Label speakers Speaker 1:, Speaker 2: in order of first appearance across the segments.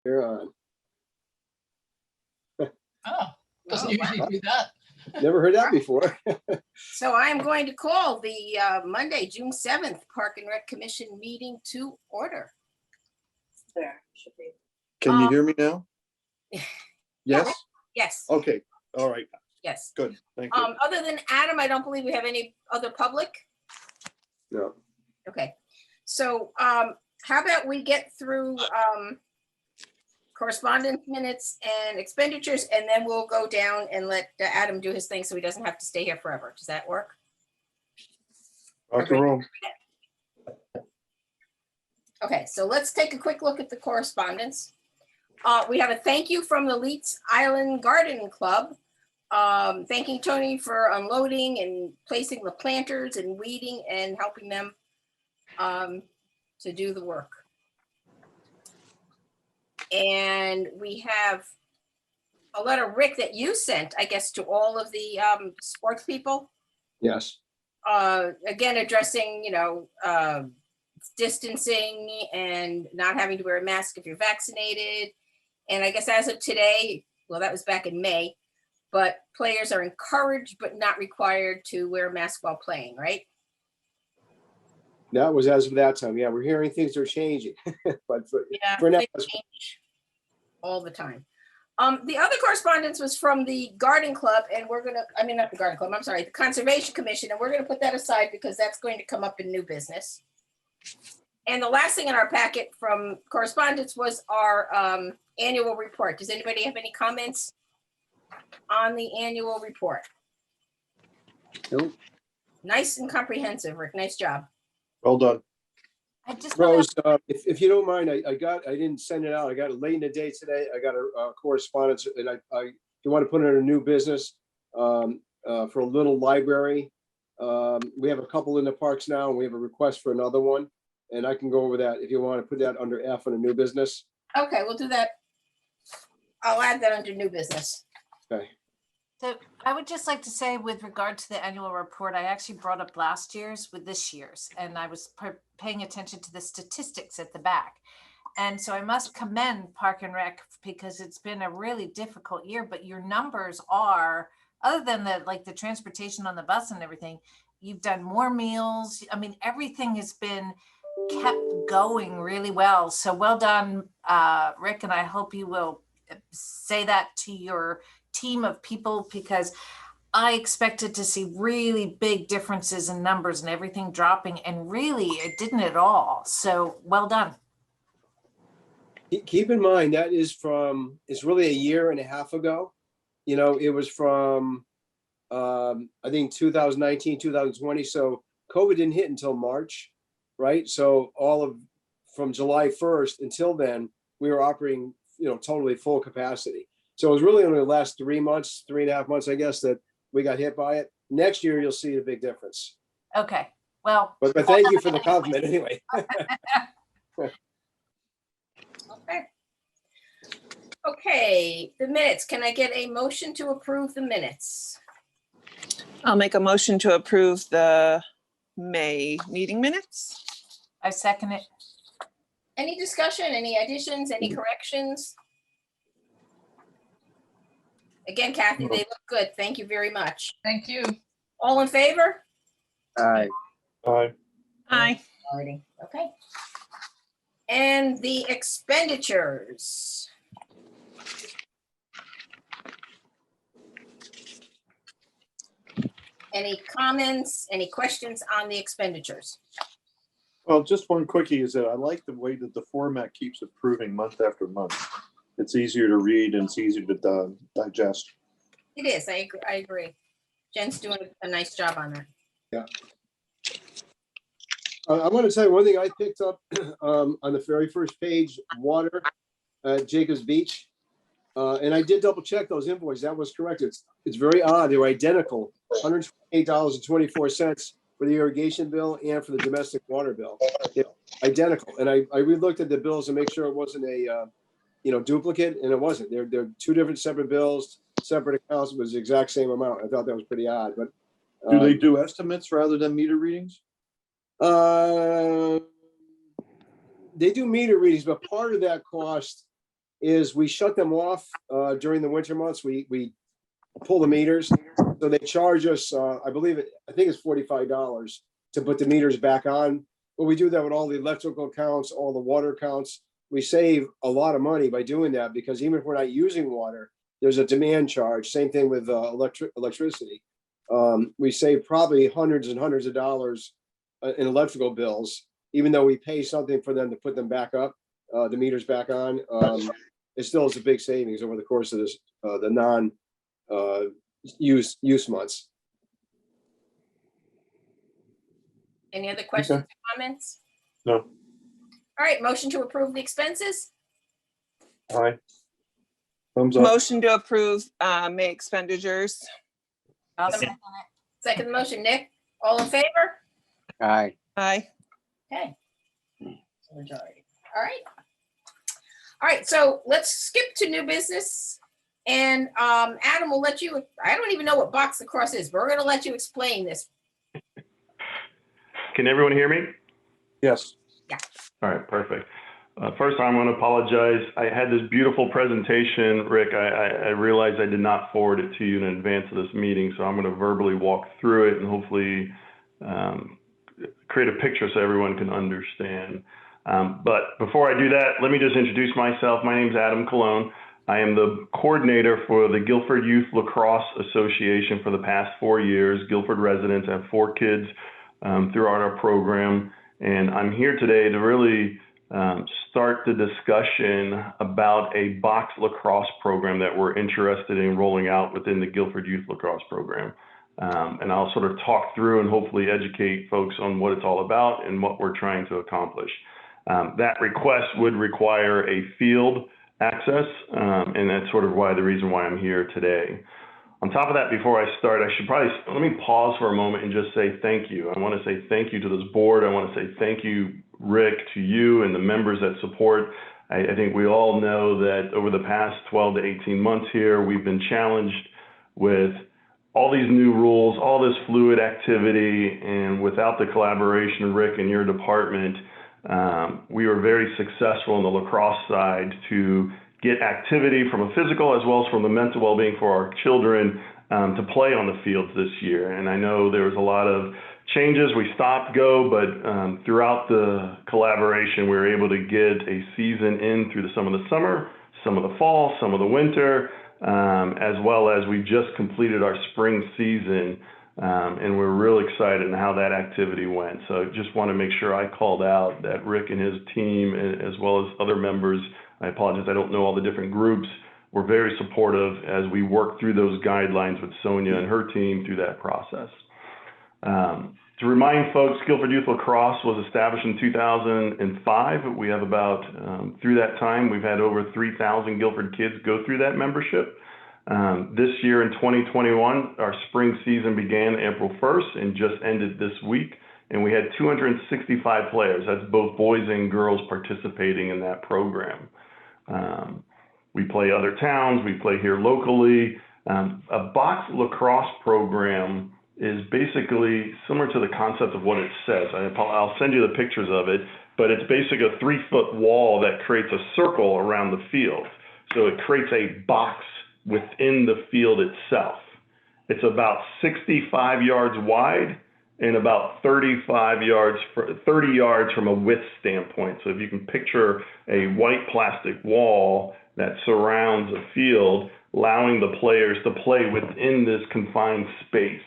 Speaker 1: You're on.
Speaker 2: Oh, doesn't
Speaker 3: Oh,
Speaker 2: usually do that.
Speaker 1: Never heard that before.
Speaker 3: So I'm going to call the Monday, June 7th Park and Rec Commission meeting to order.
Speaker 4: There should be.
Speaker 5: Can you hear me now? Yes?
Speaker 3: Yes,
Speaker 5: Okay, all right,
Speaker 3: yes.
Speaker 5: good, thank you.
Speaker 3: Other than Adam, I don't believe we have any other public.
Speaker 1: No.
Speaker 3: Okay, so how about we get through correspondence minutes and expenditures, and then we'll go down and let Adam do his thing so he doesn't have to stay here forever. Does that work?
Speaker 5: Rock and roll.
Speaker 3: Okay, so let's take a quick look at the correspondence. We have a thank you from the Leeds Island Garden Club, thanking Tony for unloading and placing the planters and weeding and helping them to do the work. And we have a letter, Rick, that you sent, I guess, to all of the sports people.
Speaker 1: Yes.
Speaker 3: Again, addressing, distancing and not having to wear a mask if you're vaccinated. And I guess as of today, well, that was back in May, but players are encouraged but not required to wear a mask while playing, right?
Speaker 1: That was as of that time. Yeah, we're hearing things are changing. But
Speaker 3: Yeah,
Speaker 1: for now,
Speaker 3: they change all the time. The other correspondence was from the Garden Club, and we're gonna, I mean, not the Garden Club, I'm sorry, the Conservation Commission, and we're gonna put that aside because that's going to come up in new business. And the last thing in our packet from correspondence was our annual report. Does anybody have any comments on the annual report?
Speaker 1: Nope.
Speaker 3: Nice and comprehensive, Rick. Nice job.
Speaker 5: Well done.
Speaker 4: I just
Speaker 1: Rose, if you don't mind, I didn't send it out. I got it late in the day today. I got a correspondence, and if you want to put it in a new business for a little library. We have a couple in the parks now, and we have a request for another one. And I can go over that if you want to put that under F on a new business.
Speaker 3: Okay, we'll do that. I'll add that under new business.
Speaker 1: Okay.
Speaker 4: So I would just like to say, with regard to the annual report, I actually brought up last year's with this year's, and I was paying attention to the statistics at the back. And so I must commend Park and Rec because it's been a really difficult year, but your numbers are, other than the transportation on the bus and everything, you've done more meals. I mean, everything has been kept going really well. So well done, Rick, and I hope you will say that to your team of people, because I expected to see really big differences in numbers and everything dropping, and really it didn't at all. So well done.
Speaker 1: Keep in mind that it's really a year and a half ago. It was from I think 2019, 2020. So COVID didn't hit until March, right? So from July 1st until then, we were operating, totally full capacity. So it was really only the last 3 months, 3.5 months, I guess, that we got hit by it. Next year, you'll see a big difference.
Speaker 4: Okay, well.
Speaker 1: But thank you for the compliment anyway.
Speaker 3: Okay, the minutes. Can I get a motion to approve the minutes?
Speaker 6: I'll make a motion to approve the May meeting minutes.
Speaker 4: I second it.
Speaker 3: Any discussion, any additions, any corrections? Again, Kathy, they look good. Thank you very much.
Speaker 2: Thank you.
Speaker 3: All in favor?
Speaker 1: Aye.
Speaker 5: Aye.
Speaker 6: Aye.
Speaker 3: Alrighty, okay. And the expenditures. Any comments, any questions on the expenditures?
Speaker 5: Well, just one quickie is that I like the way that the format keeps improving month after month. It's easier to read and it's easier to digest.
Speaker 3: It is, I agree. Jen's doing a nice job on that.
Speaker 1: Yeah. I want to tell you one thing I picked up on the very first page, water at Jacobs Beach. And I did double check those invoices. That was correct. It's very odd. They were identical, $128.24 for the irrigation bill and for the domestic water bill. Identical. And I re-looked at the bills to make sure it wasn't a duplicate, and it wasn't. They're two different separate bills, separate accounts. It was the exact same amount. I thought that was pretty odd. But
Speaker 5: do they do estimates rather than meter readings?
Speaker 1: They do meter readings, but part of that cost is we shut them off during the winter months. We pull the meters. So they charge us, I think it's $45 to put the meters back on. But we do that with all the electrical accounts, all the water accounts. We save a lot of money by doing that because even if we're not using water, there's a demand charge. Same thing with electricity. We save probably hundreds and hundreds of dollars in electrical bills, even though we pay something for them to put them back up, the meters back on. It still is a big savings over the course of this, the non use months.
Speaker 3: Any other questions or comments?
Speaker 5: No.
Speaker 3: All right, motion to approve the expenses?
Speaker 5: Aye. Thumbs up.
Speaker 6: Motion to approve May expenditures.
Speaker 4: I'll second it.
Speaker 3: Second motion, Nick, all in favor?
Speaker 2: Aye.
Speaker 6: Aye.
Speaker 3: Okay. Majority. All right. All right, so let's skip to new business. And Adam will let you, I don't even know what box lacrosse is, but we're gonna let you explain this.
Speaker 7: Can everyone hear me?
Speaker 5: Yes.
Speaker 7: All right, perfect. First, I'm going to apologize. I had this beautiful presentation, Rick. I realized I did not forward it to you in advance of this meeting, so I'm going to verbally walk through it and hopefully create a picture so everyone can understand. But before I do that, let me just introduce myself. My name is Adam Colon. I am the coordinator for the Guilford Youth Lacrosse Association for the past 4 years. Guilford residents. I have 4 kids throughout our program. And I'm here today to really start the discussion about a box lacrosse program that we're interested in rolling out within the Guilford Youth Lacrosse program. And I'll sort of talk through and hopefully educate folks on what it's all about and what we're trying to accomplish. That request would require a field access, and that's sort of the reason why I'm here today. On top of that, before I start, let me pause for a moment and just say thank you. I want to say thank you to this board. I want to say thank you, Rick, to you and the members that support. I think we all know that over the past 12 to 18 months here, we've been challenged with all these new rules, all this fluid activity, and without the collaboration, Rick, and your department, we were very successful on the lacrosse side to get activity from a physical as well as from the mental well-being for our children to play on the fields this year. And I know there was a lot of changes. We stopped go, but throughout the collaboration, we were able to get a season in through some of the summer, some of the fall, some of the winter, as well as we just completed our spring season. And we're really excited in how that activity went. So just want to make sure I called out that Rick and his team, as well as other members, I apologize, I don't know all the different groups, were very supportive as we worked through those guidelines with Sonia and her team through that process. To remind folks, Guilford Youth Lacrosse was established in 2005. We have about, through that time, we've had over 3,000 Guilford kids go through that membership. This year in 2021, our spring season began April 1st and just ended this week. And we had 265 players. That's both boys and girls participating in that program. We play other towns, we play here locally. A box lacrosse program is basically similar to the concept of what it says. I'll send you the pictures of it, but it's basically a 3-foot wall that creates a circle around the field. So it creates a box within the field itself. It's about 65 yards wide and about 30 yards from a width standpoint. So if you can picture a white plastic wall that surrounds a field, allowing the players to play within this confined space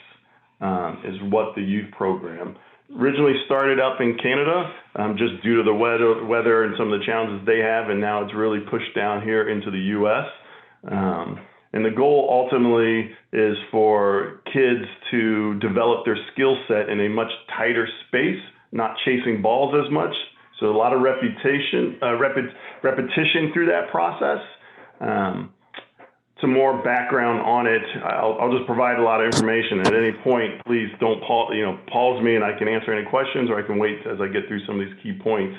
Speaker 7: is what the youth program originally started up in Canada, just due to the weather and some of the challenges they have, and now it's really pushed down here into the U.S. And the goal ultimately is for kids to develop their skill set in a much tighter space, not chasing balls as much. So a lot of repetition through that process. Some more background on it. I'll just provide a lot of information. At any point, please don't pause me, and I can answer any questions, or I can wait as I get through some of these key points.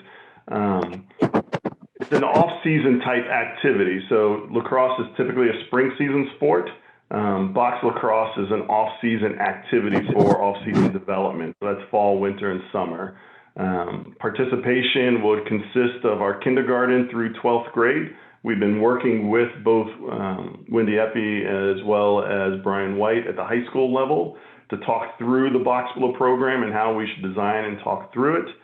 Speaker 7: It's an off-season type activity. So lacrosse is typically a spring season sport. Box lacrosse is an off-season activity for off-season development. So that's fall, winter, and summer. Participation would consist of our kindergarten through 12th grade. We've been working with both Wendy Eppie as well as Brian White at the high school level to talk through the box below program and how we should design and talk through it.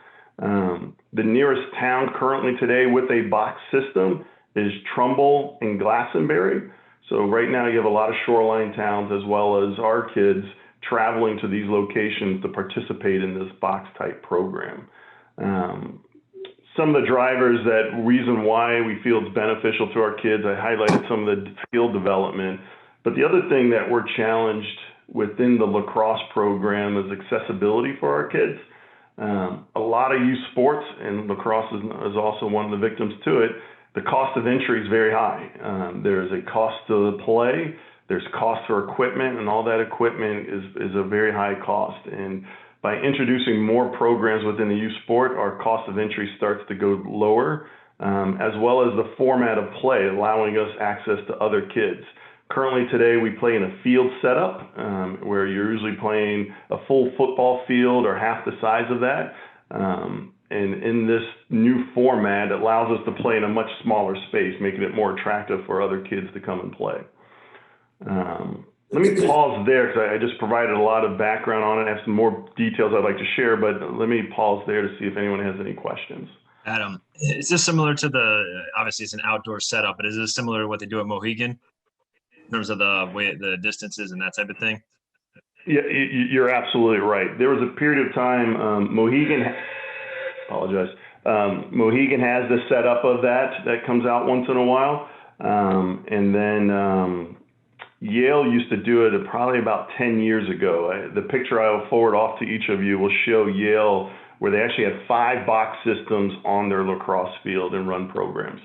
Speaker 7: The nearest town currently today with a box system is Trumbull and Glastonbury. So right now you have a lot of shoreline towns as well as our kids traveling to these locations to participate in this box type program. Some of the drivers that reason why we feel it's beneficial to our kids, I highlighted some of the field development, but the other thing that we're challenged within the lacrosse program is accessibility for our kids. A lot of youth sports, and lacrosse is also one of the victims to it, the cost of entry is very high. There's a cost to the play, there's cost for equipment, and all that equipment is a very high cost. And by introducing more programs within the youth sport, our cost of entry starts to go lower, as well as the format of play, allowing us access to other kids. Currently today, we play in a field setup where you're usually playing a full football field or half the size of that. And in this new format, it allows us to play in a much smaller space, making it more attractive for other kids to come and play. Let me pause there because I just provided a lot of background on it. I have some more details I'd like to share, but let me pause there to see if anyone has any questions.
Speaker 2: Adam, is this similar to obviously it's an outdoor setup, but is this similar to what they do at Mohegan in terms of the distances and that type of thing?
Speaker 7: Yeah, you're absolutely right. There was a period of time, Mohegan has the setup of that comes out once in a while. And then Yale used to do it probably about 10 years ago. The picture I will forward off to each of you will show Yale where they actually had 5 box systems on their lacrosse field and run programs.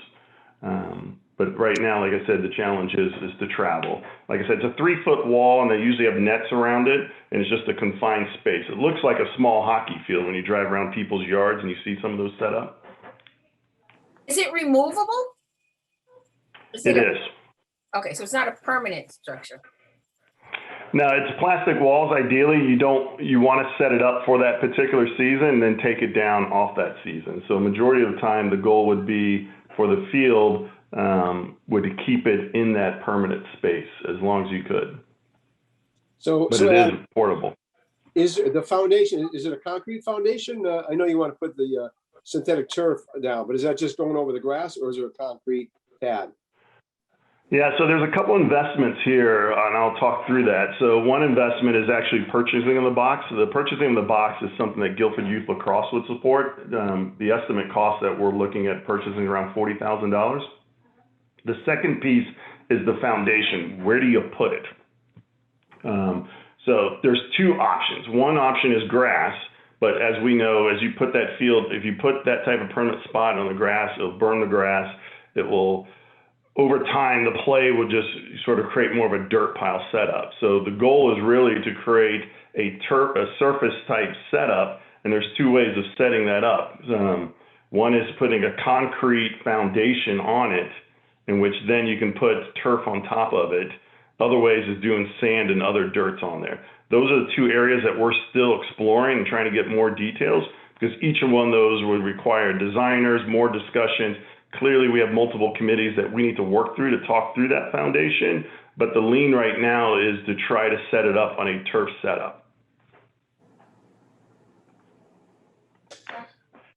Speaker 7: But right now, like I said, the challenge is to travel. Like I said, it's a 3-foot wall and they usually have nets around it and it's just a confined space. It looks like a small hockey field when you drive around people's yards and you see some of those set up.
Speaker 3: Is it removable?
Speaker 7: It is.
Speaker 3: Okay, so it's not a permanent structure.
Speaker 7: No, it's plastic walls. Ideally, you want to set it up for that particular season and then take it down off that season. So majority of the time, the goal would be for the field would to keep it in that permanent space as long as you could. But it is portable.
Speaker 1: Is the foundation, is it a concrete foundation? I know you want to put the synthetic turf down, but is that just going over the grass or is it a concrete pad?
Speaker 7: Yeah, so there's a couple investments here, and I'll talk through that. So one investment is actually purchasing of the box. So the purchasing of the box is something that Guilford Youth Lacrosse would support. The estimate cost that we're looking at purchasing around $40,000. The second piece is the foundation. Where do you put it? So there's 2 options. One option is grass, but as we know, as you put that field, if you put that type of permanent spot on the grass, it'll burn the grass. It will, over time, the play will just sort of create more of a dirt pile setup. So the goal is really to create a surface type setup, and there's 2 ways of setting that up. One is putting a concrete foundation on it, in which then you can put turf on top of it. Other ways is doing sand and other dirts on there. Those are the 2 areas that we're still exploring and trying to get more details, because each one of those would require designers, more discussions. Clearly, we have multiple committees that we need to work through to talk through that foundation, but the lean right now is to try to set it up on a turf setup.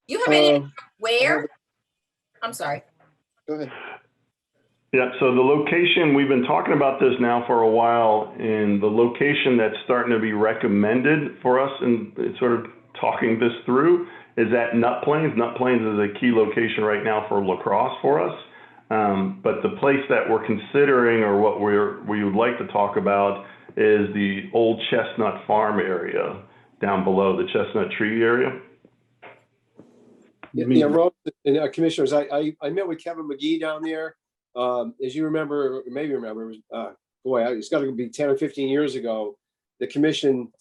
Speaker 3: You have any where? I'm sorry.
Speaker 1: Go ahead.
Speaker 7: Yeah, so the location, we've been talking about this now for a while, and the location that's starting to be recommended for us and sort of talking this through is at Nut Plains. Nut Plains is a key location right now for lacrosse for us. But the place that we're considering or what we would like to talk about is the old Chestnut Farm area down below, the Chestnut Tree area.
Speaker 1: Yeah, Rose and commissioners, I met with Kevin McGee down there. As you remember, or maybe remember, it's got to be 10 or 15 years ago. The commission,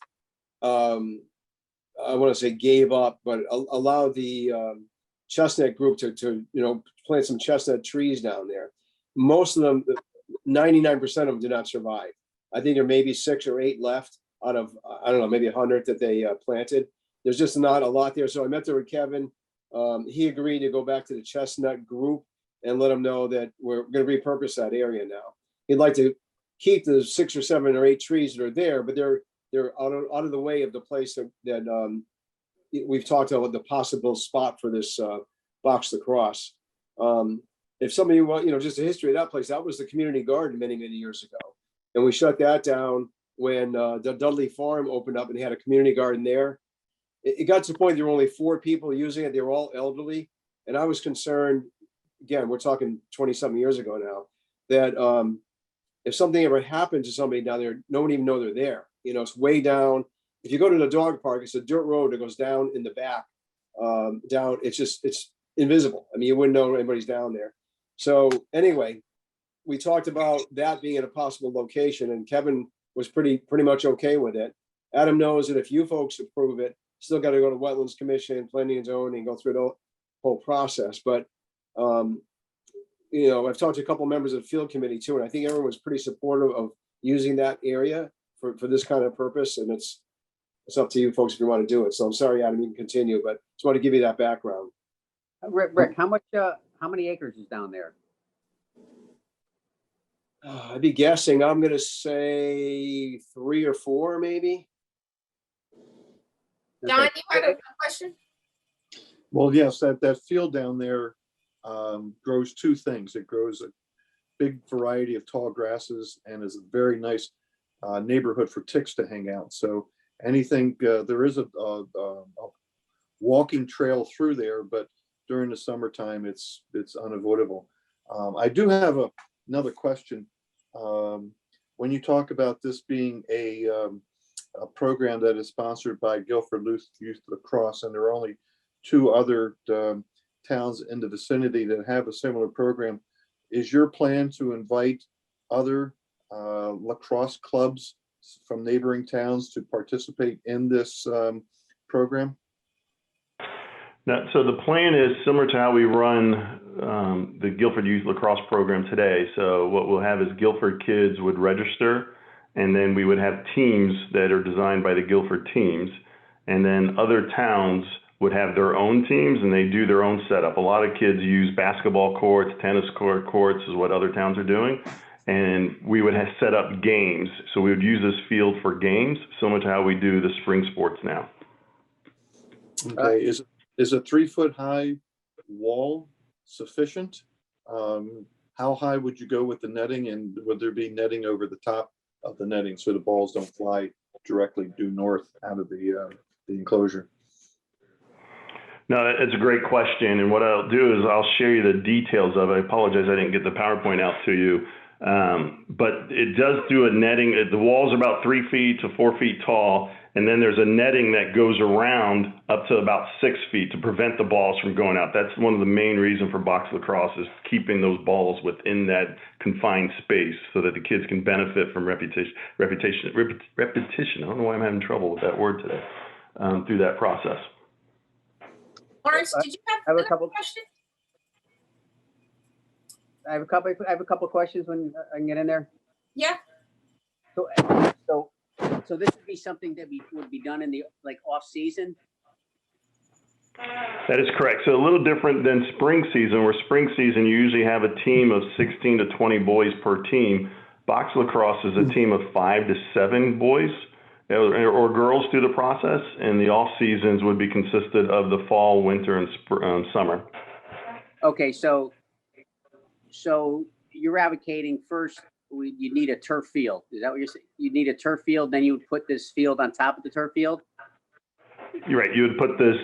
Speaker 1: I want to say gave up, but allowed the chestnut group to plant some chestnut trees down there. Most of them, 99% of them did not survive. I think there may be 6 or 8 left out of, I don't know, maybe 100 that they planted. There's just not a lot there. So I met there with Kevin. He agreed to go back to the chestnut group and let them know that we're going to repurpose that area now. He'd like to keep the 6 or 7 or 8 trees that are there, but they're out of the way of the place that we've talked about the possible spot for this box lacrosse. If some of you want, just a history of that place, that was the community garden many, many years ago. And we shut that down when the Dudley Farm opened up and had a community garden there. It got to the point there were only 4 people using it. They were all elderly. And I was concerned, again, we're talking 20-something years ago now, that if something ever happened to somebody down there, no one even know they're there. It's way down. If you go to the dog park, it's a dirt road that goes down in the back, down. It's invisible. I mean, you wouldn't know anybody's down there. So anyway, we talked about that being at a possible location, and Kevin was pretty much okay with it. Adam knows that if you folks approve it, still got to go to Wetlands Commission, Planning and Zoning, go through the whole process. But I've talked to a couple of members of the field committee too, and I think everyone was pretty supportive of using that area for this kind of purpose. And it's up to you folks if you want to do it. So I'm sorry, Adam, you can continue, but just want to give you that background.
Speaker 8: Rick, how many acres is down there?
Speaker 1: I'd be guessing. I'm going to say 3 or 4, maybe.
Speaker 3: Don,
Speaker 8: Okay.
Speaker 3: you had a question?
Speaker 5: Well, yes, that field down there grows 2 things. It grows a big variety of tall grasses and is a very nice neighborhood for ticks to hang out. So anything, there is a walking trail through there, but during the summertime, it's unavoidable. I do have another question. When you talk about this being a program that is sponsored by Guilford Youth Lacrosse, and there are only 2 other towns in the vicinity that have a similar program, is your plan to invite other lacrosse clubs from neighboring towns to participate in this program?
Speaker 7: Now, so the plan is similar to how we run the Guilford Youth Lacrosse program today. So what we'll have is Guilford kids would register, and then we would have teams that are designed by the Guilford teams, and then other towns would have their own teams and they do their own setup. A lot of kids use basketball courts, tennis courts is what other towns are doing. And we would have set up games. So we would use this field for games, similar to how we do the spring sports now.
Speaker 5: Okay, is a 3-foot high wall sufficient? How high would you go with the netting, and would there be netting over the top of the netting so the balls don't fly directly due north out of the enclosure?
Speaker 7: No, it's a great question. And what I'll do is I'll share you the details of it. I apologize I didn't get the PowerPoint out to you. But it does do a netting. The walls are about 3 feet to 4 feet tall. And then there's a netting that goes around up to about 6 feet to prevent the balls from going out. That's one of the main reasons for box lacrosse, is keeping those balls within that confined space so that the kids can benefit from repetition. I don't know why I'm having trouble with that word today, through that process.
Speaker 3: Lawrence, did you have
Speaker 8: I have a
Speaker 3: another
Speaker 8: couple-
Speaker 3: question?
Speaker 8: I have a couple questions when I can get in there.
Speaker 3: Yeah.
Speaker 8: So this would be something that would be done in the off season.
Speaker 7: That is correct. So a little different than spring season, where spring season you usually have a team of 16 to 20 boys per team. Box lacrosse is a team of 5 to 7 boys or girls through the process, and the off seasons would be consisted of the fall, winter, and summer.
Speaker 8: Okay, so you're advocating first you need a turf field. Is that what you're saying? You need a turf field, then you would put this field on top of the turf field?
Speaker 7: You're right. You would put this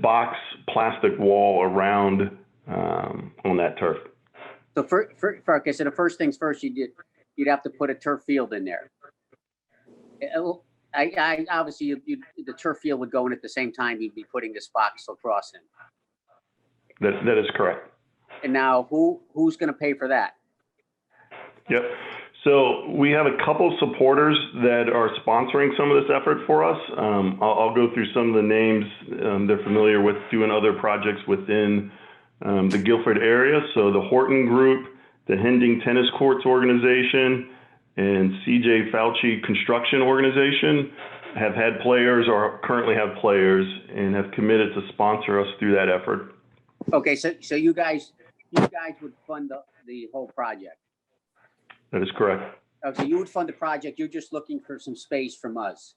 Speaker 7: box plastic wall around on that turf.
Speaker 8: So okay, so the first things first, you'd have to put a turf field in there. I obviously the turf field would go in at the same time you'd be putting this box lacrosse in.
Speaker 7: That is correct.
Speaker 8: And now who's going to pay for that?
Speaker 7: Yep. So we have a couple supporters that are sponsoring some of this effort for us. I'll go through some of the names they're familiar with doing other projects within the Guilford area. So the Horton Group, the Hending Tennis Courts Organization, and CJ Fauci Construction Organization have had players or currently have players and have committed to sponsor us through that effort.
Speaker 8: Okay, so you guys you guys would fund the whole project.
Speaker 7: That is correct.
Speaker 8: Okay, you would fund the project. You're just looking for some space from us.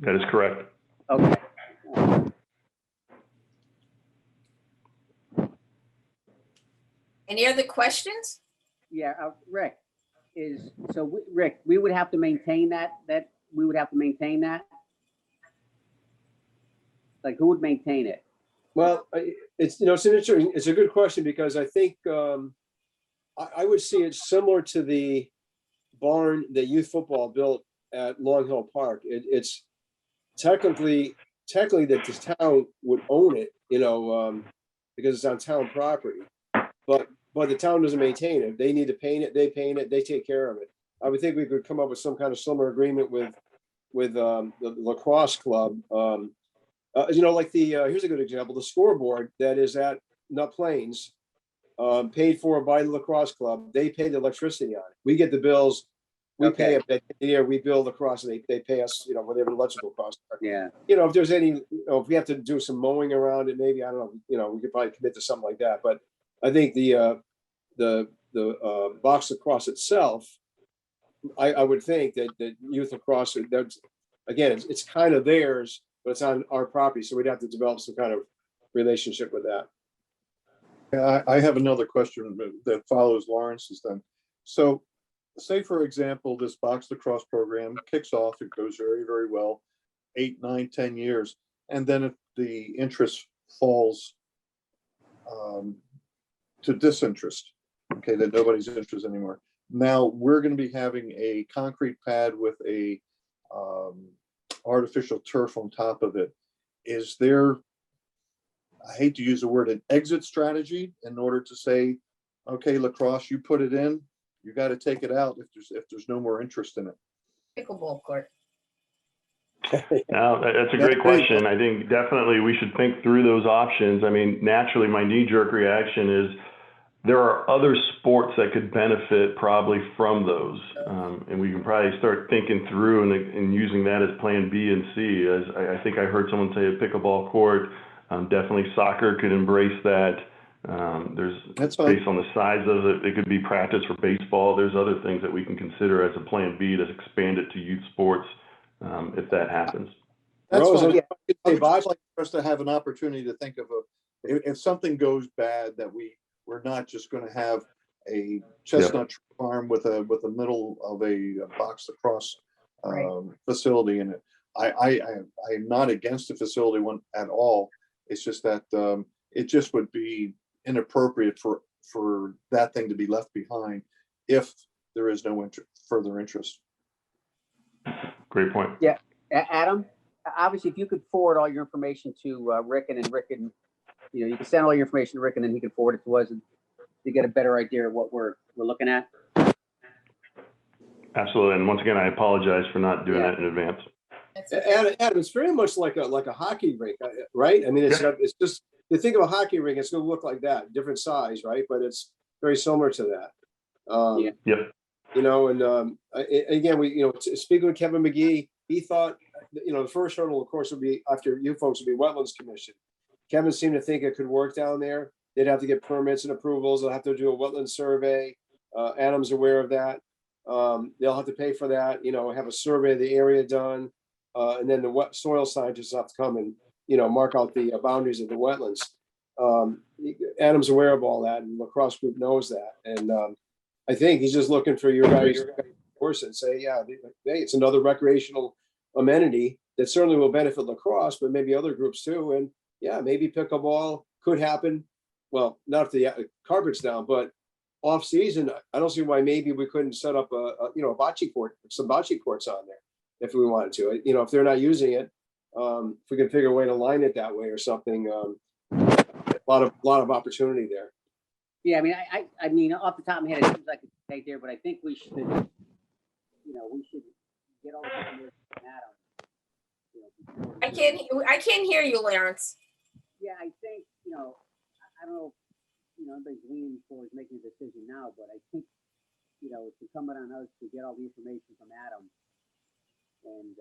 Speaker 7: That is correct.
Speaker 8: Okay.
Speaker 3: Any other questions?
Speaker 8: Yeah, Rick, Rick, we would have to maintain that, we would have to maintain that? Like, who would maintain it?
Speaker 1: Well, it's, it's an interesting, it's a good question because I think I would see it similar to the barn that youth football built at Long Hill Park. It's technically that this town would own it, because it's on town property. But the town doesn't maintain it. They need to paint it, they paint it, they take care of it. I would think we could come up with some kind of similar agreement with the lacrosse club. Like here's a good example, the scoreboard that is at Nut Plains, paid for by the lacrosse club. They pay the electricity on it. We get the bills, we pay it, at the year we bill lacrosse and they pay us, whatever the electrical costs are.
Speaker 8: Yeah.
Speaker 1: If there's any, if we have to do some mowing around it, maybe, I don't know, we could probably commit to something like that. But I think the box lacrosse itself, I would think that youth lacrosse, that's, again, it's kind of theirs, but it's on our property, so we'd have to develop some kind of relationship with that.
Speaker 5: I have another question that follows Lawrence's then. So say, for example, this box lacrosse program kicks off, it goes very, very well, 8, 9, 10 years. And then if the interest falls to disinterest, okay, that nobody's interested anymore. Now we're going to be having a concrete pad with a artificial turf on top of it. Is there, I hate to use the word, an exit strategy in order to say, okay, lacrosse, you put it in, you got to take it out if there's no more interest in it?
Speaker 3: Pickleball court.
Speaker 7: Now, that's a great question. I think definitely we should think through those options. I mean, naturally, my knee-jerk reaction is there are other sports that could benefit probably from those. And we can probably start thinking through and using that as plan B and C. As I think I heard someone say a pickleball court, definitely soccer could embrace that. That's based on the size of it, it could be practice for baseball. There's other things that we can consider as a plan B to expand it to youth sports if that happens.
Speaker 5: That's
Speaker 1: Rose,
Speaker 5: fine. I would just like for us to have an opportunity to think of if something goes bad, that we're not just going to have a chestnut farm with a middle of a box lacrosse facility in it. I'm not against the facility one at all. It's just that it just would be inappropriate for that thing to be left behind if there is no further interest.
Speaker 7: Great point.
Speaker 8: Yeah, Adam, obviously, if you could forward all your information to Rick, and you can send all your information to Rick, and then he can forward it to us to get a better idea of what we're looking at.
Speaker 7: Absolutely. And once again, I apologize for not doing that in advance.
Speaker 1: Adam, it's very much like a hockey rink, right? I mean, it's just, you think of a hockey rink, it's going to look like that, different size, right? But it's very similar to that.
Speaker 7: Yep.
Speaker 1: And again, speaking with Kevin McGee, he thought, the first hurdle, of course, would be after you folks would be Wetlands Commission. Kevin seemed to think it could work down there. They'd have to get permits and approvals. They'll have to do a wetland survey. Adam's aware of that. They'll have to pay for that, have a survey of the area done. And then the wet soil scientists have to come and, mark out the boundaries of the wetlands. Adam's aware of all that, and lacrosse group knows that. And I think he's just looking for your guys to course and say, hey, it's another recreational amenity that certainly will benefit lacrosse, but maybe other groups too. And maybe pickleball could happen. Well, not if the carpet's down, but off season, I don't see why maybe we couldn't set up a bocce court, some bocce courts on there if we wanted to. If they're not using it, if we can figure a way to line it that way or something, a lot of opportunity there.
Speaker 8: Yeah, I mean, off the top of my head, it seems like it's right there, but I think we should, get all the information from Adam.
Speaker 3: I can't hear you, Lawrence.
Speaker 8: Yeah, I think, I don't know if, everybody's leaning towards making a decision now, but I think, it's incumbent on us to get all the information from Adam and,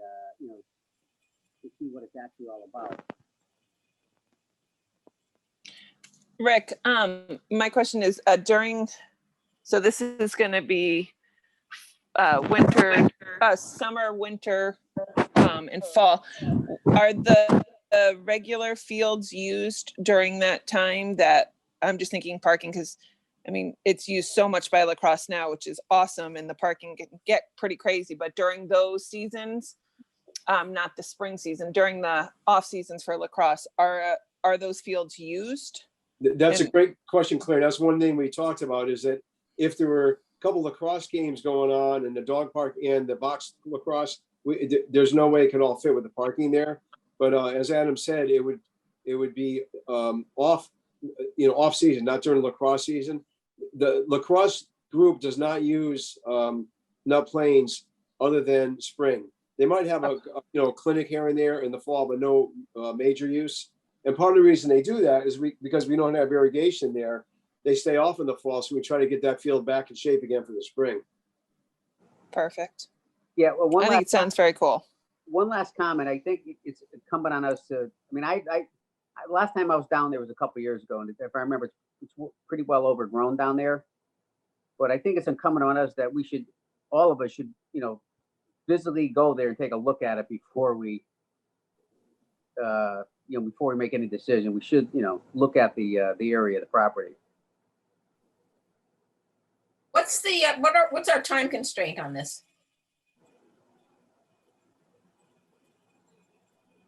Speaker 8: to see what it's actually all about.
Speaker 6: Rick, my question is so this is going to be summer, winter, and fall. Are the regular fields used during that time? That I'm just thinking parking, because I mean, it's used so much by lacrosse now, which is awesome, and the parking can get pretty crazy. But during those seasons, not the spring season, during the off seasons for lacrosse, are those fields used?
Speaker 1: That's a great question, Claire. That's one thing we talked about, is that if there were a couple lacrosse games going on in the dog park and the box lacrosse, there's no way it can all fit with the parking there. But as Adam said, it would be off season, not during lacrosse season. The lacrosse group does not use Nut Plains other than spring. They might have a clinic here and there in the fall, but no major use. And part of the reason they do that is because we don't have irrigation there. They stay off in the fall, so we try to get that field back in shape again for the spring.
Speaker 6: Perfect.
Speaker 8: Yeah, well,
Speaker 6: I think it sounds very cool.
Speaker 8: One last comment. I think it's incumbent on us to, I mean, I last time I was down there was a couple of years ago, and if I remember, it's pretty well overgrown down there. But I think it's incumbent on us that all of us should, visibly go there and take a look at it before we, before we make any decision. We should, look at the area, the property.
Speaker 3: What's our time constraint on this?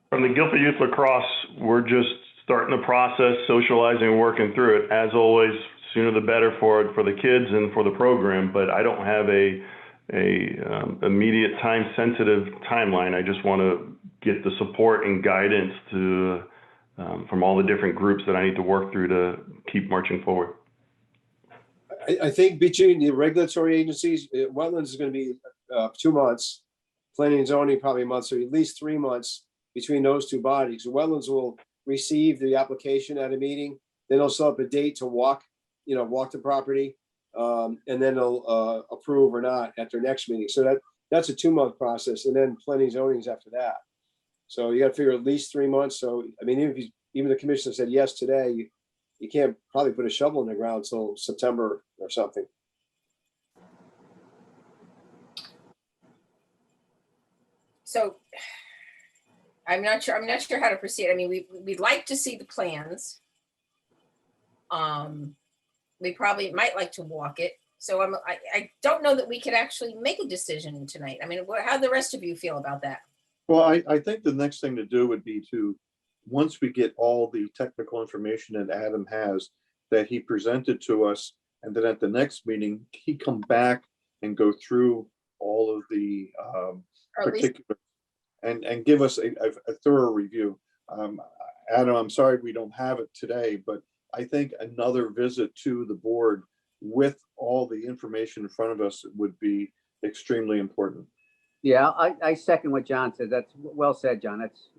Speaker 7: From the Guilford Youth Lacrosse, we're just starting the process, socializing and working through it. As always, sooner the better for the kids and for the program, but I don't have a immediate time sensitive timeline. I just want to get the support and guidance from all the different groups that I need to work through to keep marching forward.
Speaker 1: I think between the regulatory agencies, wetlands is going to be 2 months, planning and zoning probably a month, so at least 3 months between those two bodies. The wetlands will receive the application at a meeting, then they'll set up a date to walk the property, and then they'll approve or not at their next meeting. So that's a 2-month process, and then planning and zoning is after that. So you got to figure at least 3 months. So I mean, even the commissioner said yes today, you can't probably put a shovel in the ground until September or something.
Speaker 3: So I'm not sure how to proceed. I mean, we'd like to see the plans. We probably might like to walk it. So I don't know that we could actually make a decision tonight. I mean, how do the rest of you feel about that?
Speaker 5: Well, I think the next thing to do would be to, once we get all the technical information that Adam has, that he presented to us, and then at the next meeting, he come back and go through all of the particulars and give us a thorough review. Adam, I'm sorry we don't have it today, but I think another visit to the board with all the information in front of us would be extremely important.
Speaker 8: Yeah, I second what John said. That's well said, John. That's.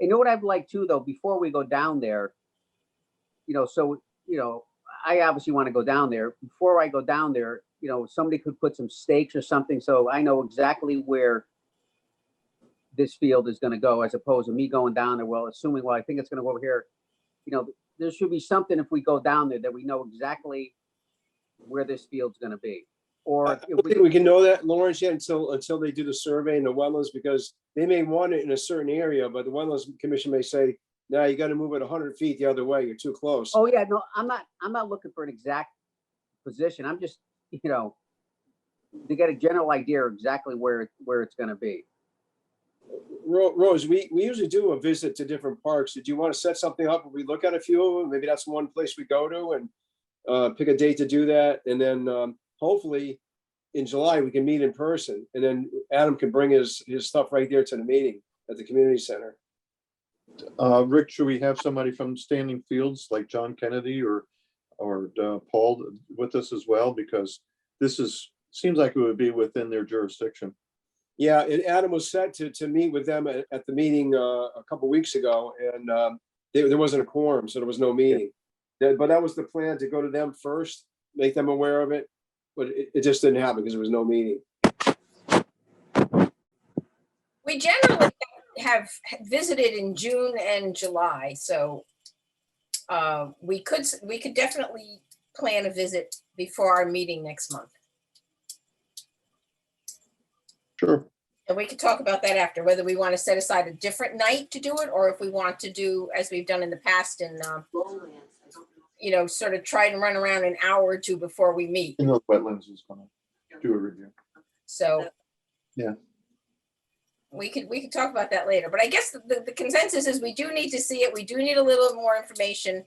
Speaker 8: You know what I'd like too, though, before we go down there, I obviously want to go down there. Before I go down there, somebody could put some stakes or something, so I know exactly where this field is going to go, as opposed to me going down there. Well, assuming, I think it's going to go over here. There should be something if we go down there that we know exactly where this field's going to be. Or
Speaker 1: I don't think we can know that, Lawrence, yet until they do the survey in the wetlands, because they may want it in a certain area, but the wetlands commission may say, "No, you got to move it 100 feet the other way. You're too close."
Speaker 8: Oh yeah, no, I'm not looking for an exact position. I'm just, to get a general idea of exactly where it's going to be.
Speaker 1: Rose, we usually do a visit to different parks. Did you want to set something up where we look at a few of them? Maybe that's one place we go to and pick a date to do that, and then hopefully in July we can meet in person, and then Adam can bring his stuff right there to the meeting at the community center.
Speaker 5: Rick, should we have somebody from Standing Fields like John Kennedy or Paul with us as well? Because this seems like it would be within their jurisdiction.
Speaker 1: Yeah, and Adam was set to meet with them at the meeting a couple weeks ago, and there wasn't a quorum, so there was no meeting. But that was the plan, to go to them first, make them aware of it. But it just didn't happen because there was no meeting.
Speaker 3: We generally have visited in June and July, so we could definitely plan a visit before our meeting next month.
Speaker 5: Sure.
Speaker 3: And we could talk about that after, whether we want to set aside a different night to do it, or if we want to do, as we've done in the past, and, sort of try and run around an hour or two before we meet.
Speaker 5: You know, wetlands is gonna do a review.
Speaker 3: So.
Speaker 5: Yeah.
Speaker 3: We could talk about that later, but I guess the consensus is we do need to see it. We do need a little more information.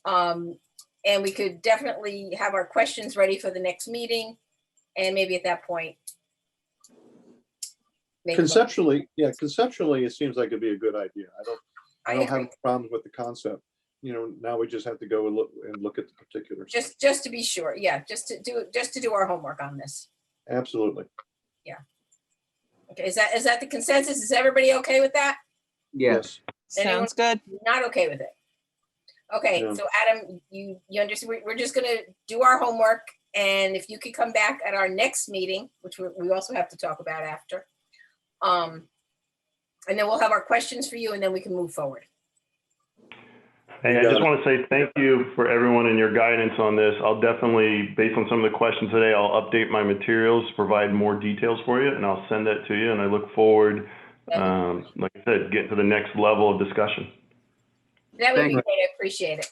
Speaker 3: And we could definitely have our questions ready for the next meeting. And maybe at that point.
Speaker 5: Conceptually, it seems like it'd be a good idea. I don't
Speaker 3: agree.
Speaker 5: have problems with the concept. Now we just have to go and look at the particulars.
Speaker 3: Just to be sure. Yeah, just to do our homework on this.
Speaker 5: Absolutely.
Speaker 3: Okay, is that the consensus? Is everybody okay with that?
Speaker 8: Yes.
Speaker 6: Sounds good.
Speaker 3: Not okay with it? Okay,
Speaker 5: Yeah.
Speaker 3: so Adam, you understand, we're just gonna do our homework, and if you could come back at our next meeting, which we also have to talk about after. And then we'll have our questions for you, and then we can move forward.
Speaker 7: Hey, I just want to say thank you for everyone and your guidance on this. I'll definitely, based on some of the questions today, I'll update my materials, provide more details for you, and I'll send that to you. And I look forward, like I said, getting to the next level of discussion.
Speaker 3: That would be
Speaker 8: Thank you.
Speaker 3: great. I appreciate it.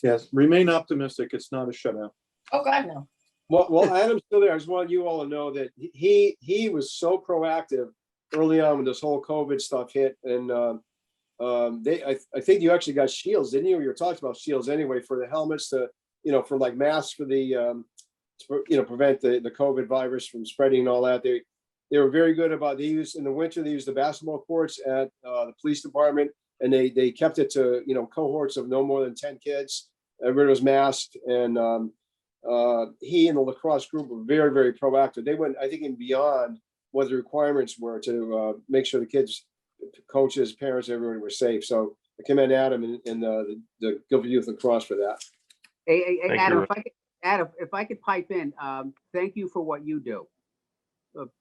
Speaker 5: Yes, remain optimistic. It's not a shutout.
Speaker 3: Oh, God, no.
Speaker 1: Well, Adam's still there. I just want you all to know that he was so proactive early on when this whole COVID stuff hit, and I think you actually got shields, didn't you? You were talking about shields anyway for the helmets, for like masks for the prevent the COVID virus from spreading and all that. They were very good about, they used in the winter, they used the basketball courts at the police department, and they kept it to cohorts of no more than 10 kids. Everybody was masked, and he and the lacrosse group were very, very proactive. They went, I think, even beyond what the requirements were to make sure the kids, coaches, parents, everyone were safe. So I commend Adam and the Guilford Youth Lacrosse for that.
Speaker 8: Hey,
Speaker 7: Thank
Speaker 8: Adam,
Speaker 7: you.
Speaker 8: Adam, if I could pipe in, thank you for what you do.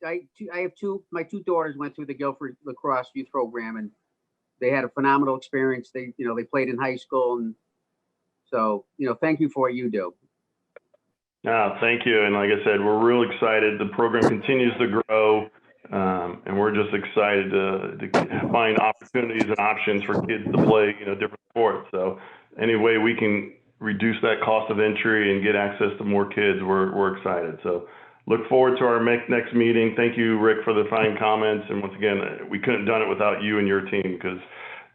Speaker 8: I have my two daughters went through the Guilford Lacrosse Youth Program, and they had a phenomenal experience. They played in high school, and so, thank you for what you do.
Speaker 7: Thank you. And like I said, we're real excited. The program continues to grow, and we're just excited to find opportunities and options for kids to play, different sports. So any way we can reduce that cost of entry and get access to more kids, we're excited. So look forward to our next meeting. Thank you, Rick, for the fine comments. And once again, we couldn't have done it without you and your team, because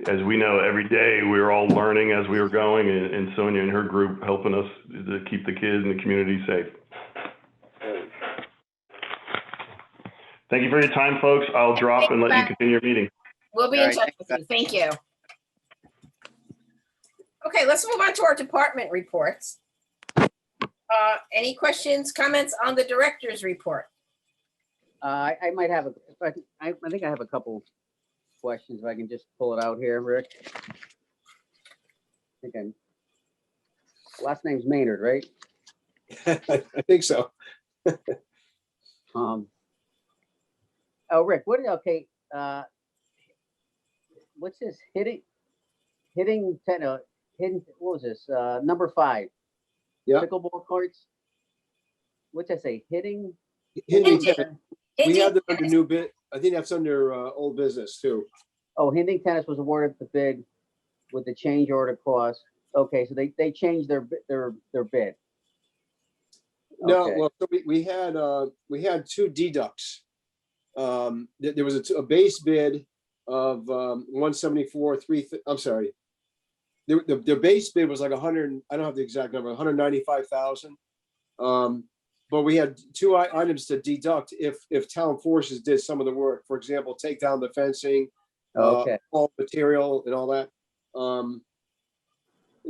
Speaker 7: as we know, every day we were all learning as we were going, and Sonia and her group helping us to keep the kids and the community safe. Thank you for your time, folks. I'll drop and let you continue your meeting.
Speaker 3: We'll be in touch with you. Thank you. Okay, let's move on to our department reports. Any questions, comments on the director's report?
Speaker 8: I might have I think I have a couple questions, if I can just pull it out here, Rick. I think last name's Maynard, right?
Speaker 1: I think so.
Speaker 8: Oh, Rick, what's this what was this? Number 5.
Speaker 1: Yeah.
Speaker 8: Pickleball courts. What's that say? Hitting
Speaker 1: Hinting
Speaker 3: Hinting.
Speaker 1: tennis. We had them under new bid. I think that's under old business too.
Speaker 8: Oh, Hinting Tennis was awarded the bid with the change order cost. Okay, so they changed their bid.
Speaker 1: No,
Speaker 8: Okay.
Speaker 1: well, so we had 2 deducts. There was a base bid of 174. I'm sorry. The base bid was like 100. I don't have the exact number. 195,000. But we had 2 items to deduct if town forces did some of the work. For example, take down the fencing,
Speaker 8: Okay.
Speaker 1: all material and all that.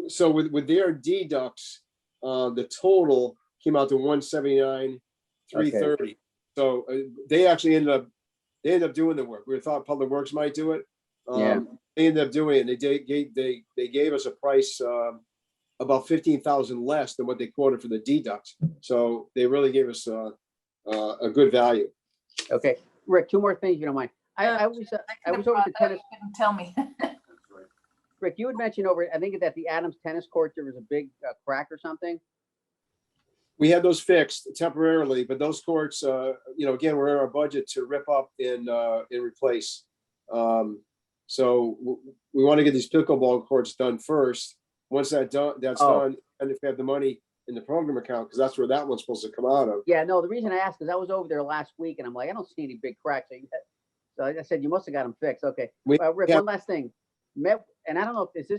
Speaker 1: So with their deducts, the total came out to 179,330. So they actually ended up doing the work. We thought Public Works might do it.
Speaker 8: Yeah.
Speaker 1: They ended up doing it. They gave us a price about 15,000 less than what they quoted for the deducts. So they really gave us a good value.
Speaker 8: Okay, Rick, 2 more things, if you don't mind. I was over at the tennis.
Speaker 4: Couldn't tell me.
Speaker 8: Rick, you had mentioned over, I think at the Adams tennis court, there was a big crack or something.
Speaker 1: We had those fixed temporarily, but those courts, again, we're in our budget to rip up and replace. So we want to get these pickleball courts done first. Once that's done, and if we have the money in the program account, because that's where that one's supposed to come out of.
Speaker 8: Yeah, no, the reason I asked is I was over there last week and I'm like, I don't see any big cracks. So I said, you must have got them fixed. Okay. Rick, one last thing. And I don't know if this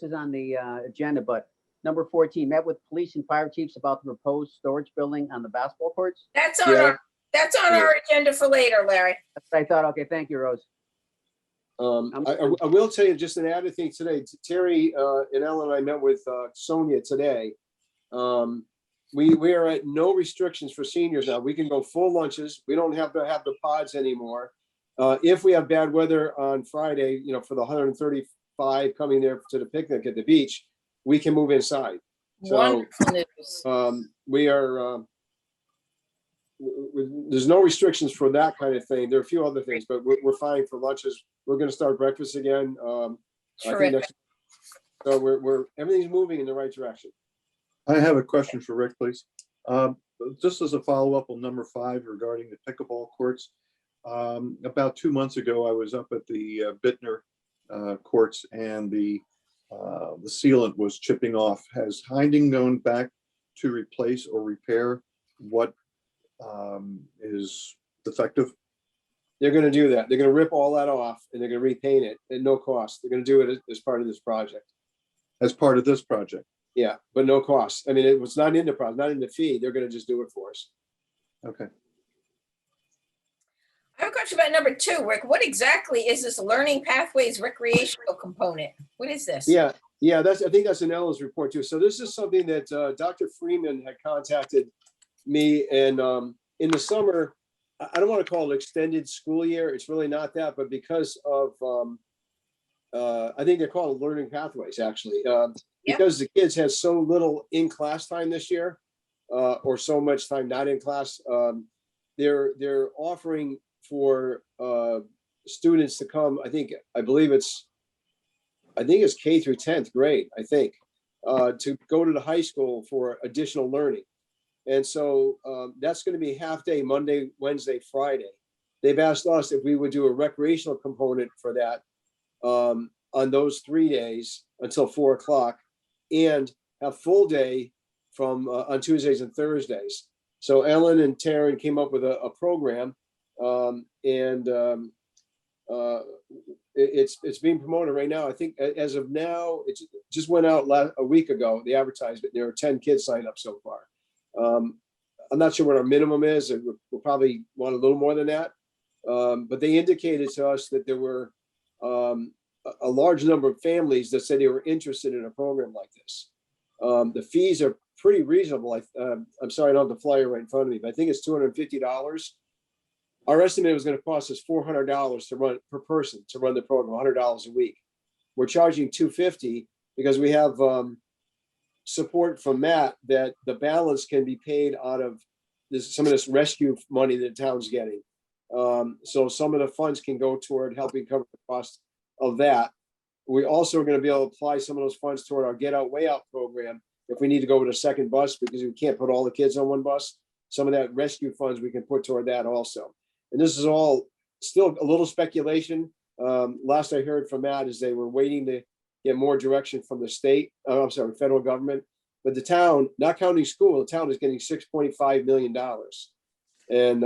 Speaker 8: is on the agenda, but number 14, met with police and fire chiefs about the proposed storage building on the basketball courts.
Speaker 3: That's on our agenda for later, Larry.
Speaker 8: That's what I thought. Okay, thank you, Rose.
Speaker 1: I will tell you just an added thing today. Terry and Ellen and I met with Sonia today. We are at no restrictions for seniors now. We can go full lunches. We don't have to have the pods anymore. If we have bad weather on Friday, for the 135 coming there to the picnic at the beach, we can move inside. So
Speaker 3: Wonderful news.
Speaker 1: we are, there's no restrictions for that kind of thing. There are a few other things, but we're fine for lunches. We're going to start breakfast again. I think so everything's moving in the right direction.
Speaker 5: I have a question for Rick, please. Just as a follow-up on number 5 regarding the pickleball courts. About 2 months ago, I was up at the Bittner courts and the sealant was chipping off. Has Hinding gone back to replace or repair what is defective?
Speaker 1: They're going to do that. They're going to rip all that off and they're going to repaint it at no cost. They're going to do it as part of this project.
Speaker 5: As part of this project?
Speaker 1: Yeah, but no cost. I mean, it was not in the project, not in the fee. They're going to just do it for us.
Speaker 5: Okay.
Speaker 3: I have a question about number 2, Rick. What exactly is this Learning Pathways recreational component? What is this?
Speaker 1: Yeah, I think that's in Ellen's report too. So this is something that Dr. Freeman had contacted me, and in the summer, I don't want to call it extended school year. It's really not that, but because of, I think they're called Learning Pathways actually, because the kids had so little in-class time this year, or so much time not in class. They're offering for students to come. I believe it's K through 10th grade. I think to go to the high school for additional learning. And so that's going to be half day, Monday, Wednesday, Friday. They've asked us if we would do a recreational component for that on those 3 days until 4 o'clock, and have full day from on Tuesdays and Thursdays. So Ellen and Taryn came up with a program, and it's being promoted right now. I think as of now, it just went out a week ago, the advertisement. There are 10 kids signed up so far. I'm not sure what our minimum is. We'll probably want a little more than that. But they indicated to us that there were a large number of families that said they were interested in a program like this. The fees are pretty reasonable. I'm sorry, I don't have the flyer right in front of me, but I think it's $250. Our estimate was going to cost us $400 to run per person to run the program, $100 a week. We're charging $250 because we have support from Matt that the balance can be paid out of some of this rescue money that the town's getting. So some of the funds can go toward helping cover the cost of that. We also are going to be able to apply some of those funds toward our Get Out, Way Out program if we need to go with a second bus, because we can't put all the kids on one bus. Some of that rescue funds we can put toward that also. And this is all still a little speculation. Last I heard from Matt is they were waiting to get more direction from the federal government. But the town, not counting school, the town is getting $6.5 million. And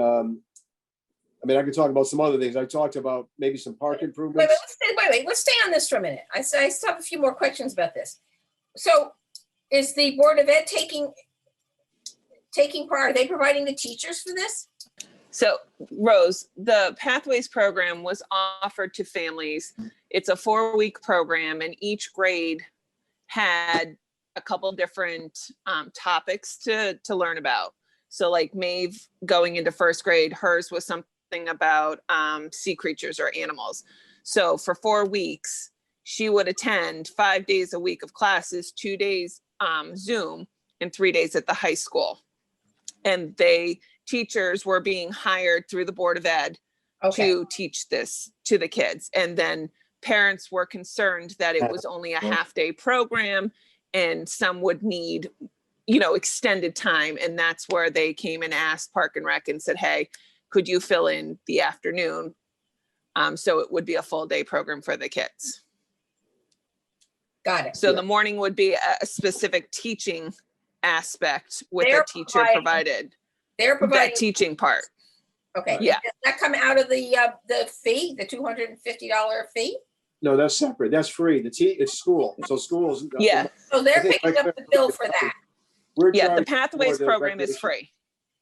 Speaker 1: I could talk about some other things. I talked about maybe some park improvements.
Speaker 3: Wait, let's stay on this for a minute. I still have a few more questions about this. So is the Board of Ed taking part? Are they providing the teachers for this?
Speaker 6: So Rose, the Pathways program was offered to families. It's a 4-week program, and each grade had a couple different topics to learn about. So like Maeve going into 1st grade, hers was something about sea creatures or animals. So for 4 weeks, she would attend 5 days a week of classes, 2 days Zoom, and 3 days at the high school. And teachers were being hired through the Board of Ed to teach this to the kids. And then parents were concerned that it was only a half-day program and some would need, extended time. And that's where they came and asked Park and Rec and said, hey, could you fill in the afternoon? So it would be a full day program for the kids.
Speaker 3: Got it.
Speaker 6: So the morning would be a specific teaching aspect with
Speaker 3: They're
Speaker 6: a teacher provided.
Speaker 3: They're providing
Speaker 6: That teaching part.
Speaker 3: Okay.
Speaker 6: Yeah.
Speaker 3: Does that come out of the fee, the $250 fee?
Speaker 1: No, that's separate. That's free. It's school. So schools.
Speaker 6: Yeah.
Speaker 3: So they're
Speaker 1: I think
Speaker 3: picking up the bill for that.
Speaker 1: We're
Speaker 6: Yeah, the
Speaker 1: charging
Speaker 6: Pathways
Speaker 1: for the
Speaker 6: program is
Speaker 1: recreation.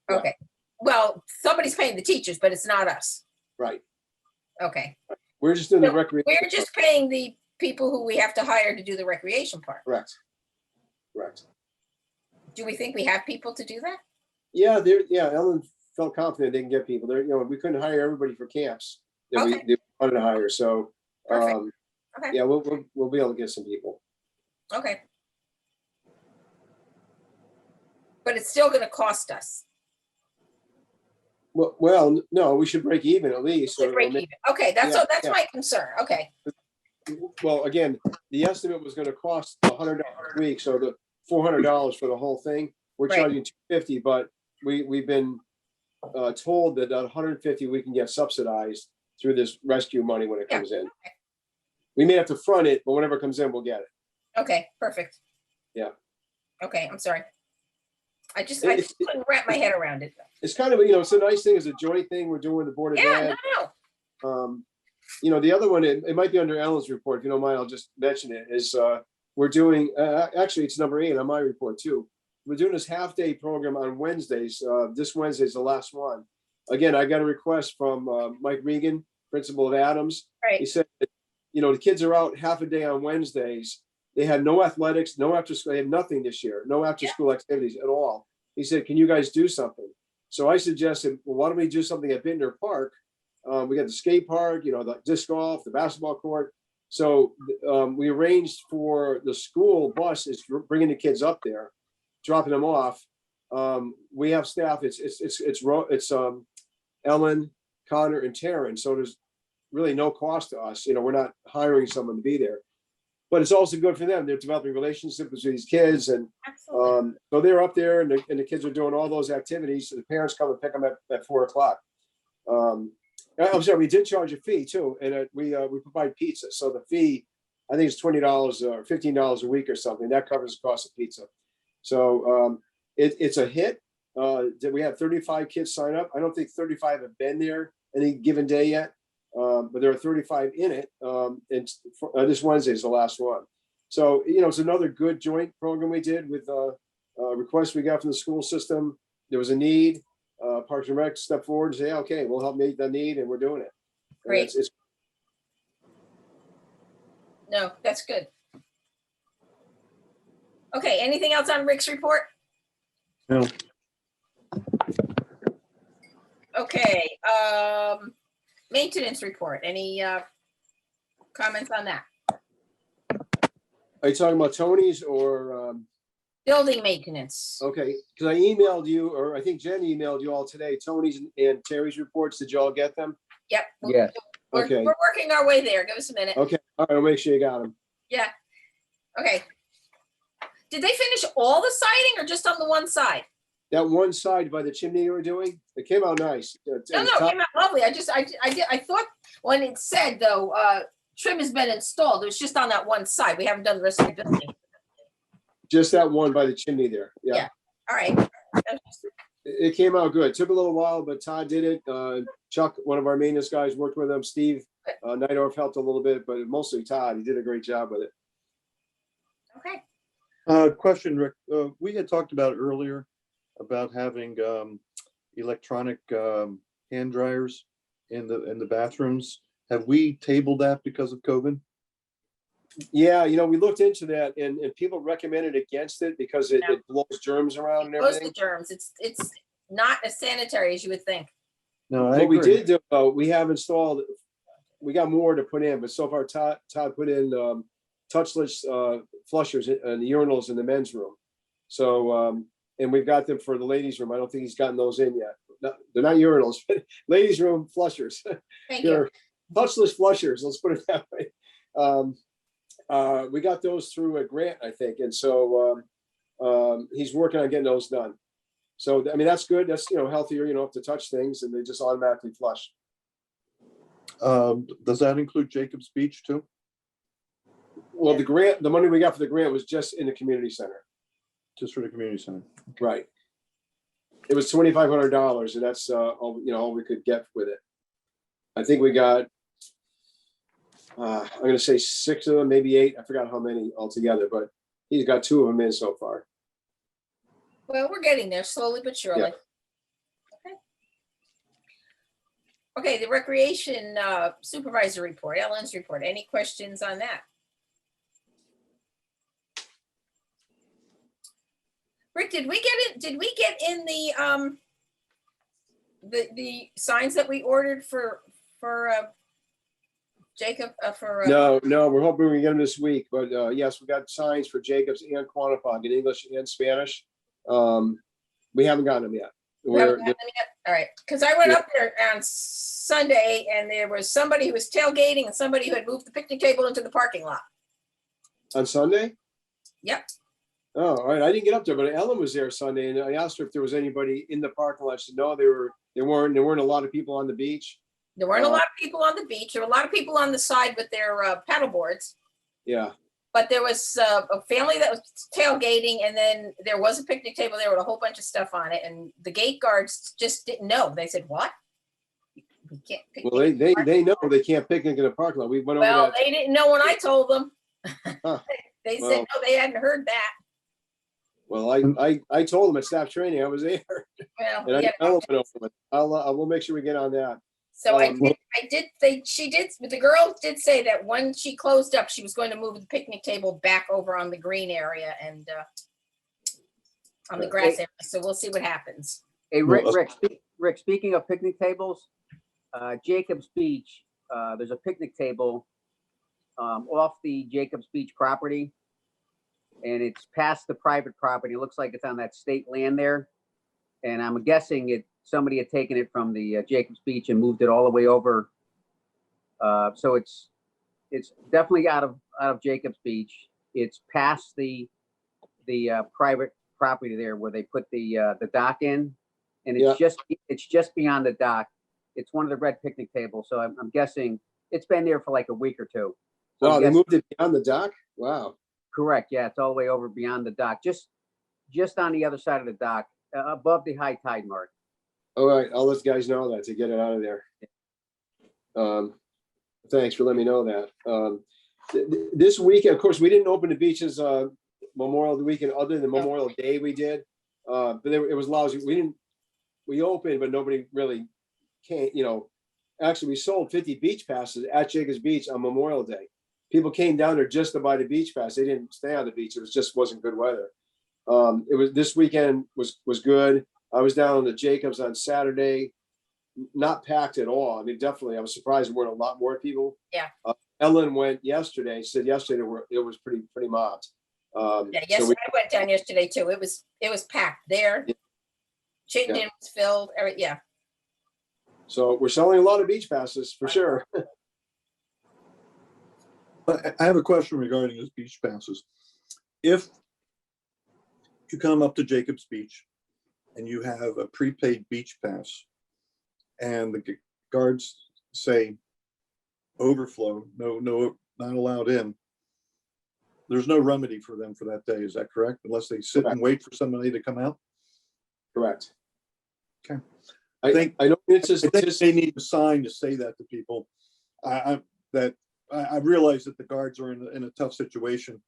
Speaker 6: free.
Speaker 3: Okay. Well, somebody's paying the teachers, but it's not us.
Speaker 1: Right.
Speaker 3: Okay.
Speaker 1: We're just doing the
Speaker 3: So
Speaker 1: recreation.
Speaker 3: we're just paying the people who we have to hire to do the recreation part.
Speaker 1: Correct. Correct.
Speaker 3: Do we think we have people to do that?
Speaker 1: Yeah, Ellen felt confident they can get people there. We couldn't hire everybody for camps that
Speaker 3: Okay.
Speaker 1: they wanted to hire. So,
Speaker 3: Perfect. Okay.
Speaker 1: yeah, we'll be able to get some people.
Speaker 3: Okay. But it's still gonna cost us.
Speaker 1: Well, no, we should break even at least.
Speaker 3: To break even. Okay, that's
Speaker 1: Yeah.
Speaker 3: my concern. Okay.
Speaker 1: Well, again, the estimate was going to cost $100 a week, so the $400 for the whole thing. We're
Speaker 3: Right.
Speaker 1: charging $250, but we've been told that $150 we can get subsidized through this rescue money when it
Speaker 3: Yeah.
Speaker 1: comes in. We may have to front it, but whenever it comes in, we'll get it.
Speaker 3: Okay, perfect.
Speaker 1: Yeah.
Speaker 3: Okay, I'm sorry. I just
Speaker 1: It's-
Speaker 3: couldn't wrap my head around it.
Speaker 1: It's kind of it's a nice thing. It's a joint thing we're doing with the Board of
Speaker 3: Yeah,
Speaker 1: Ed.
Speaker 3: no.
Speaker 1: The other one, it might be under Ellen's report. If you don't mind, I'll just mention it. Is we're doing actually it's number 8 on my report too. We're doing this half-day program on Wednesdays. This Wednesday is the last one. Again, I got a request from Mike Regan, principal of Adams. He
Speaker 3: Right.
Speaker 1: said, that, the kids are out half a day on Wednesdays. They had no athletics, no after school. They had nothing this year, no after school activities at all. He said, "Can you guys do something?" So I suggested, well, why don't we do something at Bittner Park? We got the skate park, the disc golf, the basketball court. So we arranged for the school bus is bringing the kids up there, dropping them off. We have staff. It's Ellen, Connor, and Taryn. So there's really no cost to us. We're not hiring someone to be there, but it's also good for them. They're developing relationships with these kids, and
Speaker 3: Absolutely.
Speaker 1: so they're up there, and the kids are doing all those activities. So the parents come and pick them at 4:00. I'm sorry, we did charge a fee too, and we provide pizza. So the fee, I think it's $20 or $15 a week or something. That covers the cost of pizza. So it's a hit. Did we have 35 kids sign up? I don't think 35 have been there any given day yet, but there are 35 in it. And this Wednesday is the last one. So it's another good joint program we did with requests we got from the school system. There was a need. Parks and Rec stepped forward and say, okay, we'll help meet the need, and we're doing it. And
Speaker 3: Great.
Speaker 1: it's
Speaker 3: No, that's good. Okay, anything else on Rick's report?
Speaker 5: No.
Speaker 3: Okay, maintenance report. Any comments on that?
Speaker 1: Are you talking about Tony's or?
Speaker 3: Building maintenance.
Speaker 1: Okay, because I emailed you, or I think Jen emailed you all today, Tony's and Terry's reports. Did you all get them?
Speaker 3: Yep.
Speaker 8: Yes.
Speaker 3: We're
Speaker 1: Okay.
Speaker 3: working our way there. Give us a minute.
Speaker 1: Okay, all right, I'll make sure you got them.
Speaker 3: Yeah. Okay. Did they finish all the siding or just on the one side?
Speaker 1: That one side by the chimney you were doing, it came out nice.
Speaker 3: No, it came out lovely. I thought when it said though, trim has been installed, it was just on that one side. We haven't done the rest of the building.
Speaker 1: Just that one by the chimney there. Yeah.
Speaker 3: Yeah. All right.
Speaker 1: It came out good. Took a little while, but Todd did it. Chuck, one of our maintenance guys, worked with him. Steve Neidorf helped a little bit, but mostly Todd. He did a great job with it.
Speaker 3: Okay.
Speaker 5: Question, Rick. We had talked about earlier about having electronic hand dryers in the bathrooms. Have we tabled that because of COVID?
Speaker 1: Yeah, we looked into that, and people recommended against it because it blows germs around and
Speaker 3: Most of
Speaker 1: everything.
Speaker 3: the germs. It's not as sanitary as you would think.
Speaker 5: No, I
Speaker 1: What we
Speaker 5: agree.
Speaker 1: did do, we have installed, we got more to put in, but so far Todd put in touchless flushers in the urinals in the men's room. So, and we've got them for the ladies' room. I don't think he's gotten those in yet. No, they're not urinals, but ladies' room flushers.
Speaker 3: Thank you.
Speaker 1: They're touchless flushers, let's put it that way. We got those through a grant, I think, and so he's working on getting those done. So, I mean, that's good. That's, healthier, you don't have to touch things and they just automatically flush.
Speaker 5: Does that include Jacob's Beach too?
Speaker 1: Well, the money we got for the grant was just in the community center.
Speaker 5: Just for the community center?
Speaker 1: Right. It was $2,500 and that's all we could get with it. I think we got, I'm going to say 6 of them, maybe 8. I forgot how many altogether, but he's got 2 of them in so far.
Speaker 3: Well, we're getting there slowly but surely.
Speaker 1: Yeah.
Speaker 3: Okay, the recreation supervisor report, Ellen's report. Any questions on that? Rick, did we get in the signs that we ordered for Jacob
Speaker 1: No, we're hoping we get them this week, but yes, we got signs for Jacobs and Quantified in English and Spanish. We haven't gotten them yet.
Speaker 3: We haven't gotten them yet? All right, because I went up there on Sunday and there was somebody who was tailgating and somebody who had moved the picnic table into the parking lot.
Speaker 1: On Sunday?
Speaker 3: Yep.
Speaker 1: Oh, all right. I didn't get up there, but Ellen was there Sunday and I asked her if there was anybody in the parking lot. She said, no, there weren't a lot of people on the beach.
Speaker 3: There weren't a lot of people on the beach. There were a lot of people on the side with their paddle boards.
Speaker 1: Yeah.
Speaker 3: But there was a family that was tailgating and then there was a picnic table there with a whole bunch of stuff on it. And the gate guards just didn't know. They said, what? We can't picnic.
Speaker 1: Well, they know they can't picnic in a parking lot. We went over
Speaker 3: Well,
Speaker 1: that.
Speaker 3: they didn't know when I told them.
Speaker 1: Huh.
Speaker 3: They said,
Speaker 1: Well,
Speaker 3: no, they hadn't heard that.
Speaker 1: Well, I told them at staff training, I was there.
Speaker 3: Well,
Speaker 1: And
Speaker 3: yeah.
Speaker 1: Ellen went over it. We'll make sure we get on that.
Speaker 3: So
Speaker 1: well-
Speaker 3: the girl did say that when she closed up, she was going to move the picnic table back over on the green area and on the grass area. So we'll see what happens.
Speaker 8: Hey, Rick, speaking of picnic tables, Jacob's Beach, there's a picnic table off the Jacob's Beach property. And it's past the private property. It looks like it's on that state land there. And I'm guessing somebody had taken it from the Jacob's Beach and moved it all the way over. So it's definitely out of Jacob's Beach. It's past the private property there where they put the dock in, and it's just beyond the dock. It's one of the red picnic tables. So I'm guessing it's been there for like a week or two. So
Speaker 1: Wow, they moved it beyond the dock? Wow.
Speaker 8: Correct. Yeah, it's all the way over beyond the dock, just on the other side of the dock, above the high tide mark.
Speaker 1: All right, I'll let guys know that to get it out of there. Thanks for letting me know that. This weekend, of course, we didn't open the beaches Memorial weekend other than Memorial Day we did. But it was lousy. We opened, but nobody really came, actually we sold 50 beach passes at Jacobs Beach on Memorial Day. People came down there just to buy the beach pass. They didn't stay on the beach. It wasn't good weather. This weekend was good. I was down on the Jacobs on Saturday, not packed at all. I mean, definitely, I was surprised there weren't a lot more people.
Speaker 3: Yeah.
Speaker 1: Ellen went yesterday. Said yesterday it was pretty mobbed.
Speaker 3: I went down yesterday too. It was packed there.
Speaker 1: Yeah.
Speaker 3: Chittenden was filled. Yeah.
Speaker 1: So we're selling a lot of beach passes for sure.
Speaker 5: I have a question regarding those beach passes. If you come up to Jacob's Beach and you have a prepaid beach pass and the guards say overflow, no, not allowed in, there's no remedy for them for that day. Is that correct? Unless they sit and wait for somebody to come out?
Speaker 1: Correct.
Speaker 5: Okay.
Speaker 1: I think
Speaker 5: they need a sign to say that to people. I realize that the guards are in a tough situation.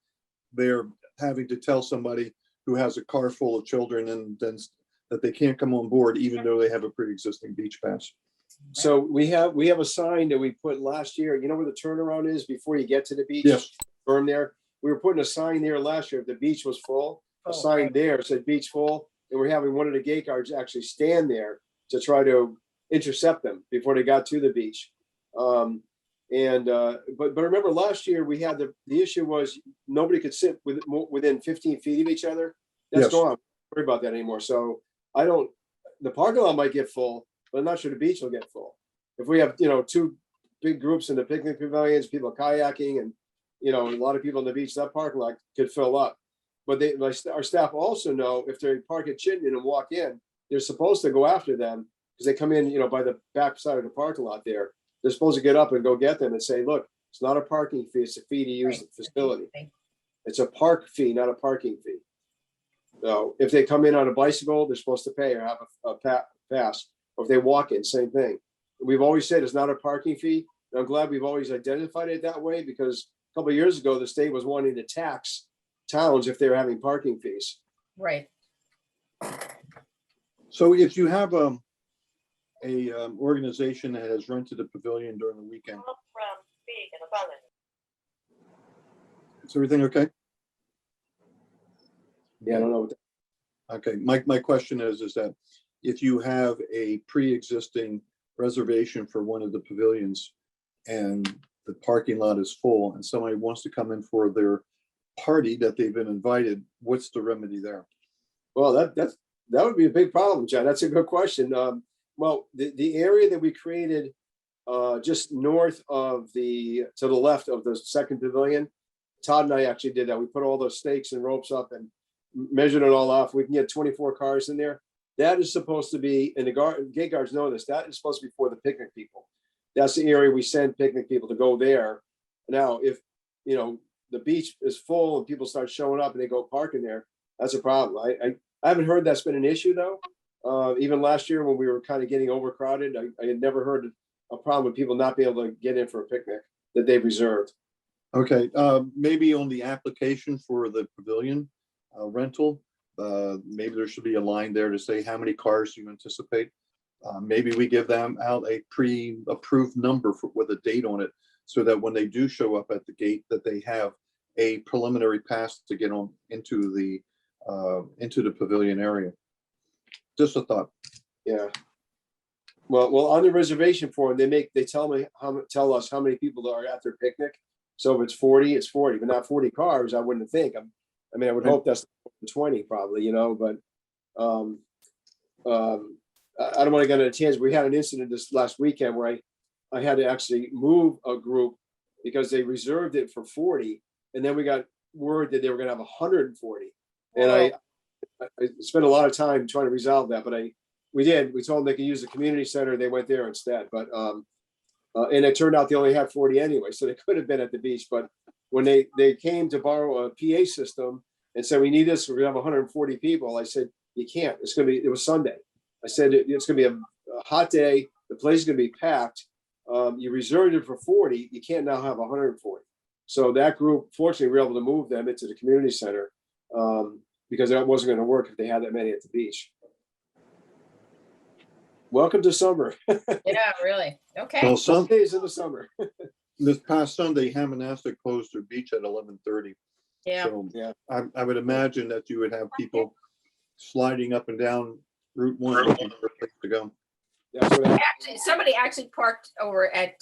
Speaker 5: They're having to tell somebody who has a car full of children and then that they can't come on board, even though they have a pre-existing beach pass.
Speaker 1: So we have a sign that we put last year. You know where the turnaround is before you get to the beach?
Speaker 5: Yes.
Speaker 1: Berm there. We were putting a sign there last year. If the beach was full, a sign there said beach full, and we're having one of the gate guards actually stand there to try to intercept them before they got to the beach. But remember last year we had the issue was nobody could sit within 15 feet of each other. That's gone. Don't worry about that anymore. So the parking lot might get full, but I'm not sure the beach will get full. If we have 2 big groups in the picnic pavilions, people kayaking, and a lot of people on the beach. That parking lot could fill up. But our staff also know if they park at Chittenden and walk in, they're supposed to go after them because they come in, by the back side of the parking lot there. They're supposed to get up and go get them and say, look, it's not a parking fee, it's a fee to use the facility. It's a park fee, not a parking fee. So if they come in on a bicycle, they're supposed to pay or have a pass. Or if they walk in, same thing. We've always said it's not a parking fee. And I'm glad we've always identified it that way, because a couple of years ago, the state was wanting to tax towns if they were having parking fees.
Speaker 3: Right.
Speaker 5: So if you have a organization that has rented a pavilion during the weekend, is everything okay?
Speaker 1: Yeah, I don't know what
Speaker 5: Okay, my question is that if you have a pre-existing reservation for one of the pavilions and the parking lot is full and somebody wants to come in for their party that they've been invited, what's the remedy there?
Speaker 1: Well, that would be a big problem, John. That's a good question. Well, the area that we created just north of to the left of the second pavilion, Todd and I actually did that. We put all those stakes and ropes up and measured it all off. We can get 24 cars in there. That is supposed to be, and the gate guards know this, that is supposed to be for the picnic people. That's the area we send picnic people to go there. Now, if, the beach is full and people start showing up and they go parking there, that's a problem. I haven't heard that's been an issue though. Even last year when we were kind of getting overcrowded, I had never heard a problem with people not being able to get in for a picnic that they've reserved.
Speaker 5: Okay, maybe on the application for the pavilion rental, maybe there should be a line there to say how many cars you anticipate. Maybe we give them out a pre-approved number with a date on it, so that when they do show up at the gate, that they have a preliminary pass to get on into the pavilion area. Just a thought.
Speaker 1: Yeah. Well, on the reservation form, they tell us how many people are at their picnic. So if it's 40, it's 40, but not 40 cars. I wouldn't think. I would hope that's 20 probably, but I don't want to get into a tangent. We had an incident this last weekend where I had to actually move a group because they reserved it for 40, and then we got word that they were going to have 140. And I spent a lot of time trying to resolve that, but we told them they could use the community center. They went there instead, but and it turned out they only had 40 anyway, so they could have been at the beach. But when they came to borrow a PA system and said, we need this, we're gonna have 140 people, I said, you can't. It was Sunday. I said, it's gonna be a hot day. The place is gonna be packed. You reserved it for 40. You can't now have 140. So that group, fortunately, we were able to move them into the community center because that wasn't going to work if they had that many at the beach. Welcome to summer.
Speaker 3: Yeah, really. Okay.
Speaker 5: Well,
Speaker 1: Some days in the summer.
Speaker 5: this past Sunday, Hammonastic closed their beach at 11:30.
Speaker 3: Yeah.
Speaker 5: So
Speaker 1: Yeah.
Speaker 5: I would imagine that you would have people sliding up and down Route 1 looking for a place to go.
Speaker 1: That's what happened.
Speaker 3: Somebody actually parked over at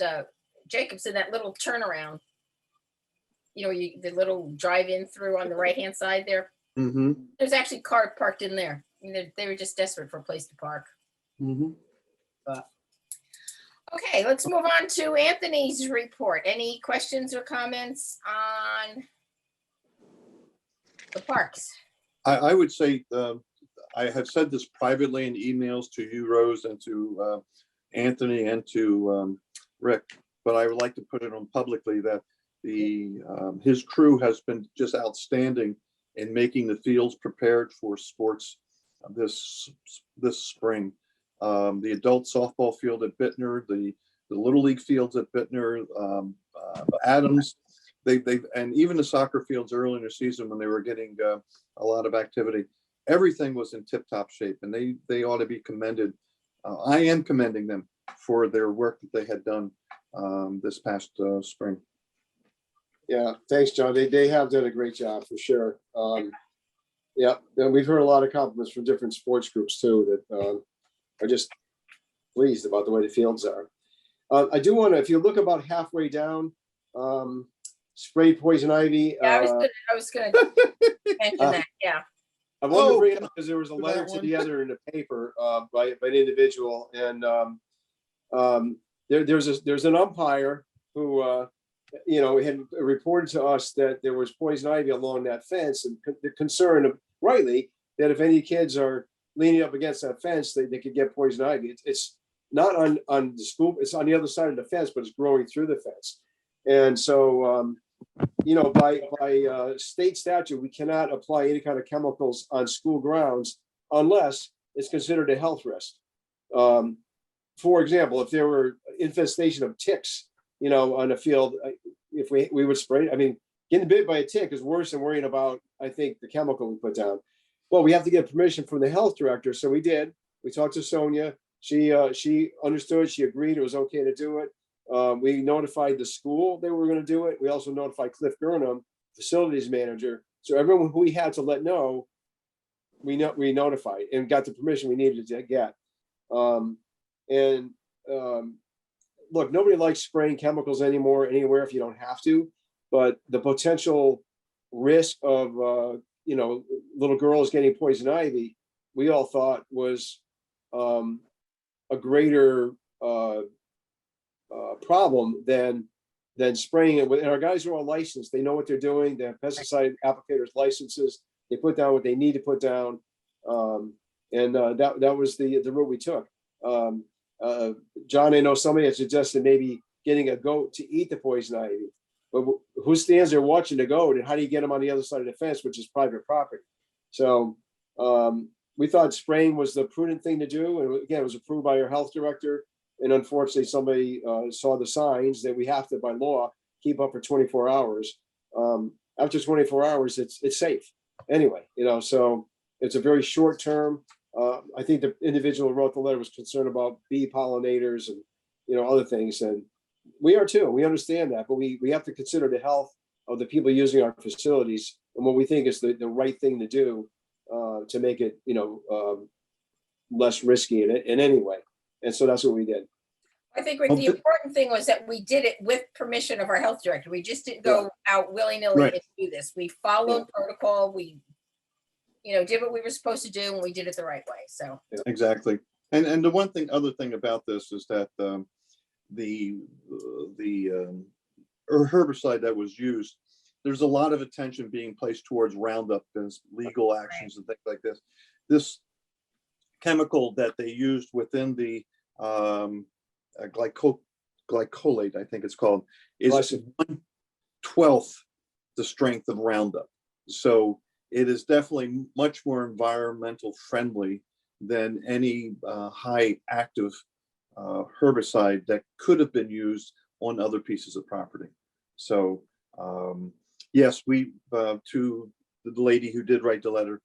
Speaker 3: Jacobson, that little turnaround. The little drive-in through on the right-hand side there.
Speaker 5: Mm-hmm.
Speaker 3: There's actually a car parked in there. They were just desperate for a place to park.
Speaker 5: Mm-hmm.
Speaker 3: Okay, let's move on to Anthony's report. Any questions or comments on the parks?
Speaker 5: I would say, I have said this privately in emails to you, Rose, and to Anthony and to Rick, but I would like to put it on publicly that his crew has been just outstanding in making the fields prepared for sports this spring. The adult softball field at Bittner, the Little League fields at Bittner, Adams, and even the soccer fields early in the season when they were getting a lot of activity. Everything was in tip-top shape, and they ought to be commended. I am commending them for their work that they had done this past spring.
Speaker 1: Yeah, thanks, John. They have done a great job for sure. Yeah, and we've heard a lot of compliments from different sports groups too that are just pleased about the way the fields are. I do want to, if you look about halfway down, spray poison ivy.
Speaker 3: Yeah, I was gonna mention that. Yeah.
Speaker 1: I wanted to bring it up because there was a letter to the other in the paper by an individual, and there's an umpire who, had reported to us that there was poison ivy along that fence, and the concern, rightly, that if any kids are leaning up against that fence, they could get poison ivy. It's not on the school, it's on the other side of the fence, but it's growing through the fence. And so, by state statute, we cannot apply any kind of chemicals on school grounds unless it's considered a health risk. For example, if there were infestation of ticks, on a field, if we would spray it. I mean, getting bit by a tick is worse than worrying about, I think, the chemical we put down. Well, we have to get permission from the health director, so we did. We talked to Sonia. She understood. She agreed it was okay to do it. We notified the school they were going to do it. We also notified Cliff Gurnham, facilities manager. So everyone who we had to let know, we notified and got the permission we needed to get. Look, nobody likes spraying chemicals anymore anywhere if you don't have to, but the potential risk of little girls getting poison ivy, we all thought was a greater problem than spraying it. And our guys are all licensed. They know what they're doing. They have pesticide applicators licenses. They put down what they need to put down. That was the route we took. John, I know somebody had suggested maybe getting a goat to eat the poison ivy, but who stands there watching the goat, and how do you get them on the other side of the fence, which is private property? So we thought spraying was the prudent thing to do. And again, it was approved by our health director. And unfortunately, somebody saw the signs that we have to, by law, keep up for 24 hours. After 24 hours, it's safe anyway, so it's a very short term. I think the individual who wrote the letter was concerned about bee pollinators and, other things. And we are too. We understand that, but we have to consider the health of the people using our facilities and what we think is the right thing to do to make it, less risky in any way. And so that's what we did.
Speaker 3: I think Rick, the important thing was that we did it with permission of our health director. We just didn't go out willy-nilly and do this. We followed protocol. We, did what we were supposed to do, and we did it the right way. So
Speaker 5: exactly. And the other thing about this is that the herbicide that was used, there's a lot of attention being placed towards Roundup and legal actions and things like this. This chemical that they used within the glycolate, I think it's called, is 1/12 the strength of Roundup. So it is definitely much more environmental friendly than any high active herbicide that could have been used on other pieces of property. So yes, we to the lady who did write the letter,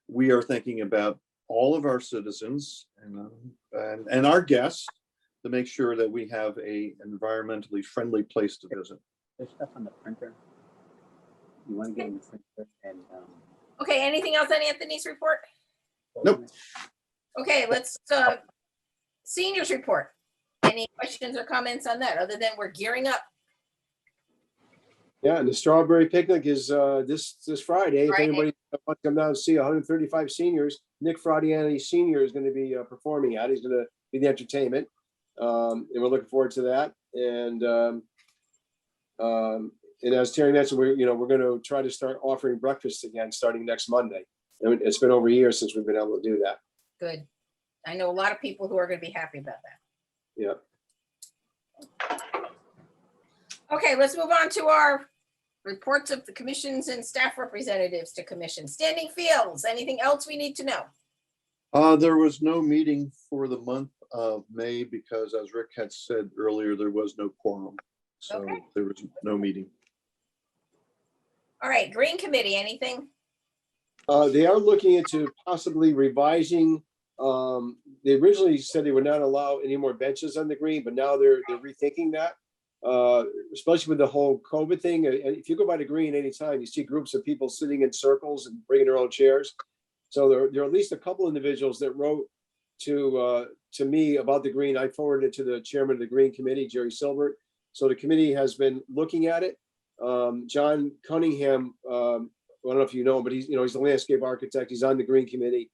Speaker 5: we are thinking about all of our citizens and our guests to make sure that we have a environmentally friendly place to visit.
Speaker 8: There's stuff on the printer. You want to get in the printer and.
Speaker 3: Okay, anything else on Anthony's report?
Speaker 5: Nope.
Speaker 3: Okay, let's seniors report. Any questions or comments on that, other than we're gearing up?
Speaker 1: Yeah, and the strawberry picnic is this Friday. If anybody wants to come down and see 135 seniors, Nick Fradiani Senior is going to be performing at. He's going to be the entertainment, and we're looking forward to that. And as Terry mentioned, we're going to try to start offering breakfast again starting next Monday. And it's been over a year since we've been able to do that.
Speaker 3: Good. I know a lot of people who are going to be happy about that.
Speaker 1: Yeah.
Speaker 3: Okay, let's move on to our reports of the commissions and staff representatives to commission. Standing fields, anything else we need to know?
Speaker 5: There was no meeting for the month of May because, as Rick had said earlier, there was no quorum. So there was no meeting.
Speaker 3: All right, Green Committee, anything?
Speaker 1: They are looking into possibly revising. They originally said they would not allow any more benches on the green, but now they're rethinking that. Especially with the whole COVID thing. And if you go by the green anytime, you see groups of people sitting in circles and bringing their own chairs. So there are at least a couple individuals that wrote to me about the green. I forwarded it to the chairman of the Green Committee, Jerry Silbert. So the committee has been looking at it. John Cunningham, I don't know if you know him, but he's the landscape architect. He's on the Green Committee.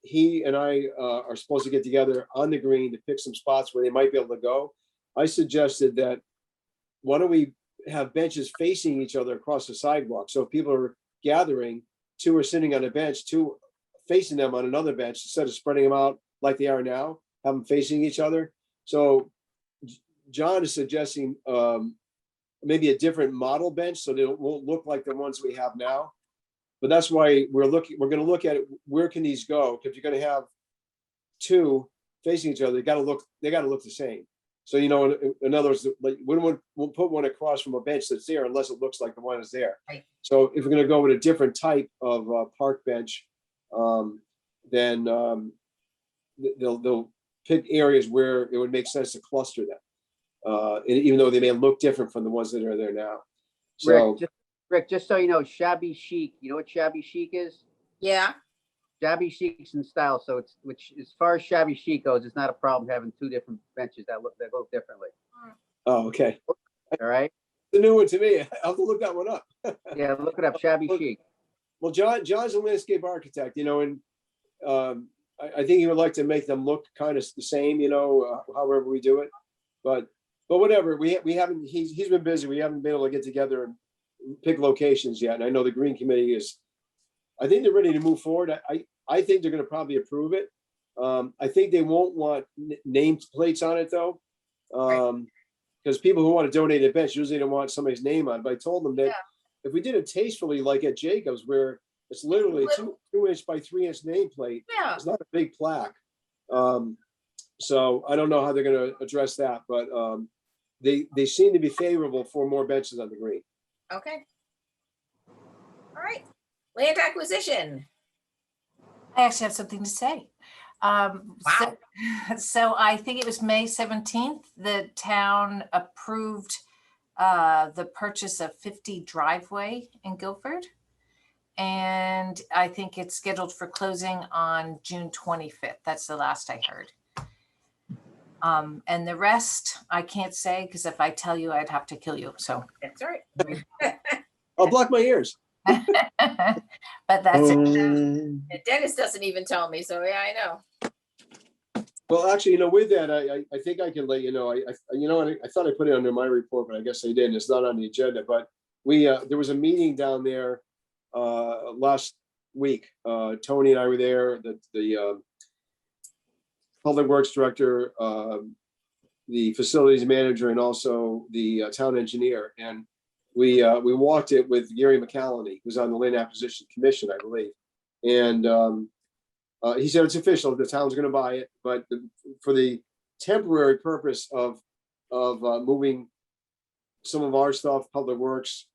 Speaker 1: He and I are supposed to get together on the green to pick some spots where they might be able to go. I suggested that, why don't we have benches facing each other across the sidewalk? So if people are gathering, two are sitting on a bench, two facing them on another bench, instead of spreading them out like they are now, have them facing each other. So John is suggesting maybe a different model bench so they won't look like the ones we have now. But that's why we're going to look at it. Where can these go? Because you're going to have two facing each other. They got to look the same. So, you know, in other words, like, we'll put one across from a bench that's there unless it looks like the one is there.
Speaker 3: Right.
Speaker 1: So if we're going to go with a different type of park bench, then they'll pick areas where it would make sense to cluster them, even though they may look different from the ones that are there now. So,
Speaker 8: Rick, just so you know, shabby chic, you know what shabby chic is?
Speaker 3: Yeah,
Speaker 8: Shabby chic's in style, so which as far as shabby chic goes, it's not a problem having two different benches that go differently.
Speaker 1: oh, okay.
Speaker 8: All right?
Speaker 1: The new one to me. I'll have to look that one up.
Speaker 8: Yeah, look it up, shabby chic.
Speaker 1: Well, John's a landscape architect, you know, and I think he would like to make them look kind of the same, you know, however we do it. But whatever, we haven't. He's been busy. We haven't been able to get together and pick locations yet. And I know the Green Committee is. I think they're ready to move forward. I think they're going to probably approve it. I think they won't want name plates on it though, because people who want to donate a bench usually don't want somebody's name on it. But I told them that if we did it tastefully, like at Jacobs, where it's literally a 2-inch by 3-inch nameplate, it's not a big plaque. So I don't know how they're going to address that, but they seem to be favorable for more benches on the green.
Speaker 3: okay. All right, land acquisition.
Speaker 4: I actually have something to say. So I think it was May 17th, the town approved the purchase of 50 driveway in Guilford. And I think it's scheduled for closing on June 25th. That's the last I heard. And the rest I can't say, because if I tell you, I'd have to kill you. So
Speaker 3: That's all right.
Speaker 1: I'll block my ears.
Speaker 4: but that's it.
Speaker 3: And Dennis doesn't even tell me, so yeah, I know.
Speaker 1: Well, actually, you know, with that, I think I can let you know. I thought I put it under my report, but I guess I didn't. It's not on the agenda. But there was a meeting down there last week. Tony and I were there. The public works director, the facilities manager, and also the town engineer. And we walked it with Gary McCallany, who's on the Land Acquisition Commission, I believe. And he said it's official. The town's going to buy it, but for the temporary purpose of moving some of our stuff, public works.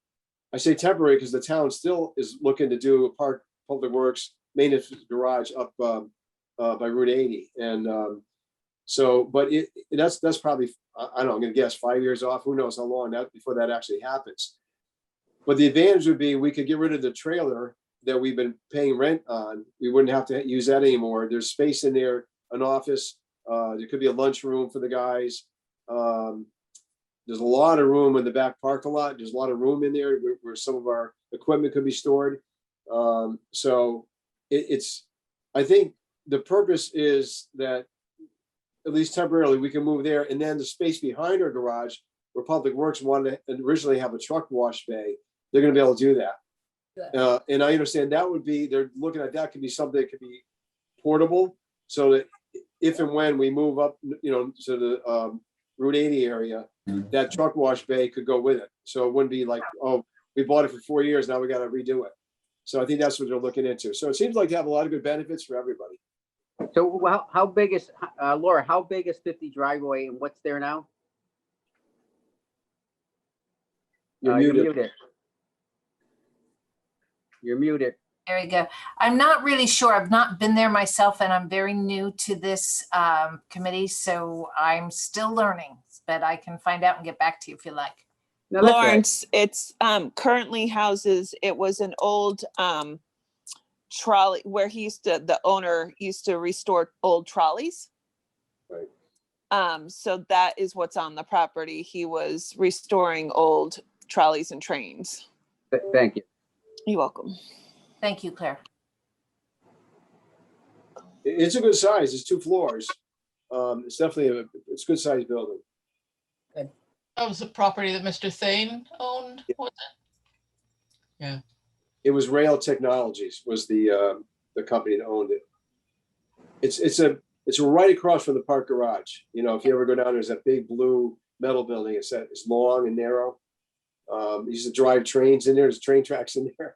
Speaker 1: I say temporary because the town still is looking to do a part public works maintenance garage up by Route 80, and so, but that's probably, I don't know, I'm going to guess 5 years off. Who knows how long before that actually happens. But the advantage would be we could get rid of the trailer that we've been paying rent on. We wouldn't have to use that anymore. There's space in there, an office. There could be a lunchroom for the guys. There's a lot of room in the back parking lot. There's a lot of room in there where some of our equipment could be stored. So it's, I think the purpose is that at least temporarily we can move there, and then the space behind our garage where Public Works wanted to originally have a truck wash bay, they're going to be able to do that. And I understand that would be, they're looking at that could be something that could be portable, so that if and when we move up, you know, to the Route 80 area, that truck wash bay could go with it. So it wouldn't be like, oh, we bought it for 4 years, now we got to redo it. So I think that's what they're looking into. So it seems like they have a lot of good benefits for everybody.
Speaker 8: So how big is, Laura, how big is 50 driveway and what's there now?
Speaker 1: You're muted.
Speaker 8: You're muted.
Speaker 4: There we go. I'm not really sure. I've not been there myself, and I'm very new to this committee, so I'm still learning, but I can find out and get back to you if you like.
Speaker 8: No, that's all right.
Speaker 6: Lawrence, it's currently houses, it was an old trolley where the owner used to restore old trolleys.
Speaker 1: Right.
Speaker 6: So that is what's on the property. He was restoring old trolleys and trains.
Speaker 8: Thank you.
Speaker 6: You're welcome.
Speaker 4: Thank you, Claire.
Speaker 1: It's a good size. It's 2 floors. It's definitely it's a good sized building.
Speaker 9: That was the property that Mr. Thane owned, was it?
Speaker 1: It was Rail Technologies was the company that owned it. It's right across from the park garage. You know, if you ever go down, there's that big blue metal building. It's long and narrow. You used to drive trains in there. There's train tracks in there.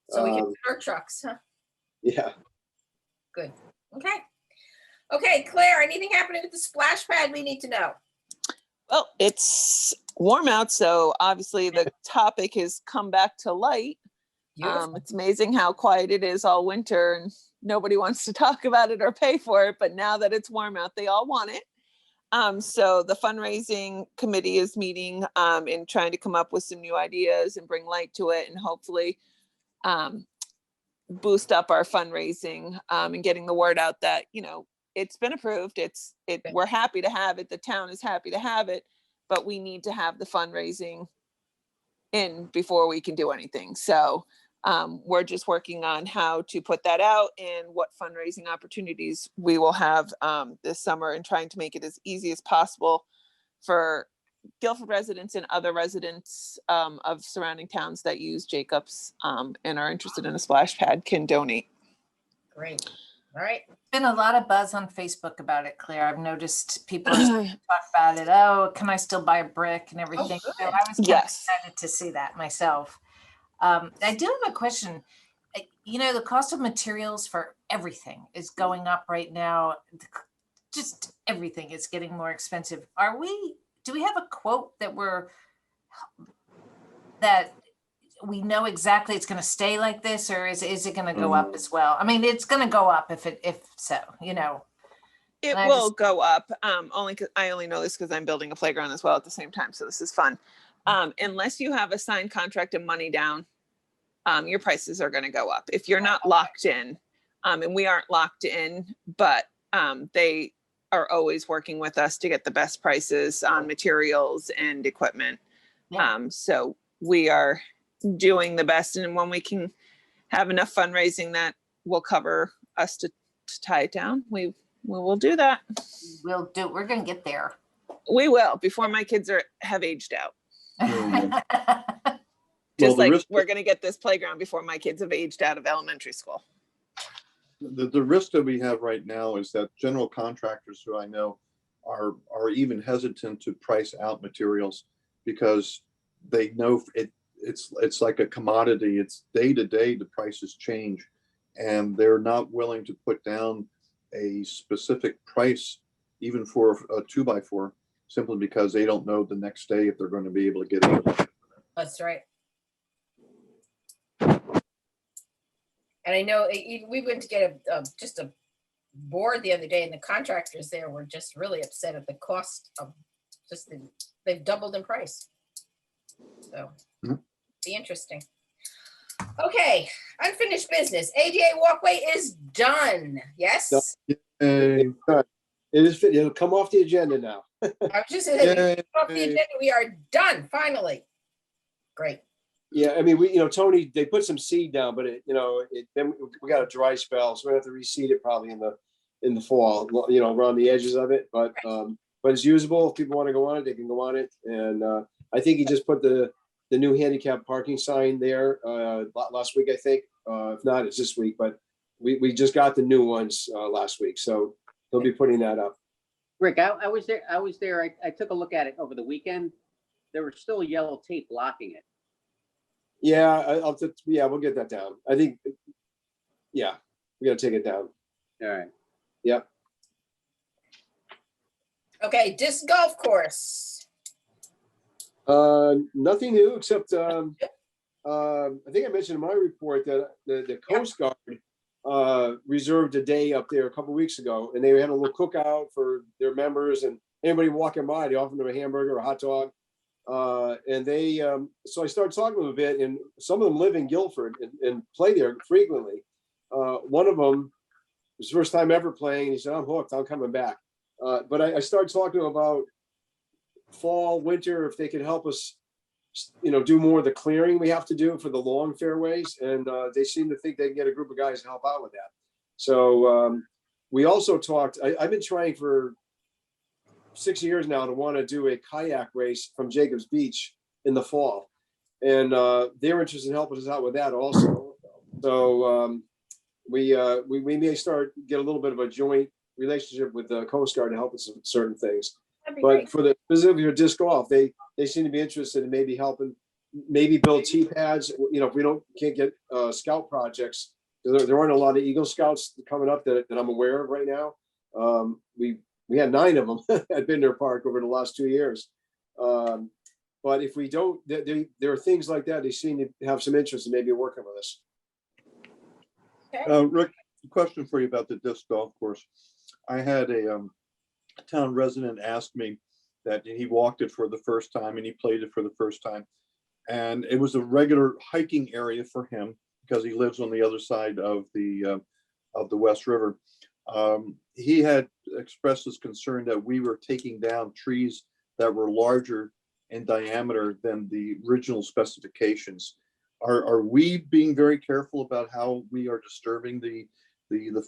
Speaker 3: So we can start trucks, huh?
Speaker 1: Yeah.
Speaker 3: Good. Okay. Okay, Claire, anything happening with the splash pad we need to know?
Speaker 6: Well, it's warm out, so obviously the topic has come back to light.
Speaker 3: Beautiful.
Speaker 6: It's amazing how quiet it is all winter and nobody wants to talk about it or pay for it, but now that it's warm out, they all want it. So the fundraising committee is meeting and trying to come up with some new ideas and bring light to it and hopefully boost up our fundraising and getting the word out that, you know, it's been approved. We're happy to have it. The town is happy to have it, but we need to have the fundraising in before we can do anything. So we're just working on how to put that out and what fundraising opportunities we will have this summer and trying to make it as easy as possible for Guilford residents and other residents of surrounding towns that use Jacobs and are interested in a splash pad can donate.
Speaker 3: Great. All right.
Speaker 4: Been a lot of buzz on Facebook about it, Claire. I've noticed people are starting to talk about it. Oh, can I still buy a brick and everything?
Speaker 3: good.
Speaker 4: So I was kind of
Speaker 6: Yes.
Speaker 4: excited to see that myself. I do have a question. You know, the cost of materials for everything is going up right now. Just everything is getting more expensive. Do we have a quote that we know exactly it's going to stay like this, or is it going to go up as well? I mean, it's going to go up if so, you know.
Speaker 6: It
Speaker 4: And
Speaker 6: will go up. Only 'cause I only know this because I'm building a playground as well at the same time. So this is fun. Unless you have a signed contract and money down, your prices are going to go up. If you're not locked in, and we aren't locked in, but they are always working with us to get the best prices on materials and equipment.
Speaker 4: Yeah.
Speaker 6: So we are doing the best, and when we can have enough fundraising that will cover us to tie it down, we will do that.
Speaker 4: We're going to get there.
Speaker 6: We will, before my kids have aged out.
Speaker 5: Well,
Speaker 6: Just
Speaker 5: the
Speaker 6: like
Speaker 5: risk-
Speaker 6: we're going to get this playground before my kids have aged out of elementary school.
Speaker 5: The risk that we have right now is that general contractors who I know are even hesitant to price out materials because they know it's like a commodity. It's day to day, the prices change, and they're not willing to put down a specific price even for a 2x4 simply because they don't know the next day if they're going to be able to get it.
Speaker 3: That's right. And I know we went to get just a board the other day, and the contractors there were just really upset at the cost of they've doubled in price. So be interesting. Okay, unfinished business. ADA walkway is done. Yes.
Speaker 1: It is. It'll come off the agenda now.
Speaker 3: I was just saying, off the agenda. We are done finally. Great.
Speaker 1: Yeah, I mean, Tony, they put some seed down, but then we got a dry spell, so we have to reseed it probably in the fall, around the edges of it. But it's usable. If people want to go on it, they can go on it. And I think he just put the new handicap parking sign there last week, I think. If not, it's this week. But we just got the new ones last week, so he'll be putting that up.
Speaker 8: Rick, I was there. I took a look at it over the weekend. There was still yellow tape blocking it.
Speaker 1: Yeah, we'll get that down. I think, yeah, we got to take it down.
Speaker 8: All right.
Speaker 1: Yep.
Speaker 3: Okay, disc golf course.
Speaker 1: Nothing new except I think I mentioned in my report that the Coast Guard reserved a day up there a couple weeks ago, and they had a little cookout for their members, and anybody walking by, they offered them a hamburger or a hot dog. And they, so I started talking to them a bit, and some of them live in Guilford and play there frequently. One of them, it was his first time ever playing, and he said, I'm hooked, I'm coming back. But I started talking to them about fall, winter, if they could help us, do more of the clearing we have to do for the long fairways. And they seem to think they can get a group of guys to help out with that. So we also talked, I've been trying for 6 years now to want to do a kayak race from Jacobs Beach in the fall. And they're interested in helping us out with that also. So we may get a little bit of a joint relationship with the Coast Guard to help us with certain things. But
Speaker 3: great.
Speaker 1: for the specifically for disc golf, they seem to be interested in maybe helping, maybe build tee pads. You know, if we can't get scout projects, there aren't a lot of Eagle Scouts coming up that I'm aware of right now. We had 9 of them at Binder Park over the last 2 years. But if we don't, there are things like that. They seem to have some interest in maybe working with us.
Speaker 3: Okay.
Speaker 5: Rick, a question for you about the disc golf course. I had a town resident ask me that he walked it for the first time and he played it for the first time. And it was a regular hiking area for him because he lives on the other side of the West River. He had expressed his concern that we were taking down trees that were larger in diameter than the original specifications. Are we being very careful about how we are disturbing the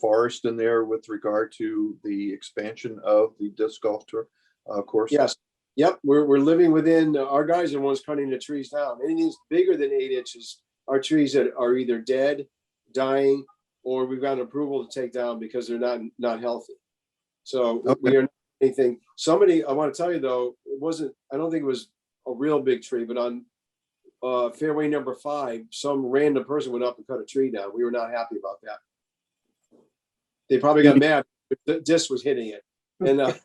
Speaker 5: forest in there with regard to the expansion of the disc golf tour course?
Speaker 1: Yes. Yep. We're living within, our guys are the ones cutting the trees down. Anything bigger than 8 inches are trees that are either dead, dying, or we've got an approval to take down because they're not healthy. So
Speaker 5: Okay.
Speaker 1: we are not anything. Somebody, I want to tell you though, I don't think it was a real big tree, but on fairway number 5, some random person went up and cut a tree down. We were not happy about that. They probably got mad. The disc was hitting it. And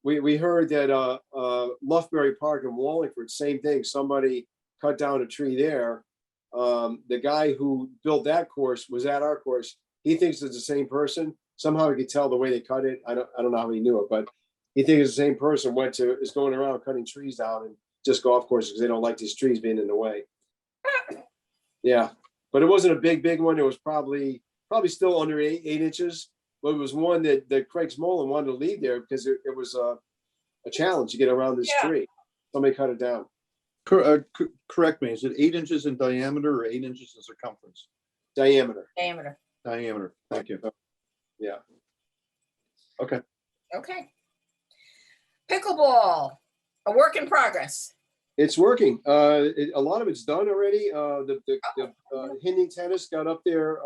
Speaker 1: we heard that Loughbury Park in Wallingford, same thing. Somebody cut down a tree there. The guy who built that course was at our course. He thinks it's the same person. Somehow he could tell the way they cut it. I don't know how he knew it, but he thinks the same person is going around cutting trees down and just golf courses because they don't like these trees being in the way. Yeah, but it wasn't a big one. It was probably still under 8 inches. But it was one that Craig Smolin wanted to leave there because it was a challenge to get around this tree. Somebody cut it down.
Speaker 5: Correct me. Is it 8 inches in diameter or 8 inches in circumference?
Speaker 1: Diameter.
Speaker 5: Diameter. Thank you.
Speaker 1: Yeah.
Speaker 5: Okay.
Speaker 3: Okay. Pickleball, a work in progress.
Speaker 1: It's working. A lot of it's done already. The Hinding tennis got up there.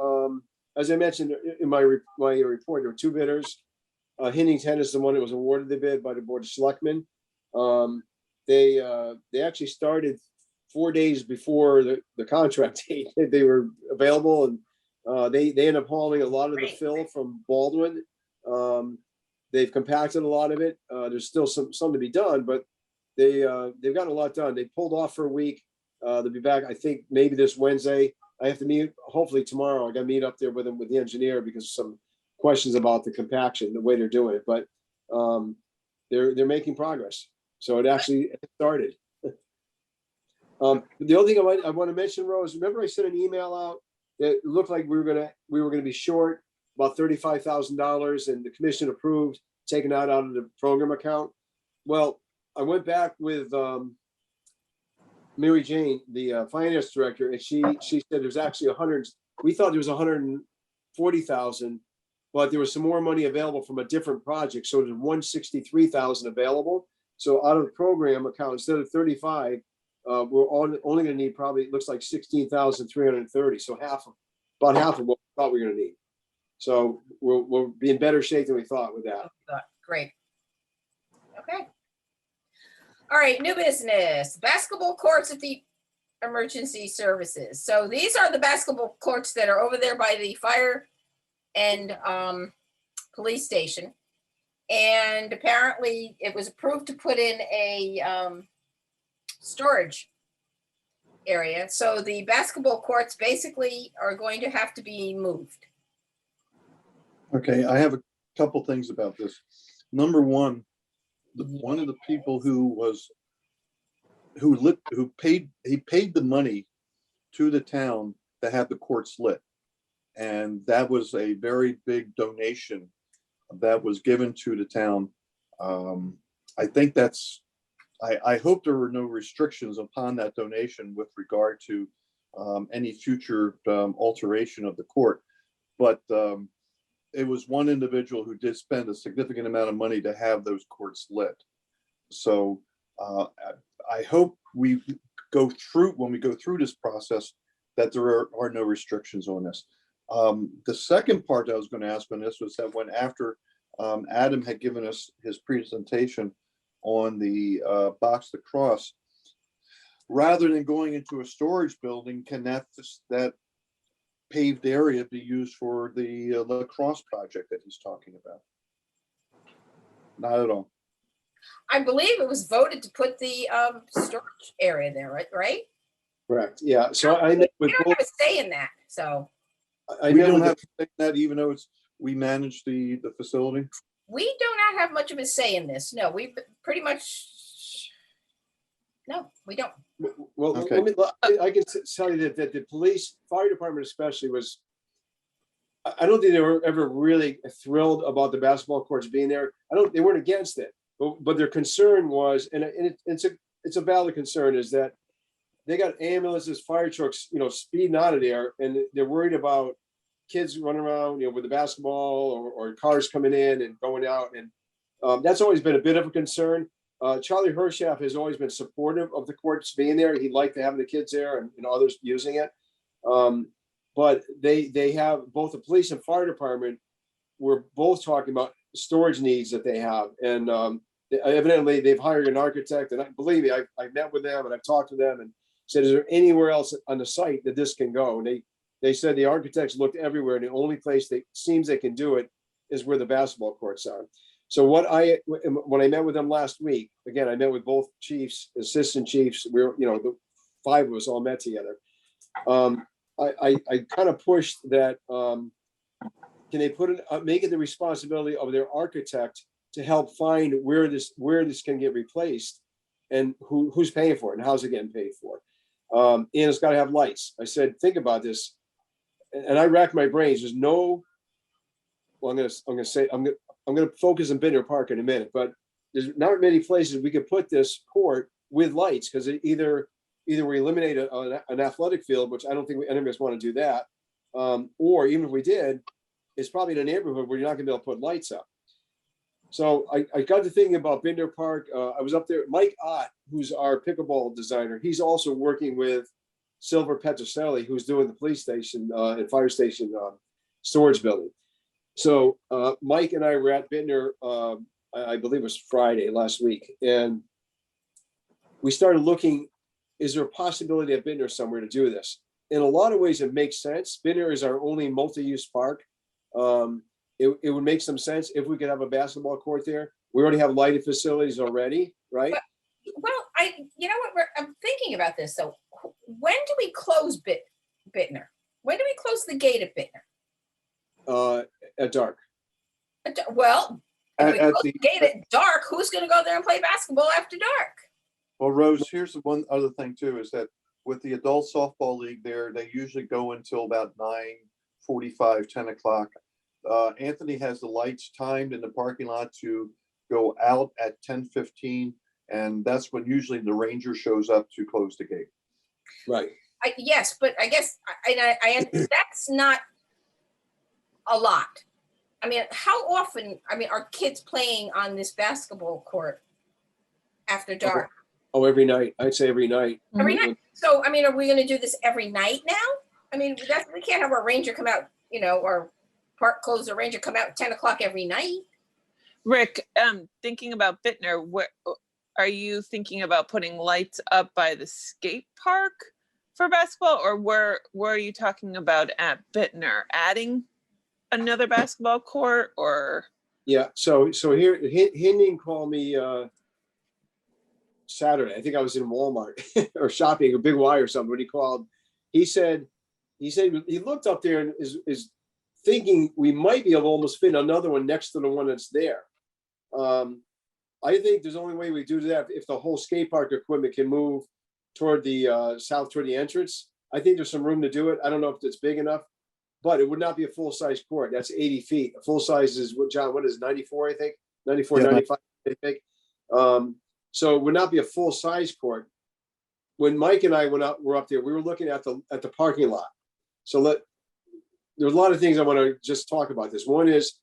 Speaker 1: As I mentioned in my report, there were 2 bidders. Hinding tennis is the one that was awarded the bid by the Board of Selectmen. They actually started 4 days before the contract date. They were available, and they ended up hauling a lot of the fill from Baldwin. They've compacted a lot of it. There's still some to be done, but they've gotten a lot done. They pulled off for a week. They'll be back, I think, maybe this Wednesday. I have to meet, hopefully tomorrow. I got to meet up there with them, with the engineer, because of some questions about the compaction, the way they're doing it. But they're making progress. So it actually started. The only thing I want to mention, Rose, remember I sent an email out that looked like we were gonna be short about $35,000, and the commission approved taking that out of the program account. Well, I went back with Mary Jane, the finance director, and she said there's actually 100. We thought there was 140,000, but there was some more money available from a different project. So there's 163,000 available. So out of the program account, instead of 35, we're only going to need probably, it looks like 16,330. So about half of what we thought we were going to need. So we'll be in better shape than we thought with that.
Speaker 3: Great. Okay. All right, new business, basketball courts at the emergency services. So these are the basketball courts that are over there by the fire and police station. And apparently it was approved to put in a storage area. So the basketball courts basically are going to have to be moved.
Speaker 5: Okay, I have a couple things about this. Number one, one of the people who paid the money to the town to have the courts lit, and that was a very big donation that was given to the town. I think I hope there were no restrictions upon that donation with regard to any future alteration of the court, but it was one individual who did spend a significant amount of money to have those courts lit. So I hope when we go through this process, that there are no restrictions on this. The second part I was going to ask on this was that when after Adam had given us his presentation on the box lacrosse, rather than going into a storage building, can that paved area be used for the lacrosse project that he's talking about? Not at all.
Speaker 3: I believe it was voted to put the storage area there, right?
Speaker 1: Correct. Yeah. So I met
Speaker 3: We
Speaker 1: with
Speaker 3: don't
Speaker 1: both.
Speaker 3: have a say in that, so
Speaker 1: I
Speaker 5: We
Speaker 1: met
Speaker 5: don't
Speaker 1: with
Speaker 5: have to say that, even though we manage the facility.
Speaker 3: we do not have much of a say in this. No, we pretty much, no, we don't.
Speaker 1: Well,
Speaker 5: Okay.
Speaker 1: I can tell you that the police, fire department especially, I don't think they were ever really thrilled about the basketball courts being there. They weren't against it, but their concern was, and it's a valid concern, is that they got ambulances, fire trucks, speeding out of there, and they're worried about kids running around, with the basketball or cars coming in and going out, and that's always been a bit of a concern. Charlie Hershaft has always been supportive of the courts being there. He liked having the kids there and others using it. But they have, both the police and fire department were both talking about storage needs that they have. And evidently they've hired an architect, and believe me, I've met with them and I've talked to them and said, is there anywhere else on the site that this can go? And they said the architects looked everywhere, and the only place they can do it is where the basketball courts are. So when I met with them last week, again, I met with both chiefs, assistant chiefs. We were, the 5 of us all met together. I kind of pushed that. Can they make it the responsibility of their architect to help find where this can get replaced, and who's paying for it, and how's it getting paid for? And it's got to have lights. I said, think about this, and I racked my brains. There's no. Well, I'm going to focus on Bittner Park in a minute, but there's not many places we could put this court with lights, because either we eliminate an athletic field, which I don't think any of us want to do that, or even if we did, it's probably in a neighborhood where you're not going to be able to put lights up. So I got to thinking about Bittner Park. I was up there. Mike Ott, who's our pickleball designer, he's also working with Silver Petroselli, who's doing the police station and fire station storage building. So Mike and I were at Bittner, I believe it was Friday last week, and we started looking, is there a possibility at Bittner somewhere to do this? In a lot of ways, it makes sense. Bittner is our only multi-use park. It would make some sense if we could have a basketball court there. We already have lighted facilities already, right?
Speaker 3: Well, I'm thinking about this. So when do we close Bittner? When do we close the gate at Bittner?
Speaker 1: At dark.
Speaker 3: Well, if we
Speaker 5: At
Speaker 3: close the gate at dark, who's going to go there and play basketball after dark?
Speaker 5: Well, Rose, here's the one other thing too, is that with the adult softball league there, they usually go until about 9:45, 10 o'clock. Anthony has the lights timed in the parking lot to go out at 10:15, and that's when usually the ranger shows up to close the gate.
Speaker 1: Right.
Speaker 3: Yes, but I guess I that's not a lot. I mean, how often, are kids playing on this basketball court after dark?
Speaker 1: Oh, every night. I'd say every night.
Speaker 3: Every night. So, are we going to do this every night now? We can't have our ranger come out, or park close the ranger come out at 10 o'clock every night.
Speaker 6: Rick, thinking about Bittner, where are you thinking about putting lights up by the skate park for basketball, or where are you talking about at Bittner? Adding another basketball court, or?
Speaker 1: Yeah. So here, Hinding called me Saturday. I think I was in Walmart or shopping, or Big Y or something. When he called, he said he looked up there and is thinking we might be able to almost fit another one next to the one that's there. I think there's only way we do that if the whole skate park equipment can move toward the south, toward the entrance. I think there's some room to do it. I don't know if it's big enough, but it would not be a full-size court. That's 80 feet. A full size is what is 94, I think? 94, yeah, 95, I think. So it would not be a full-size court. When Mike and I were up there, we were looking at the parking lot. So there's a lot of things I want to just talk about this. One is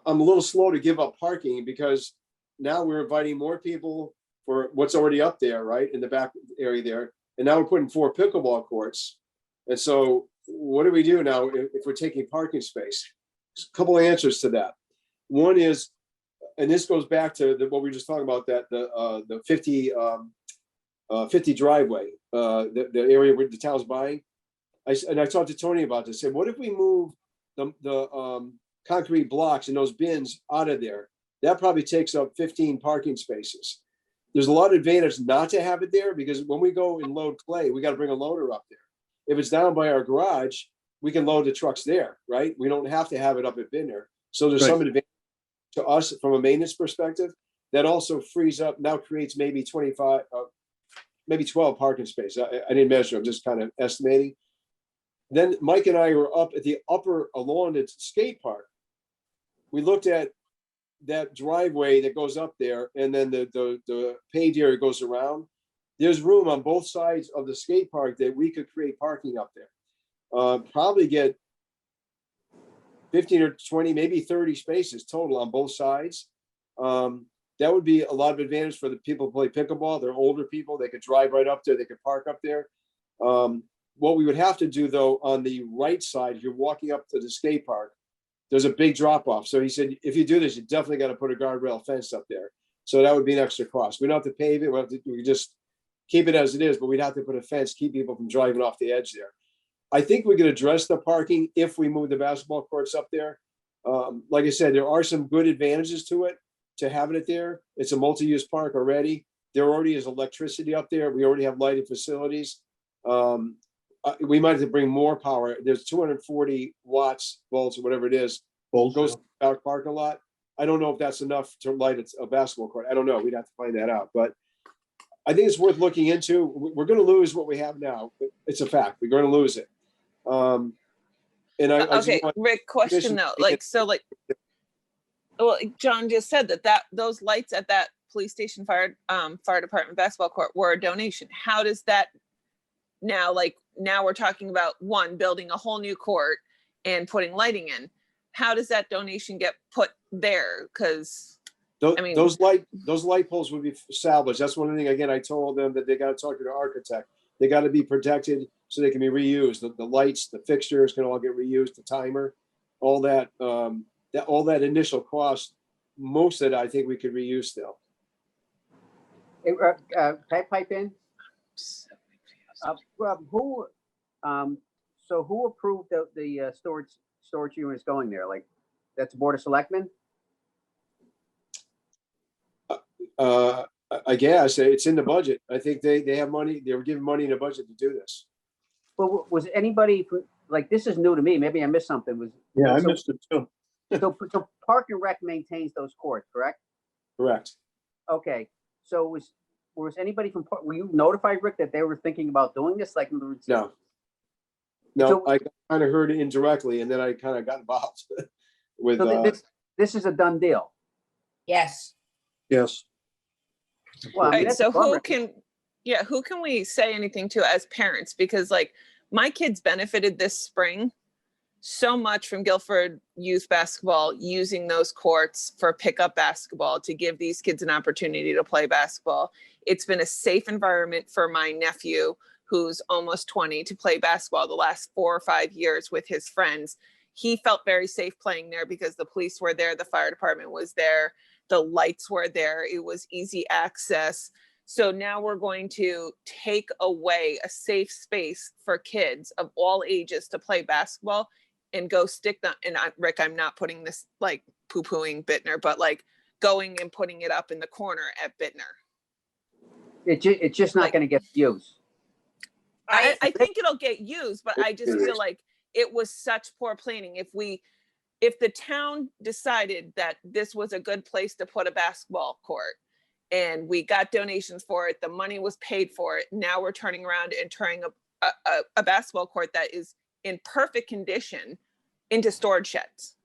Speaker 1: I'm a little slow to give up parking because now we're inviting more people for what's already up there, right, in the back area there. And now we're putting 4 pickleball courts. And so what do we do now if we're taking parking space? There's a couple of answers to that. One is, and this goes back to what we were just talking about, that the 50 driveway, the area where the town's buying. I talked to Tony about this. I said, what if we move the concrete blocks and those bins out of there? That probably takes up 15 parking spaces. There's a lot of advantage not to have it there, because when we go and load clay, we got to bring a loader up there. If it's down by our garage, we can load the trucks there, right? We don't have to have it up at Bittner. So there's some advantage to us from a maintenance perspective. That also frees up, now creates maybe 25, maybe 12 parking spaces. I didn't measure, I'm just kind of estimating. Then Mike and I were up at the upper along the skate park. We looked at that driveway that goes up there, and then the paved area goes around. There's room on both sides of the skate park that we could create parking up there. Probably get 15 or 20, maybe 30 spaces total on both sides. That would be a lot of advantage for the people who play pickleball. They're older people, they could drive right up there, they could park up there. What we would have to do though, on the right side, if you're walking up to the skate park, there's a big drop off. So he said, if you do this, you definitely got to put a guardrail fence up there. So that would be an extra cost. We don't have to pave it. We just keep it as it is, but we'd have to put a fence, keep people from driving off the edge there. I think we could address the parking if we move the basketball courts up there. Like I said, there are some good advantages to it, to having it there. It's a multi-use park already. There already is electricity up there. We already have lighting facilities. We might have to bring more power. There's 240 volts or whatever it is, goes to our parking lot. I don't know if that's enough to light a basketball court. I don't know. We'd have to find that out. But I think it's worth looking into. We're going to lose what we have now. It's a fact. We're going to lose it.
Speaker 6: Okay, Rick, question though. Well, John just said that those lights at that police station fire department basketball court were a donation. How does that now, now we're talking about building a whole new court and putting lighting in. How does that donation get put there? Because
Speaker 1: those light poles would be salvaged. That's one thing. Again, I told them that they got to talk to the architect. They got to be protected so they can be reused. The lights, the fixtures can all get reused. The timer, all that. All that initial cost, most of it, I think we could reuse still.
Speaker 8: Hey, can I pipe in? Rob, who approved the storage units going there? Like, that's the Board of Selectmen?
Speaker 1: I guess it's in the budget. I think they have money. They were given money in the budget to do this.
Speaker 8: Well, was anybody, like, this is new to me. Maybe I missed something.
Speaker 5: I missed it too.
Speaker 8: So Park and Rec maintains those courts, correct?
Speaker 1: Correct.
Speaker 8: Okay. So was anybody were you notified, Rick, that they were thinking about doing this? Like,
Speaker 1: no,
Speaker 8: so,
Speaker 1: I kind of heard it indirectly, and then I kind of got involved with.
Speaker 8: So this is a done deal.
Speaker 3: Yes.
Speaker 5: Yes.
Speaker 8: Well, I mean,
Speaker 6: so who can we say anything to as parents? Because my kids benefited this spring so much from Guilford youth basketball, using those courts for pickup basketball to give these kids an opportunity to play basketball. It's been a safe environment for my nephew, who's almost 20, to play basketball the last 4 or 5 years with his friends. He felt very safe playing there because the police were there, the fire department was there, the lights were there, it was easy access. So now we're going to take away a safe space for kids of all ages to play basketball and go stick them. And Rick, I'm not putting this poo-pooing Bittner, but going and putting it up in the corner at Bittner.
Speaker 8: It's just not going to get used.
Speaker 6: I think it'll get used, but I just feel like it was such poor planning. If the town decided that this was a good place to put a basketball court and we got donations for it, the money was paid for it. Now we're turning around and turning a basketball court that is in perfect condition into storage sheds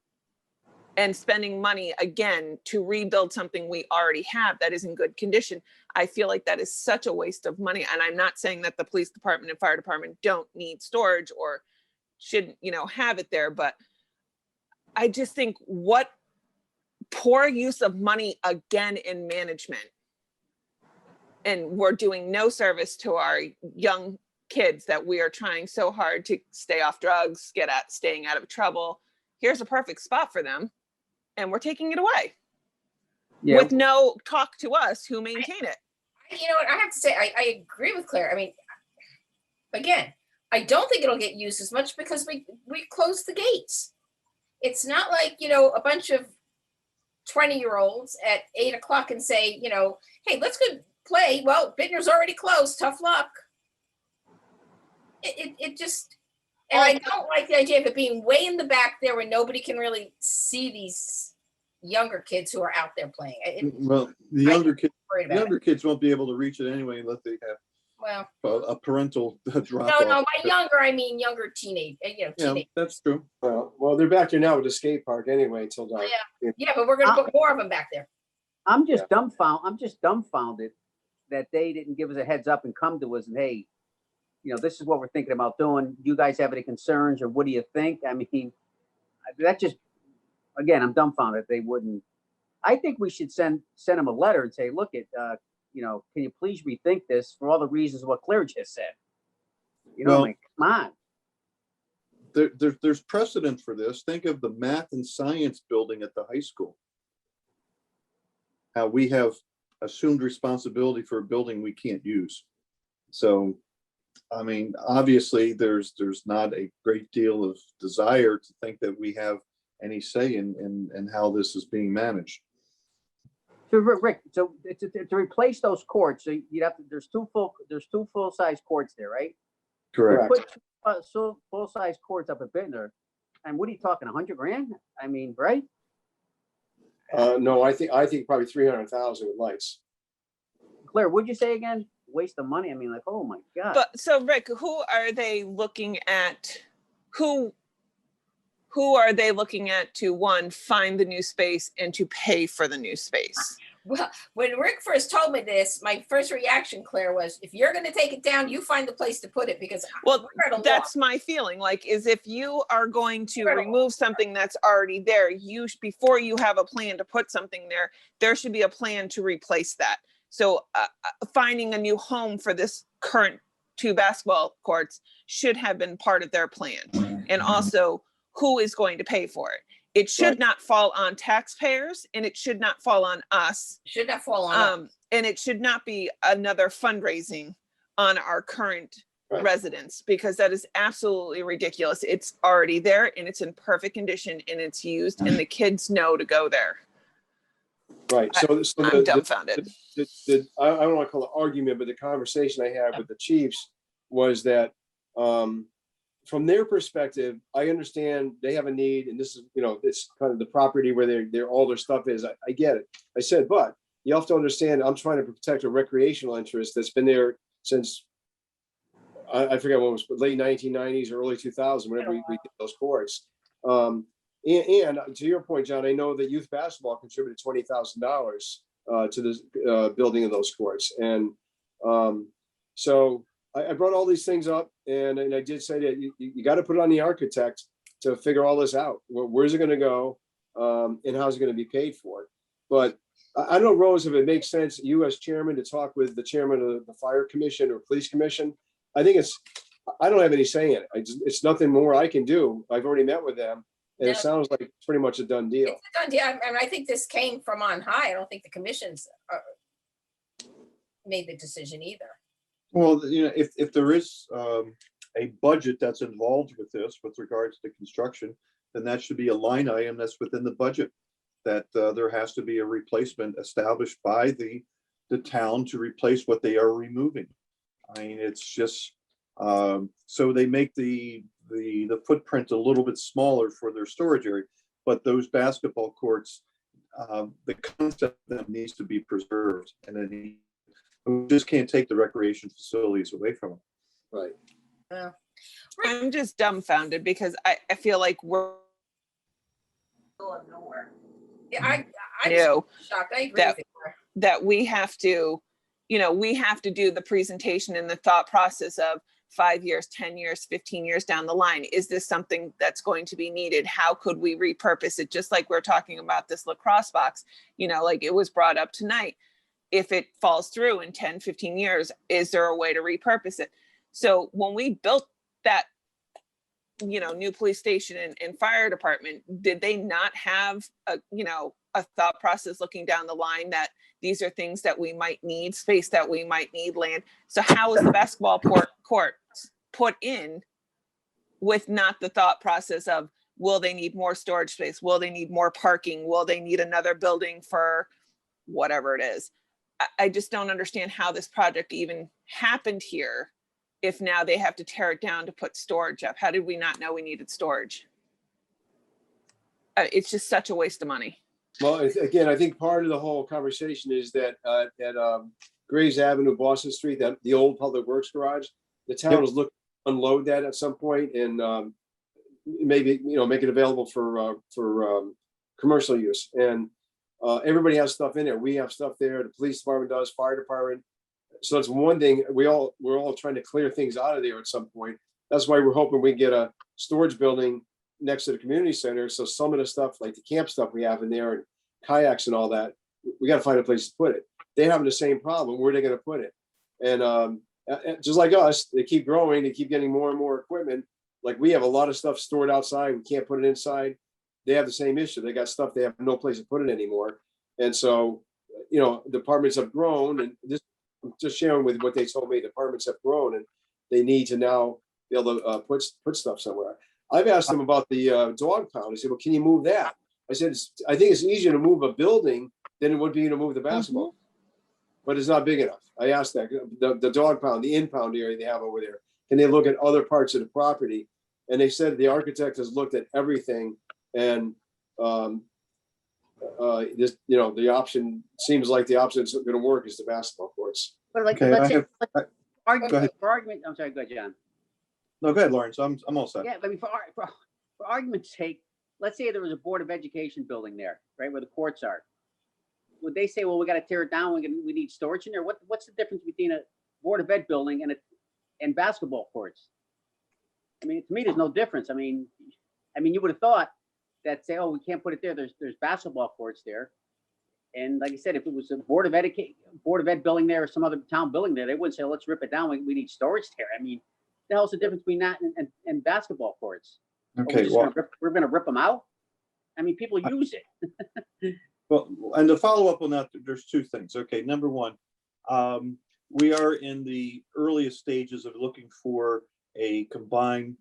Speaker 6: and spending money again to rebuild something we already have that is in good condition. I feel like that is such a waste of money. And I'm not saying that the police department and fire department don't need storage or shouldn't, have it there, but I just think what poor use of money again in management. And we're doing no service to our young kids that we are trying so hard to stay off drugs, staying out of trouble. Here's a perfect spot for them. And we're taking it away with no talk to us who maintain it.
Speaker 3: You know what, I have to say, I agree with Claire. I mean, again, I don't think it'll get used as much because we closed the gates. It's not like, a bunch of 20-year-olds at 8 o'clock and say, hey, let's go play. Well, Bittner's already closed. Tough luck. It just, and I don't like the idea of it being way in the back there where nobody can really see these younger kids who are out there playing.
Speaker 5: Well, the younger kids won't be able to reach it anyway unless they have a parental drop off.
Speaker 3: No, by younger, I mean younger teenage.
Speaker 5: Yeah, that's true.
Speaker 1: Well, they're back there now with the skate park anyway until dark.
Speaker 3: Yeah, but we're gonna put more of them back there.
Speaker 8: I'm just dumbfounded that they didn't give us a heads up and come to us and, hey, this is what we're thinking about doing. Do you guys have any concerns, or what do you think? I mean, that just, again, I'm dumbfounded they wouldn't. I think we should send them a letter and say, look, can you please rethink this for all the reasons what Claire just said? Come on.
Speaker 5: There's precedent for this. Think of the math and science building at the high school. How we have assumed responsibility for a building we can't use. So, I mean, obviously there's not a great deal of desire to think that we have any say in how this is being managed.
Speaker 8: So Rick, to replace those courts, so you'd have to, there's two full-size courts there, right?
Speaker 5: Correct.
Speaker 8: Put full-size courts up at Bittner, and what are you talking, $100,000? I mean, right?
Speaker 1: No, I think probably 300,000 with lights.
Speaker 8: Claire, what'd you say again? Waste of money. I mean, like, oh my God.
Speaker 6: But so Rick, who are they looking at? Who are they looking at to, one, find the new space and to pay for the new space?
Speaker 3: Well, when Rick first told me this, my first reaction, Claire, was, if you're going to take it down, you find the place to put it, because
Speaker 6: that's my feeling. Like, is if you are going to remove something that's already there, before you have a plan to put something there, there should be a plan to replace that. So finding a new home for this current 2 basketball courts should have been part of their plan. And also, who is going to pay for it? It should not fall on taxpayers, and it should not fall on us.
Speaker 3: It should not fall on us.
Speaker 6: And it should not be another fundraising on our current residents, because that is absolutely ridiculous. It's already there and it's in perfect condition and it's used, and the kids know to go there.
Speaker 1: Right. So
Speaker 6: I'm dumbfounded.
Speaker 1: I don't want to call it argument, but the conversation I had with the chiefs was that from their perspective, I understand they have a need, and this is, it's kind of the property where all their stuff is. I get it. I said, but you have to understand, I'm trying to protect a recreational interest that's been there since I forget when it was, late 1990s or early 2000, whenever we did those courts. And to your point, John, I know that youth basketball contributed $20,000 to the building of those courts. And so I brought all these things up, and I did say that you got to put it on the architect to figure all this out. Where's it going to go, and how's it going to be paid for? But I don't know, Rose, if it makes sense, you as chairman, to talk with the chairman of the fire commission or police commission. I think I don't have any say in it. It's nothing more I can do. I've already met with them, and it sounds like it's pretty much a done deal.
Speaker 3: It's a done deal. I mean, I think this came from on high. I don't think the commissions made the decision either.
Speaker 5: Well, if there is a budget that's involved with this, with regards to construction, then that should be a line item that's within the budget, that there has to be a replacement established by the town to replace what they are removing. I mean, it's just so they make the footprint a little bit smaller for their storage area, but those basketball courts, the concept of them needs to be preserved, and then we just can't take the recreation facilities away from them.
Speaker 1: Right.
Speaker 6: I'm just dumbfounded, because I feel like we're
Speaker 3: going nowhere. Yeah, I'm shocked. I agree with you.
Speaker 6: That we have to, we have to do the presentation and the thought process of 5 years, 10 years, 15 years down the line? Is this something that's going to be needed? How could we repurpose it? Just like we're talking about this lacrosse box, like it was brought up tonight. If it falls through in 10, 15 years, is there a way to repurpose it? So when we built that, new police station and fire department, did they not have a thought process looking down the line that these are things that we might need, space that we might need, land? So how is the basketball court put in with not the thought process of, will they need more storage space? Will they need more parking? Will they need another building for whatever it is? I just don't understand how this project even happened here if now they have to tear it down to put storage up. How did we not know we needed storage? It's just such a waste of money.
Speaker 1: Well, again, I think part of the whole conversation is that at Grays Avenue, Boston Street, that the old Public Works garage, the town is looking to unload that at some point and maybe make it available for commercial use. And everybody has stuff in there. We have stuff there. The police department does, fire department. So it's one thing. We're all trying to clear things out of there at some point. That's why we're hoping we get a storage building next to the community center. So some of the stuff, like the camp stuff we have in there and kayaks and all that, we got to find a place to put it. They're having the same problem. Where are they going to put it? And just like us, they keep growing. They keep getting more and more equipment. Like we have a lot of stuff stored outside. We can't put it inside. They have the same issue. They got stuff. They have no place to put it anymore. And so, departments have grown, and this, I'm just sharing with what they told me. Departments have grown, and they need to now be able to put stuff somewhere. I've asked them about the dog pound. I said, well, can you move that? I said, I think it's easier to move a building than it would be to move the basketball, but it's not big enough. I asked that the dog pound, the impound area they have over there, can they look at other parts of the property? And they said the architect has looked at everything, and this, the option seems like the option that's going to work is the basketball courts.
Speaker 8: But like,
Speaker 5: Okay,
Speaker 8: let's say,
Speaker 5: go ahead.
Speaker 8: for argument, I'm sorry, go ahead, John.
Speaker 5: No, go ahead, Lawrence. I'm all set.
Speaker 8: Yeah, I mean, for argument's sake, let's say there was a Board of Education building there, right, where the courts are. Would they say, well, we got to tear it down, we need storage in there? What's the difference between a Board of Ed building and basketball courts? I mean, to me, there's no difference. I mean, you would have thought that say, oh, we can't put it there. There's basketball courts there. And like I said, if it was a Board of Ed building there or some other town building there, they wouldn't say, let's rip it down. We need storage there. I mean, the hell's the difference between that and basketball courts?
Speaker 5: Okay,
Speaker 8: We're going to rip them out. I mean, people use it.
Speaker 5: Well, and to follow up on that, there's two things. Okay, number one, we are in the earliest stages of looking for a combined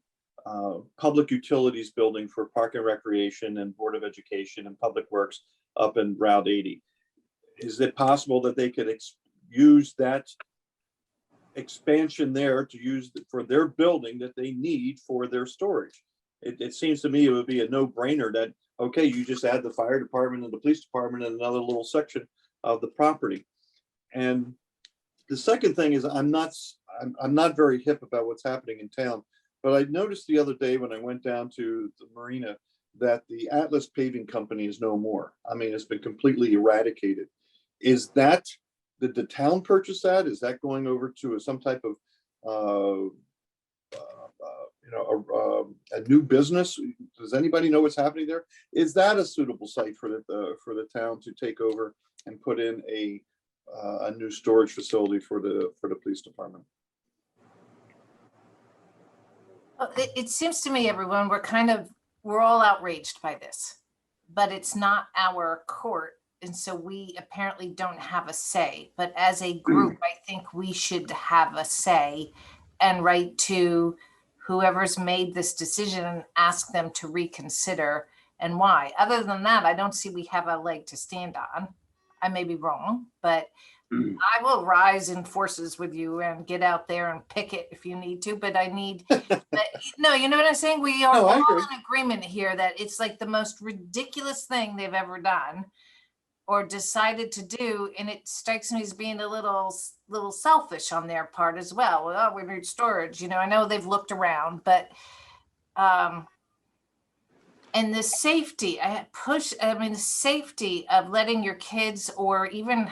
Speaker 5: public utilities building for Park and Recreation and Board of Education and Public Works up in Route 80. Is it possible that they could use that expansion there to use for their building that they need for their storage? It seems to me it would be a no-brainer that, okay, you just add the fire department and the police department in another little section of the property. And the second thing is I'm not very hip about what's happening in town, but I noticed the other day when I went down to the marina that the Atlas Paving Company is no more. I mean, it's been completely eradicated. Did the town purchase that? Is that going over to some type of a new business? Does anybody know what's happening there? Is that a suitable site for the town to take over and put in a new storage facility for the police department?
Speaker 4: Well, it seems to me, everyone, we're all outraged by this, but it's not our court. And so we apparently don't have a say, but as a group, I think we should have a say and write to whoever's made this decision and ask them to reconsider and why. Other than that, I don't see we have a leg to stand on. I may be wrong, but I will rise in forces with you and get out there and picket if you need to, but I need, no, you know what I'm saying? We are all in agreement here that it's like the most ridiculous thing they've ever done or decided to do. And it strikes me as being a little selfish on their part as well. Well, we need storage, I know they've looked around, but, and the safety, the safety of letting your kids or even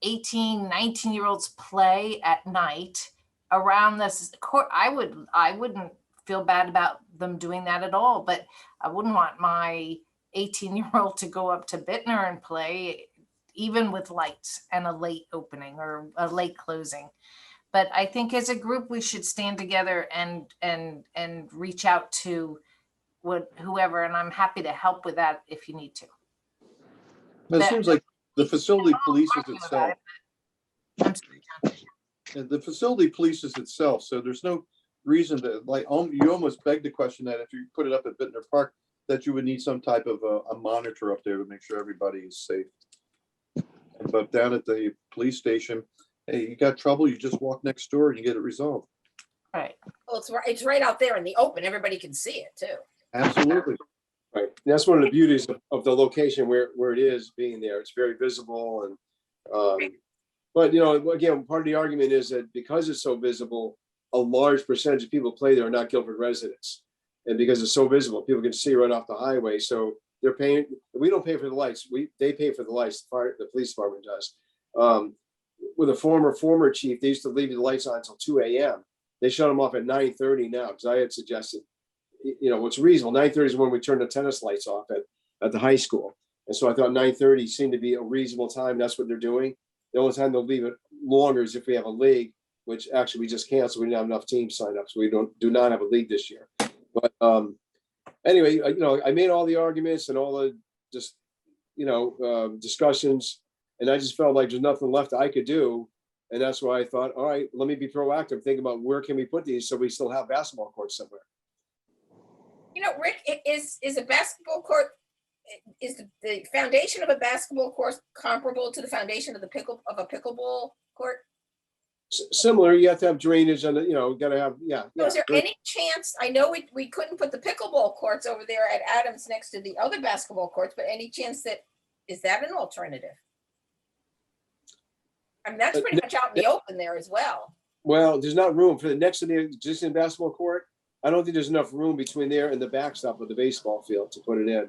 Speaker 4: 18, 19-year-olds play at night around this court, I wouldn't feel bad about them doing that at all, but I wouldn't want my 18-year-old to go up to Bittner and play, even with lights and a late opening or a late closing. But I think as a group, we should stand together and reach out to whoever, and I'm happy to help with that if you need to.
Speaker 5: It seems like the facility polices itself.
Speaker 4: I'm sorry, John.
Speaker 5: The facility polices itself, so there's no reason to, like, you almost beg the question that if you put it up at Bittner Park, that you would need some type of a monitor up there to make sure everybody is safe. But down at the police station, hey, you got trouble, you just walk next door and you get it resolved.
Speaker 4: Right.
Speaker 3: Well, it's right out there in the open. Everybody can see it too.
Speaker 5: Absolutely.
Speaker 1: Right. That's one of the beauties of the location where it is being there. It's very visible and, but you know, again, part of the argument is that because it's so visible, a large percentage of people play there are not Guilford residents. And because it's so visible, people can see right off the highway. So they're paying, we don't pay for the lights. They pay for the lights, the police department does. With a former chief, they used to leave the lights on until 2 a.m. They shut them off at 9:30 now, because I had suggested, you know, what's reasonable. 9:30 is when we turn the tennis lights off at the high school. And so I thought 9:30 seemed to be a reasonable time. That's what they're doing. The only time they'll leave it longer is if we have a league, which actually we just canceled. We didn't have enough teams sign up, so we do not have a league this year. But anyway, you know, I made all the arguments and all the just, you know, discussions, and I just felt like there's nothing left I could do. And that's why I thought, all right, let me be proactive, think about where can we put these so we still have basketball courts somewhere.
Speaker 3: You know, Rick, is a basketball court, is the foundation of a basketball court comparable to the foundation of a pickleball court?
Speaker 1: Similar, you have to have drainage and, you know, got to have, yeah.
Speaker 3: So is there any chance, I know we couldn't put the pickleball courts over there at Adams next to the other basketball courts, but any chance that, is that an alternative? I mean, that's pretty much out in the open there as well.
Speaker 1: Well, there's not room for the next to the existing basketball court. I don't think there's enough room between there and the backstop of the baseball field to put it in.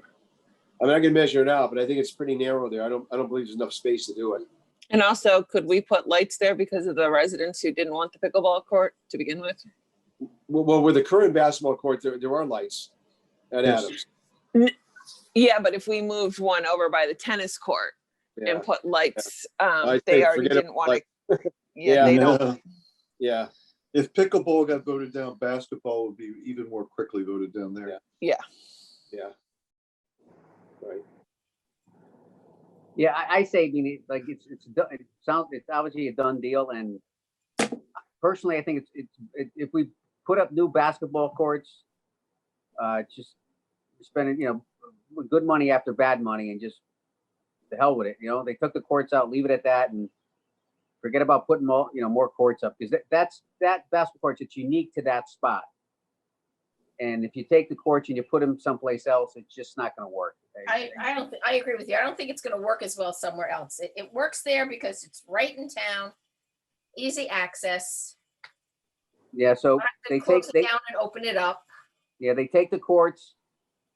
Speaker 1: I mean, I can measure it out, but I think it's pretty narrow there. I don't believe there's enough space to do it.
Speaker 6: And also, could we put lights there because of the residents who didn't want the pickleball court to begin with?
Speaker 1: Well, with the current basketball court, there are lights at
Speaker 5: Yes.
Speaker 1: Adams.
Speaker 6: Yeah, but if we moved one over by the tennis court
Speaker 1: Yeah.
Speaker 6: and put lights,
Speaker 1: I
Speaker 6: they
Speaker 1: say
Speaker 6: already
Speaker 1: forget
Speaker 6: didn't want to.
Speaker 1: Yeah,
Speaker 6: Yeah, they don't.
Speaker 1: Yeah.
Speaker 5: If pickleball got voted down, basketball would be even more quickly voted down there.
Speaker 6: Yeah.
Speaker 1: Yeah. Right.
Speaker 8: Yeah, I say, I mean, like it's obviously a done deal, and personally, I think if we put up new basketball courts, just spending, you know, good money after bad money, and just the hell with it. You know, they took the courts out, leave it at that, and forget about putting more, you know, more courts up, because that basketball courts, it's unique to that spot. And if you take the courts and you put them someplace else, it's just not going to work.
Speaker 3: I agree with you. I don't think it's going to work as well somewhere else. It works there because it's right in town, easy access.
Speaker 8: Yeah, so they
Speaker 3: close it down and open it up.
Speaker 8: Yeah, they take the courts,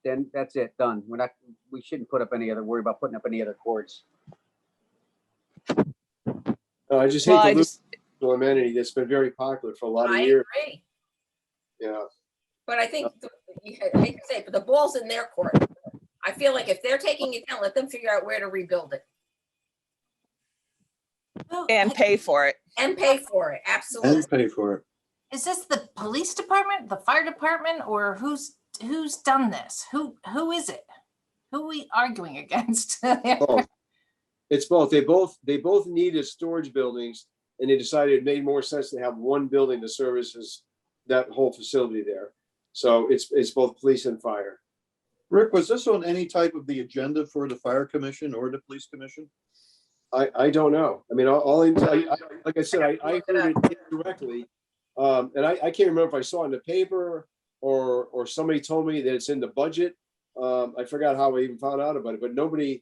Speaker 8: then that's it, done. We shouldn't worry about putting up any other courts.
Speaker 1: I just hate the amenity that's been very popular for a lot of years.
Speaker 3: I agree.
Speaker 1: Yeah.
Speaker 3: But I think, I hate to say it, but the ball's in their court. I feel like if they're taking it down, let them figure out where to rebuild it.
Speaker 6: And pay for it.
Speaker 3: And pay for it, absolutely.
Speaker 5: And pay for it.
Speaker 4: Is this the police department, the fire department, or who's done this? Who is it? Who are we arguing against?
Speaker 1: Both. It's both. They both needed storage buildings, and they decided it made more sense to have one building to service that whole facility there. So it's both police and fire.
Speaker 5: Rick, was this on any type of the agenda for the fire commission or the police commission?
Speaker 1: I don't know. I mean, like I said, I heard it directly, and I can't remember if I saw it in the paper or somebody told me that it's in the budget. I forgot how I even found out about it, but nobody.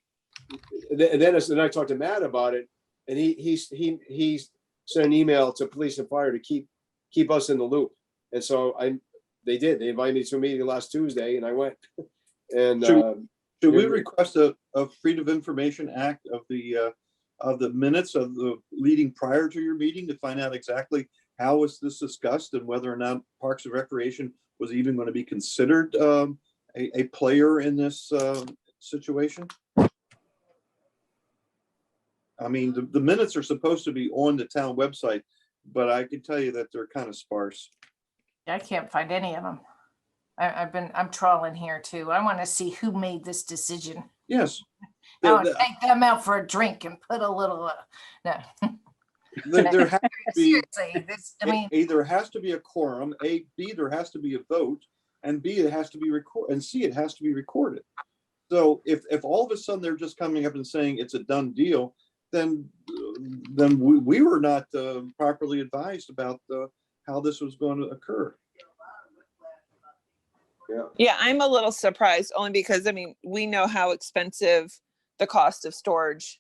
Speaker 1: And then I talked to Matt about it, and he sent an email to police and fire to keep us in the loop. And so they did. They invited me to a meeting last Tuesday, and I went. And
Speaker 5: should we request a Freedom of Information Act of the minutes of the meeting prior to your meeting to find out exactly how was this discussed and whether or not Parks and Recreation was even going to be considered a player in this situation? I mean, the minutes are supposed to be on the town website, but I can tell you that they're kind of sparse.
Speaker 4: I can't find any of them. I'm trawling here too. I want to see who made this decision.
Speaker 5: Yes.
Speaker 4: I want to take them out for a drink and put a little, no.
Speaker 5: There has to be,
Speaker 4: Seriously, this, I mean,
Speaker 5: A, there has to be a quorum, B, there has to be a vote, and B, it has to be recorded, and C, it has to be recorded. So if all of a sudden they're just coming up and saying it's a done deal, then we were not properly advised about how this was going to occur.
Speaker 6: Yeah, I'm a little surprised only because, I mean, we know how expensive the cost of storage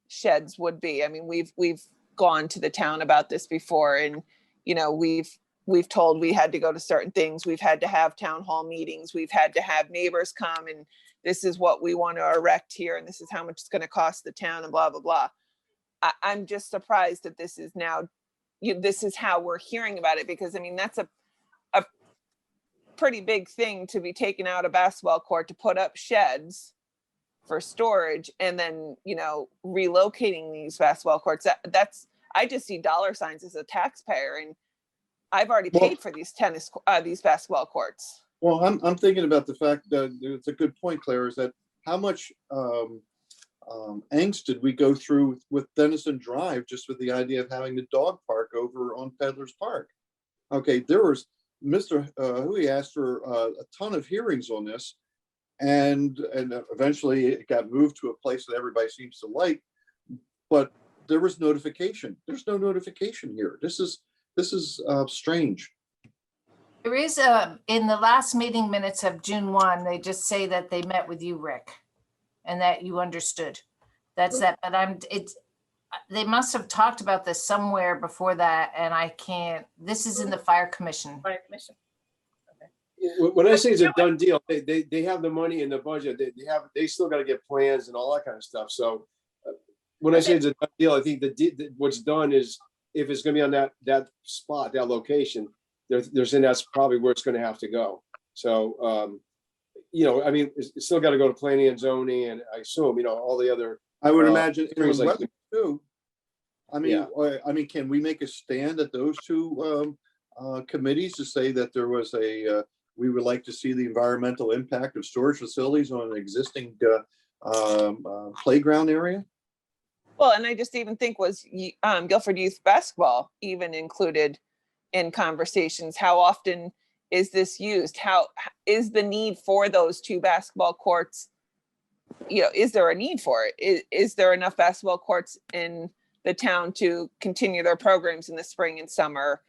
Speaker 6: sheds would be. I mean, we've gone to the town about this before, and, you know, we've told we had to go to certain things. We've had to have town hall meetings. We've had to have neighbors come, and this is what we want to erect here, and this is how much it's going to cost the town, and blah, blah, blah. I'm just surprised that this is now, this is how we're hearing about it, because, I mean, that's a pretty big thing to be taking out a basketball court to put up sheds for storage, and then, you know, relocating these basketball courts. That's, I just see dollar signs as a taxpayer, and I've already paid for these these basketball courts.
Speaker 5: Well, I'm thinking about the fact that it's a good point, Claire, is that how much angst did we go through with Denison Drive just with the idea of having the dog park over on Peddler's Park? Okay, there was Mr. Hui asked for a ton of hearings on this, and eventually it got moved to a place that everybody seems to like, but there was notification. There's no notification here. This is strange.
Speaker 4: there is in the last meeting minutes of June 1, they just say that they met with you, Rick, and that you understood. That's that, but they must have talked about this somewhere before that, and I can't, this is in the fire commission.
Speaker 3: Fire commission.
Speaker 1: When I say it's a done deal, they have the money in the budget. They still got to get plans and all that kind of stuff. So when I say it's a done deal, I think what's done is if it's going to be on that spot, that location, they're saying that's probably where it's going to have to go. So, you know, I mean, it's still got to go to planning and zoning, and I assume, you know, all the other.
Speaker 5: I would imagine
Speaker 1: things like
Speaker 5: too. I mean,
Speaker 1: Yeah.
Speaker 5: I mean, can we make a stand at those two committees to say that there was we would like to see the environmental impact of storage facilities on an existing playground area?
Speaker 6: Well, and I just even think was Guilford Youth Basketball even included in conversations? How often is this used? How is the need for those two basketball courts? You know, is there a need for it? Is there enough basketball courts in the town to continue their programs in the spring and summer?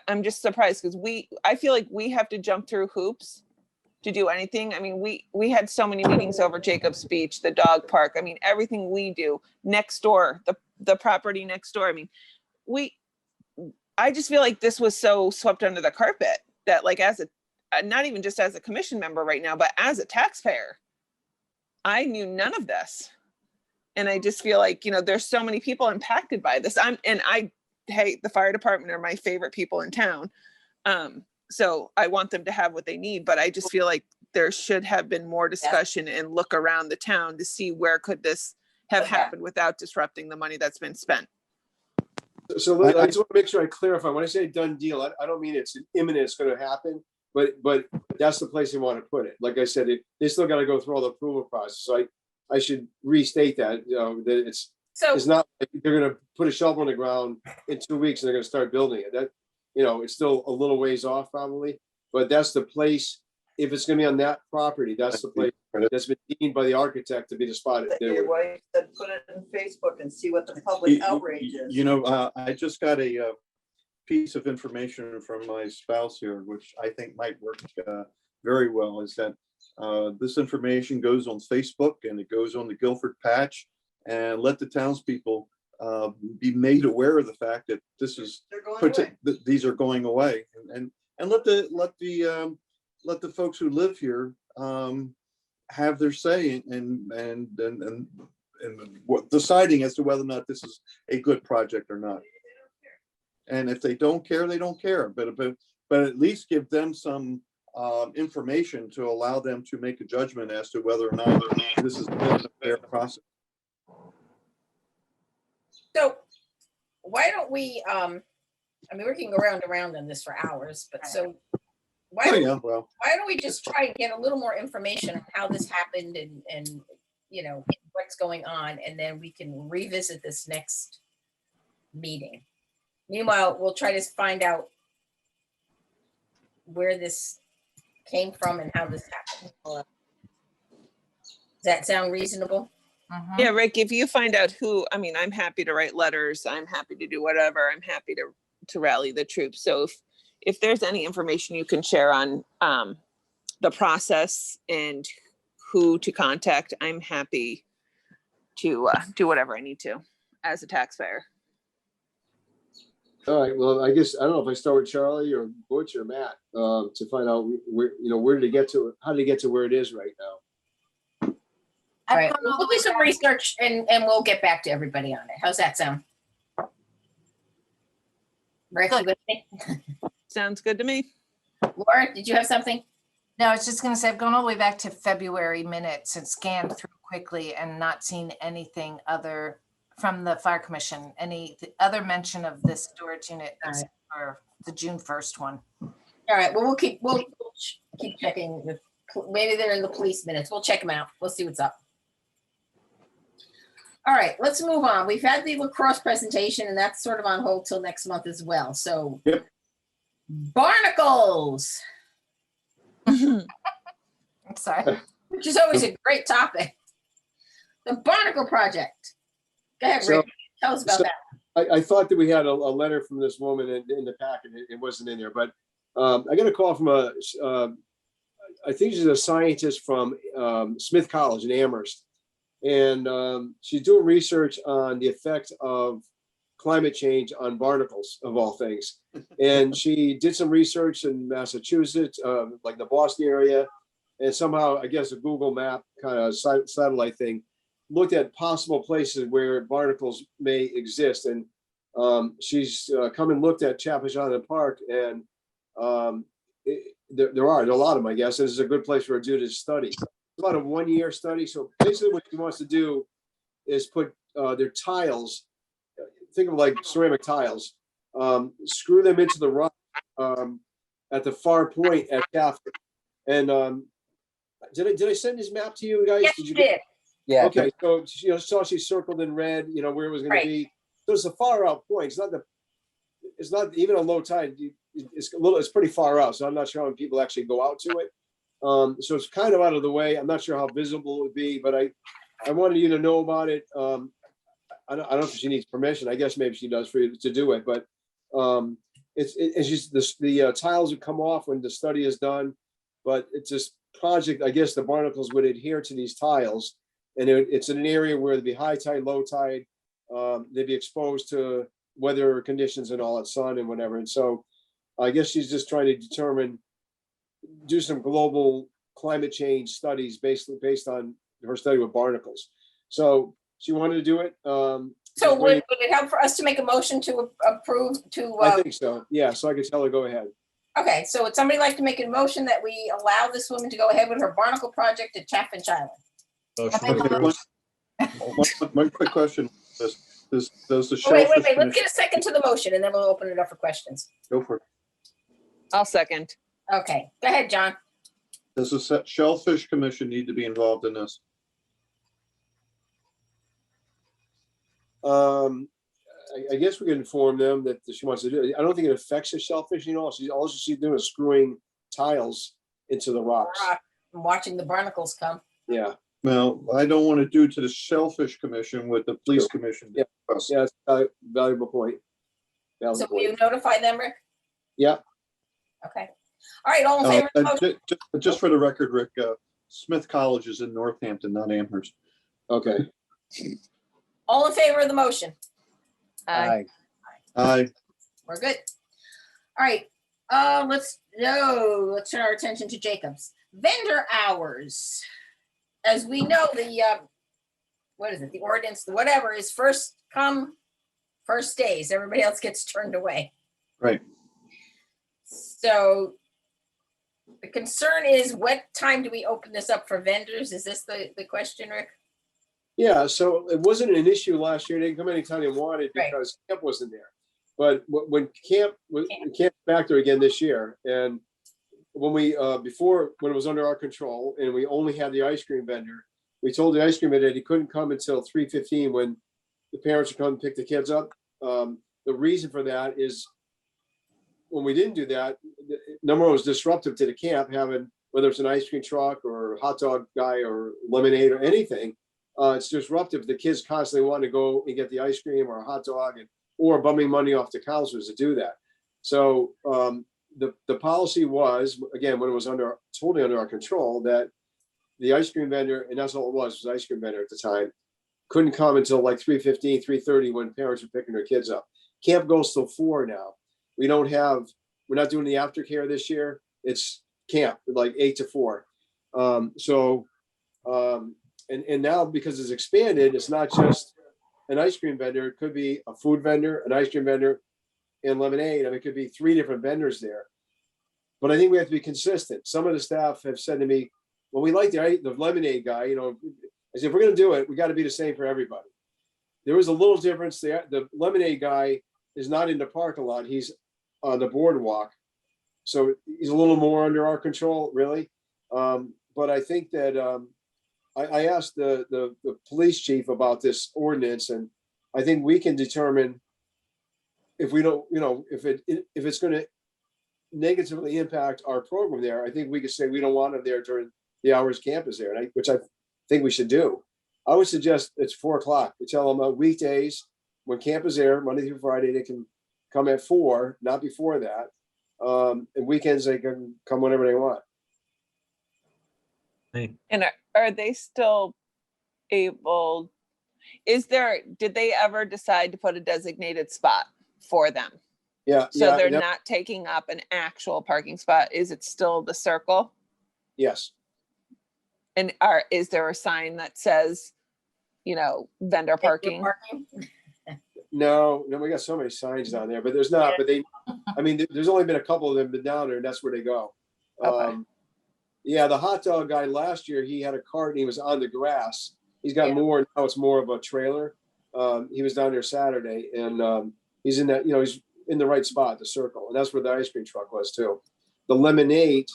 Speaker 6: I'm just surprised because I feel like we have to jump through hoops to do anything. I mean, we had so many meetings over Jacobs Beach, the dog park. I mean, everything we do next door, the property next door. I mean, I just feel like this was so swept under the carpet that, like, as not even just as a commission member right now, but as a taxpayer, I knew none of this. And I just feel like, you know, there's so many people impacted by this. Hey, the fire department are my favorite people in town. So I want them to have what they need, but I just feel like there should have been more discussion and look around the town to see where could this have happened without disrupting the money that's been spent.
Speaker 1: So I just want to make sure I clarify. When I say done deal, I don't mean it's imminent, it's going to happen, but that's the place they want to put it. Like I said, they still got to go through all the approval process. So I should restate that, you know, that it's not like they're going to put a shovel in the ground in 2 weeks and they're going to start building it. That, you know, it's still a little ways off probably, but that's the place. If it's going to be on that property, that's the place that's been deemed by the architect to be the spot.
Speaker 10: Your wife said put it on Facebook and see what the public outrage is.
Speaker 5: You know, I just got a piece of information from my spouse here, which I think might work very well, is that this information goes on Facebook and it goes on the Guilford patch, and let the townspeople be made aware of the fact that this is these are going away, and let the folks who live here have their say and deciding as to whether or not this is a good project or not. And if they don't care, they don't care, but at least give them some information to allow them to make a judgment as to whether or not this is a fair process.
Speaker 3: So why don't we, I mean, we can go round and round on this for hours, but so why
Speaker 5: Oh,
Speaker 3: don't,
Speaker 5: yeah, well,
Speaker 3: why don't we just try and get a little more information on how this happened and, you know, what's going on, and then we can revisit this next meeting. Meanwhile, we'll try to find out where this came from and how this happened. Does that sound reasonable?
Speaker 4: Mhm.
Speaker 6: Yeah, Rick, if you find out who, I mean, I'm happy to write letters. I'm happy to do whatever. I'm happy to rally the troops. So if there's any information you can share on the process and who to contact, I'm happy to do whatever I need to as a taxpayer.
Speaker 1: All right, well, I guess, I don't know if I start with Charlie or Butch or Matt, to find out where, you know, where did it get to, how did it get to where it is right now?
Speaker 3: All
Speaker 4: I've
Speaker 3: right,
Speaker 4: gone all
Speaker 3: we'll
Speaker 4: the
Speaker 3: do
Speaker 4: way
Speaker 3: some
Speaker 4: back-
Speaker 3: research and we'll get back to everybody on it. How's that sound? Rick, you with me?
Speaker 6: Sounds good to me.
Speaker 3: Laura, did you have something?
Speaker 4: No, I was just gonna say, I've gone all the way back to February minutes and scanned through quickly and not seen anything other from the fire commission, the other mention of this storage unit
Speaker 3: All right.
Speaker 4: except for the June 1st one.
Speaker 3: All right, well, we'll keep checking with, maybe they're in the police minutes. We'll check them out. We'll see what's up. All right, let's move on. We've had the lacrosse presentation and that's sort of on hold till next month as well. So.
Speaker 5: Yep.
Speaker 3: Barnacles,
Speaker 4: I'm sorry.
Speaker 3: which is always a great topic. The Barnacle Project. Go ahead, Rick. Tell us about
Speaker 1: so-
Speaker 3: that.
Speaker 1: I thought that we had a letter from this woman in the packet. It wasn't in there, but I got a call from I think she's a scientist from Smith College in Amherst. And she's doing research on the effect of climate change on barnacles, of all things. And she did some research in Massachusetts, like the Boston area, and somehow, I guess, a Google map kind of satellite thing, looked at possible places where barnacles may exist. And she's come and looked at Chapel Island Park, and there are a lot of them, I guess. This is a good place for her to do this study. It's about a 1-year study. So basically what she wants to do is put their tiles, think of like ceramic tiles, screw them into the rock at the far point at Guilford. And did I send this map to you guys?
Speaker 3: Yes, you did.
Speaker 8: Yeah.
Speaker 1: Okay, so she circled in red, where it was going
Speaker 3: Right.
Speaker 1: to be. So it's a far out point. It's not even a low tide. It's pretty far out. So I'm not sure how many people actually go out to it. So it's kind of out of the way. I'm not sure how visible it would be, but I wanted you to know about it. I don't know if she needs permission. I guess maybe she does for you to do it, but it's just the tiles would come off when the study is done. But it's this project. I guess the barnacles would adhere to these tiles, and it's in an area where there'd be high tide, low tide. They'd be exposed to weather conditions and all that, sun and whatever. And so I guess she's just trying to do some global climate change studies based on her study with barnacles. So she wanted to do it.
Speaker 3: So would it help for us to make a motion to approve to,
Speaker 1: I think so. Yeah. So I can tell her, go ahead.
Speaker 3: okay, so would somebody like to make a motion that we allow this woman to go ahead with her Barnacle project at Chaffinch Island?
Speaker 5: One quick question. Does the
Speaker 3: Oh,
Speaker 5: shellfish
Speaker 3: wait, let's
Speaker 5: commission
Speaker 3: get a second to the motion and then we'll open it up for questions.
Speaker 5: go for it?
Speaker 6: I'll second.
Speaker 3: Okay, go ahead, John.
Speaker 5: Does the shellfish commission need to be involved in this?
Speaker 1: I guess we can inform them that she wants to do it. I don't think it affects the shellfish, all she's doing is screwing tiles into the rocks.
Speaker 3: I'm watching the barnacles come.
Speaker 1: Yeah.
Speaker 5: Well, I don't want to do to the shellfish commission what the police
Speaker 1: Sure.
Speaker 5: commission.
Speaker 1: Yeah.
Speaker 5: did.
Speaker 1: Yeah, it's a valuable point.
Speaker 3: So will you notify them, Rick?
Speaker 1: Yeah.
Speaker 3: Okay. All right, all in favor of the motion?
Speaker 5: Just for the record, Rick, Smith College is in Northampton, not Amherst.
Speaker 1: Okay.
Speaker 3: All in favor of the motion?
Speaker 6: Aye.
Speaker 5: Aye.
Speaker 3: We're good. All right, let's turn our attention to Jacobs. Vendor hours. As we know, what is it? The ordinance, the whatever is first come, first stays. Everybody else gets turned away.
Speaker 5: Right.
Speaker 3: So the concern is, what time do we open this up for vendors? Is this the question, Rick?
Speaker 1: Yeah, so it wasn't an issue last year. They could come anytime they wanted
Speaker 3: Right.
Speaker 1: because camp wasn't there. But when camp back there again this year, and when we before, when it was under our control and we only had the ice cream vendor, we told the ice cream vendor that he couldn't come until 3:15 when the parents would come and pick the kids up. The reason for that is when we didn't do that, number one, was disruptive to the camp, having, whether it's an ice cream truck or a hot dog guy or lemonade or anything. It's disruptive. The kids constantly want to go and get the ice cream or a hot dog, or bumming money off the counselors to do that. So the policy was, again, when it was totally under our control, that the ice cream vendor, and that's all it was ice cream vendor at the time, couldn't come until like 3:15, 3:30 when parents were picking their kids up. Camp goes till 4 now. We're not doing the aftercare this year. It's camp, like 8 to 4. And now, because it's expanded, it's not just an ice cream vendor. It could be a food vendor, an ice cream vendor, and lemonade. I mean, it could be 3 different vendors there. But I think we have to be consistent. Some of the staff have said to me, well, we like the lemonade guy, I said, if we're going to do it, we got to be the same for everybody. There was a little difference. The lemonade guy is not in the parking lot. He's on the boardwalk. So he's a little more under our control, really. But I think that I asked the police chief about this ordinance, and I think we can determine if we don't, if it's going to negatively impact our program there. I think we could say we don't want them there during the hours camp is there, which I think we should do. I would suggest it's 4 o'clock. We tell them weekdays when camp is there, Monday through Friday, they can come at 4, not before that. And weekends they can come whenever they want.
Speaker 2: Hey.
Speaker 6: And are they still able, did they ever decide to put a designated spot for them?
Speaker 1: Yeah.
Speaker 6: So they're not taking up an actual parking spot. Is it still the circle?
Speaker 1: Yes.
Speaker 6: And is there a sign that says, vendor parking?
Speaker 1: No, we got so many signs down there, but there's not. But there's only been a couple of them been down there, and that's where they go.
Speaker 6: Okay.
Speaker 1: Yeah, the hot dog guy last year, he had a cart and he was on the grass. He's got more now. It's more of a trailer. He was down there Saturday, and he's in that. He's in the right spot, the circle, and that's where the ice cream truck was too. The lemonade,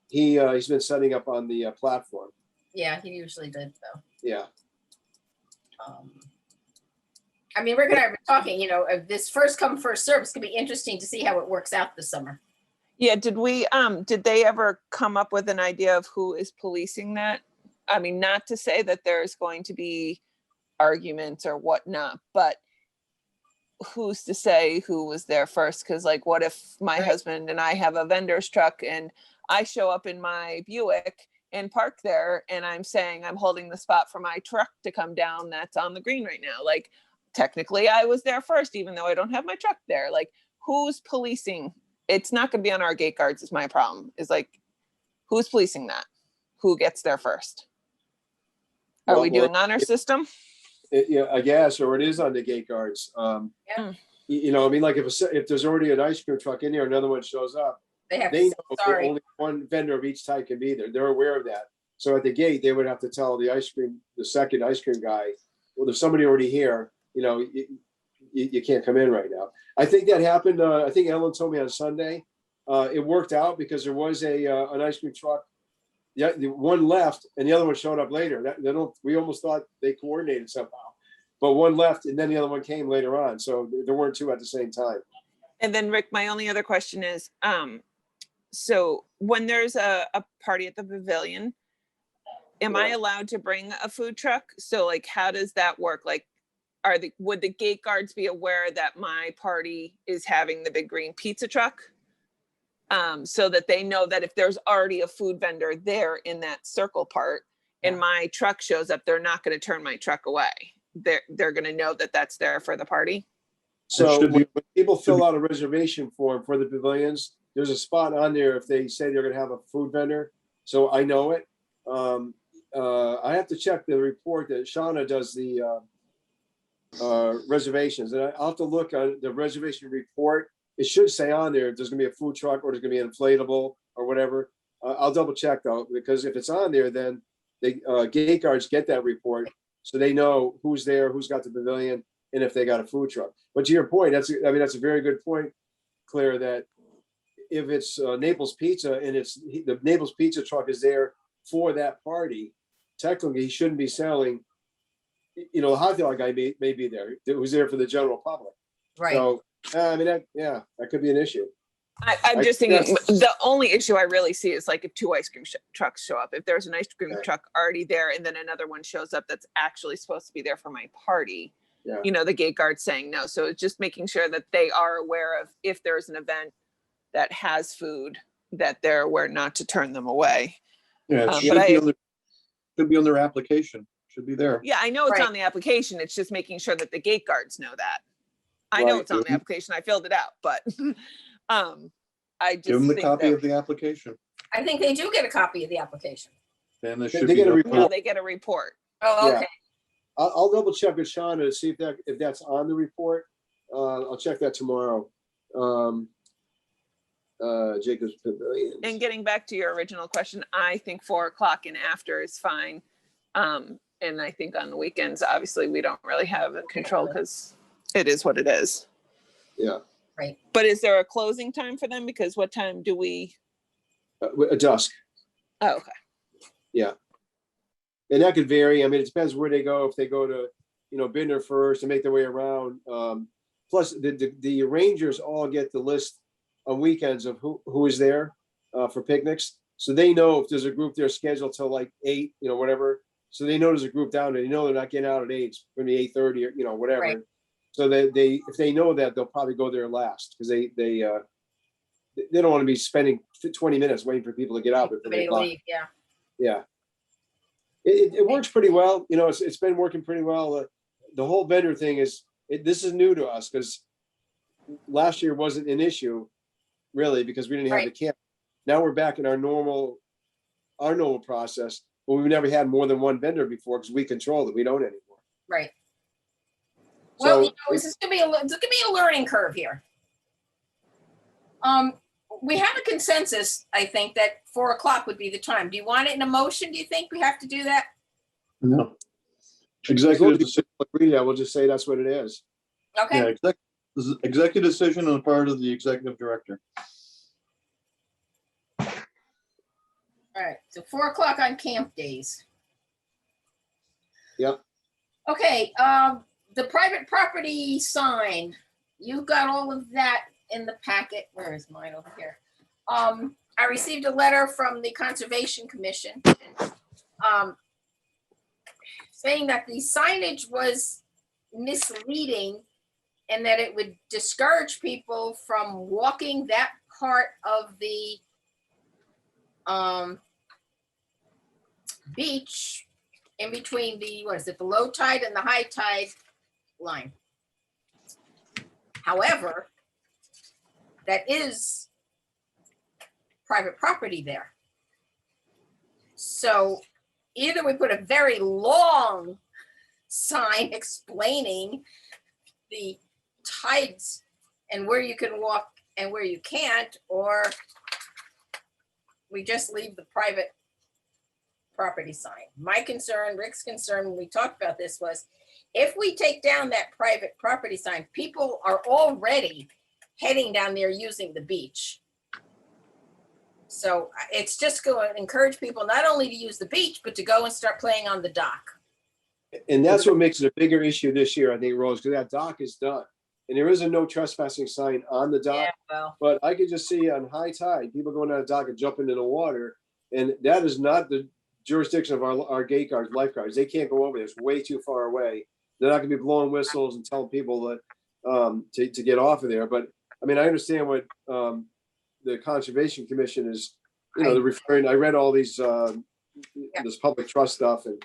Speaker 1: he's been setting up on the platform.
Speaker 3: Yeah, he usually did though.
Speaker 1: Yeah.
Speaker 3: Rick and I were talking, this first come, first serve, it's gonna be interesting to see how it works out this summer.
Speaker 6: Yeah, did they ever come up with an idea of who is policing that? I mean, not to say that there's going to be arguments or whatnot, but who's to say who was there first? Because what if my husband and I have a vendor's truck and I show up in my Buick and park there, and I'm saying I'm holding the spot for my truck to come down that's on the green right now. Technically I was there first, even though I don't have my truck there. Who's policing? It's not going to be on our gate guards is my problem. Is who's policing that? Who gets there first? Are we doing honor system?
Speaker 1: Yeah, I guess, or it is on the gate guards. If there's already an ice cream truck in there, another one shows up, they know that only one vendor of each type can be there. They're aware of that. So at the gate, they would have to tell the second ice cream guy, well, there's somebody already here, you can't come in right now. I think that happened. I think Ellen told me on Sunday. It worked out because there was an ice cream truck. Yeah, the one left and the other one showed up later. We almost thought they coordinated somehow, but one left and then the other one came later on. So there weren't 2 at the same time.
Speaker 6: And then Rick, my only other question is, so when there's a party at the pavilion, am I allowed to bring a food truck? So how does that work? Would the gate guards be aware that my party is having the big green pizza truck? So that they know that if there's already a food vendor there in that circle part and my truck shows up, they're not going to turn my truck away. They're going to know that that's there for the party.
Speaker 1: So when people fill out a reservation form for the pavilions, there's a spot on there if they say they're going to have a food vendor. So I know it. I have to check the report that Shauna does the reservations, and I'll have to look on the reservation report it should say on there, there's gonna be a food truck or there's gonna be an inflatable or whatever. I'll double check though, because if it's on there, then they, gate guards get that report. So they know who's there, who's got the pavilion, and if they got a food truck. But to your point, that's a very good point, Claire, that if it's Naples Pizza and the Naples Pizza truck is there for that party, technically he shouldn't be selling, the hot dog guy may be there, who's there for the general public.
Speaker 3: Right.
Speaker 1: So, that could be an issue.
Speaker 6: I'm just thinking, the only issue I really see is like if two ice cream trucks show up. If there's an ice cream truck already there and then another one shows up that's actually supposed to be there for my party, the gate guard's saying no. So it's just making sure that they are aware of if there's an event that has food, that they're aware not to turn them away.
Speaker 5: Yeah, it should be on their application. Should be there.
Speaker 6: Yeah, I know it's
Speaker 3: Right.
Speaker 6: on the application. It's just making sure that the gate guards know that. I know
Speaker 1: Right.
Speaker 6: it's on the application. I filled it out, but I just
Speaker 5: Give them the
Speaker 6: think
Speaker 5: copy
Speaker 6: that-
Speaker 5: of the application.
Speaker 3: I think they do get a copy of the application.
Speaker 5: Then there
Speaker 1: They
Speaker 5: should
Speaker 1: get
Speaker 5: be
Speaker 1: a
Speaker 5: no
Speaker 1: report.
Speaker 6: No, they get a report.
Speaker 3: Oh,
Speaker 1: Yeah.
Speaker 3: okay.
Speaker 1: I'll double check with Shauna to see if that's on the report. I'll check that tomorrow. Jacob's Pavilion.
Speaker 6: And getting back to your original question, I think 4 o'clock and after is fine. And I think on the weekends, obviously, we don't really have control because it is what it is.
Speaker 1: Yeah,
Speaker 3: Right.
Speaker 6: But is there a closing time for them? Because what time do we?
Speaker 1: at dusk.
Speaker 6: Oh, okay.
Speaker 1: And that could vary. I mean, it depends where they go. If they go to, Binder first and make their way around. Plus, the Rangers all get the list on weekends of who is there for picnics. So they know if there's a group there scheduled till like 8, whatever. So they know there's a group down there. They know they're not getting out at 8. It's going to be 8:30 or whatever.
Speaker 3: Right.
Speaker 1: So if they know that, they'll probably go there last because they don't want to be spending 20 minutes waiting for people to get out before they
Speaker 3: Everybody
Speaker 1: buy.
Speaker 3: leave, yeah.
Speaker 1: Yeah. It works pretty well. It's been working pretty well. The whole vendor thing this is new to us because last year wasn't an issue really because we didn't have the camp. Now we're back in our normal process, but we've never had more than one vendor before because we control it. We don't anymore.
Speaker 3: Right. Well,
Speaker 1: So
Speaker 3: this is gonna be a learning curve here. We have a consensus, I think, that 4 o'clock would be the time. Do you want it in a motion? Do you think we have to do that?
Speaker 5: No.
Speaker 1: as long
Speaker 5: Executive
Speaker 1: as we
Speaker 5: decision.
Speaker 1: agree to that, we'll just say that's what it is.
Speaker 3: Okay.
Speaker 5: Yeah, this is executive decision on the part of the executive director.
Speaker 3: All right. So 4 o'clock on camp days.
Speaker 1: Yep.
Speaker 3: Okay. The private property sign. You've got all of that in the packet. Where is mine over here? I received a letter from the Conservation Commission saying that the signage was misleading and that it would discourage people from walking that part of the beach in between the low tide and the high tide line. However, that is private property there. So either we put a very long sign explaining the tides and where you can walk and where you can't, or we just leave the private property sign. My concern, Rick's concern, when we talked about this was, if we take down that private property sign, people are already heading down there using the beach. So it's just going to encourage people not only to use the beach, but to go and start playing on the dock.
Speaker 1: And that's what makes it a bigger issue this year, I think, Rose, because that dock is done. And there is a no trespassing sign on the dock.
Speaker 3: Yeah, well,
Speaker 1: But I could just see on high tide, people going down the dock and jumping in the water. And that is not the jurisdiction of our gate guards, lifeguards. They can't go over there. It's way too far away. They're not gonna be blowing whistles and telling people that to get off of there. But I mean, I understand what the Conservation Commission is, they're referring. I read all these this public trust stuff, and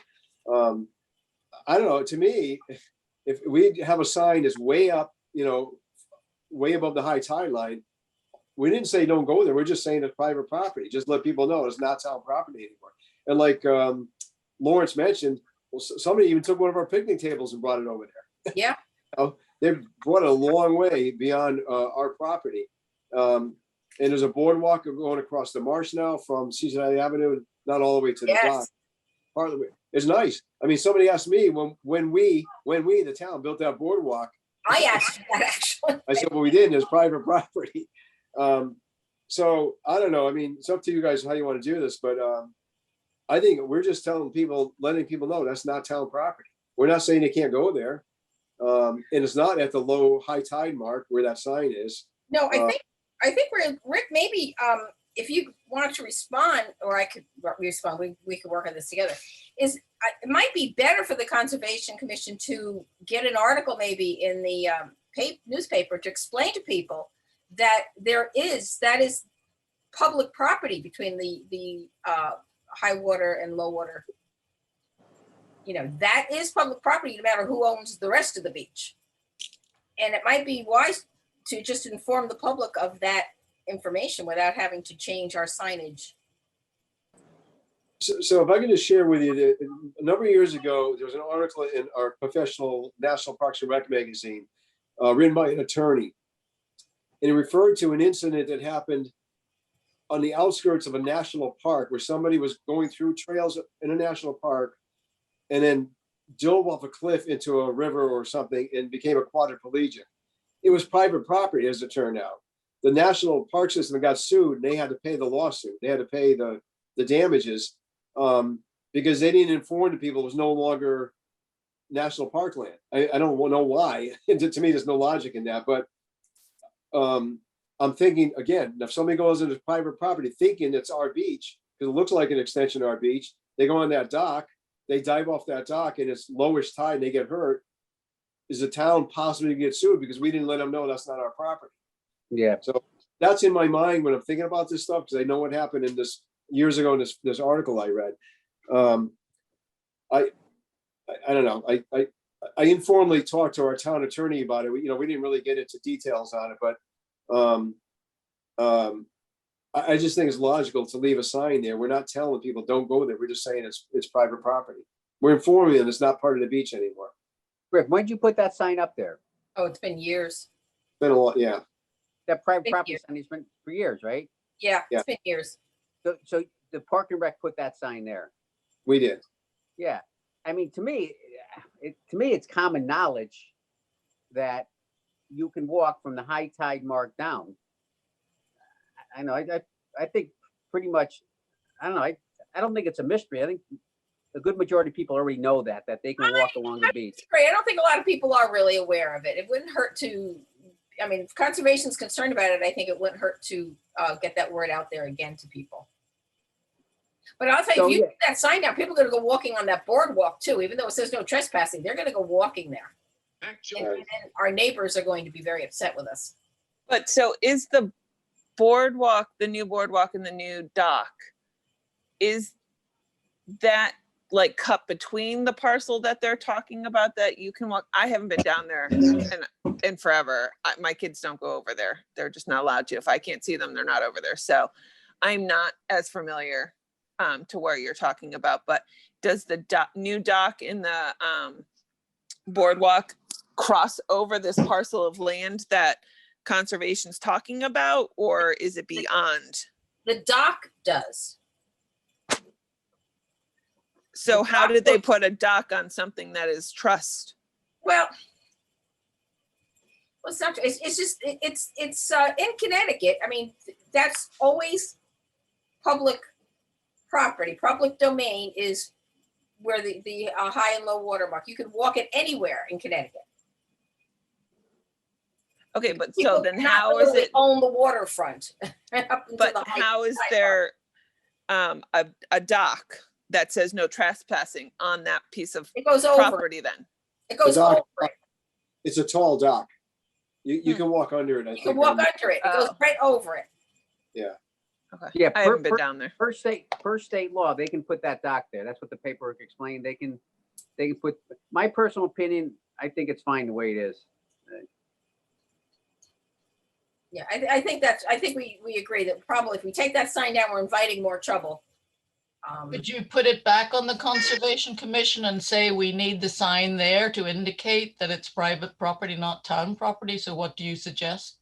Speaker 1: I don't know. To me, if we have a sign that's way up, way above the high tide line, we didn't say don't go there. We're just saying it's private property. Just let people know it's not town property anymore. And like Lawrence mentioned, well, somebody even took one of our picnic tables and brought it over there.
Speaker 3: yeah,
Speaker 1: they've brought it a long way beyond our property. And there's a boardwalk going across the marsh now from Cincinnati Avenue, not all the way to the dock.
Speaker 3: Yes.
Speaker 1: Part of the way. It's nice. I mean, somebody asked me when we, the town, built that boardwalk.
Speaker 3: I asked you that actually.
Speaker 1: I said, well, we didn't. It's private property. So I don't know. I mean, it's up to you guys how you want to do this, but I think we're just telling people, letting people know that's not town property. We're not saying they can't go there. And it's not at the low high tide mark where that sign is.
Speaker 3: No, I think we're, Rick, maybe if you want to respond, or I could respond, we could work on this together, it might be better for the Conservation Commission to get an article maybe in the newspaper to explain to people that that is public property between the high water and low water. You know, that is public property no matter who owns the rest of the beach. And it might be wise to just inform the public of that information without having to change our signage.
Speaker 1: So if I can just share with you that a number of years ago, there was an article in our professional National Parks and Rec magazine written by an attorney. And it referred to an incident that happened on the outskirts of a national park where somebody was going through trails in a national park and then dove off a cliff into a river or something and became a quadriplegic. It was private property, as it turned out. The National Park System got sued and they had to pay the lawsuit. They had to pay the damages because they didn't inform the people it was no longer national park land. I don't know why. To me, there's no logic in that. But I'm thinking, again, if somebody goes into private property thinking it's our beach, because it looks like an extension of our beach, they go on that dock, they dive off that dock and it's lowish tide and they get hurt. Is the town possibly to get sued because we didn't let them know that's not our property?
Speaker 8: Yeah.
Speaker 1: So that's in my mind when I'm thinking about this stuff, because I know what happened in this years ago in this article I read. I don't know. I informally talked to our town attorney about it. We didn't really get into details on it, but I just think it's logical to leave a sign there. We're not telling people don't go there. We're just saying it's private property. We're informing them it's not part of the beach anymore.
Speaker 8: Rick, when did you put that sign up there?
Speaker 3: Oh, it's been years.
Speaker 1: Been a lot, yeah.
Speaker 8: That private
Speaker 3: Been
Speaker 8: property
Speaker 3: years.
Speaker 8: sign has been for years, right?
Speaker 3: Yeah,
Speaker 1: Yeah.
Speaker 3: it's been years.
Speaker 8: So the Park and Rec put that sign there.
Speaker 1: We did.
Speaker 8: Yeah. I mean, to me, it's common knowledge that you can walk from the high tide mark down. I know. I think pretty much. I don't know. I don't think it's a mystery. I think a good majority of people already know that they can walk along the beach.
Speaker 3: Great. I don't think a lot of people are really aware of it. It wouldn't hurt to. I mean, if conservation's concerned about it, I think it wouldn't hurt to get that word out there again to people. But I'll tell you,
Speaker 8: So,
Speaker 3: if you
Speaker 8: yeah.
Speaker 3: put that sign down, people are going to go walking on that boardwalk too, even though it says no trespassing. They're going to go walking there. And then our neighbors are going to be very upset with us.
Speaker 6: But so is the boardwalk, the new boardwalk and the new dock, is that like cut between the parcel that they're talking about that you can walk? I haven't been down there in forever. My kids don't go over there. They're just not allowed to. If I can't see them, they're not over there. So I'm not as familiar to where you're talking about, but does the new dock in the boardwalk cross over this parcel of land that conservation's talking about, or is it beyond?
Speaker 3: The dock does.
Speaker 6: So how did they put a dock on something that is trust?
Speaker 3: Well, it's not. It's just it's in Connecticut. I mean, that's always public property. Public domain is where the high and low water mark. You can walk it anywhere in Connecticut.
Speaker 6: Okay, but
Speaker 3: People
Speaker 6: so then
Speaker 3: cannot
Speaker 6: how is
Speaker 3: literally
Speaker 6: it?
Speaker 3: own the waterfront?
Speaker 6: But how is there a dock that says no trespassing on that piece of
Speaker 3: It goes over.
Speaker 6: property then?
Speaker 3: It goes
Speaker 1: The dock-
Speaker 3: over it.
Speaker 1: It's a tall dock. You can walk under it. I
Speaker 3: You
Speaker 1: think.
Speaker 3: can walk under it. It goes
Speaker 6: Oh.
Speaker 3: right over it.
Speaker 6: Okay.
Speaker 8: Yeah,
Speaker 6: I haven't been down there.
Speaker 8: Per state law, they can put that dock there. That's what the paperwork explained. They can put, my personal opinion, I think it's fine the way it is.
Speaker 3: Yeah, I think we agree that probably if we take that sign down, we're inviting more trouble.
Speaker 9: Could you put it back on the Conservation Commission and say we need the sign there to indicate that it's private property, not town property? So what do you suggest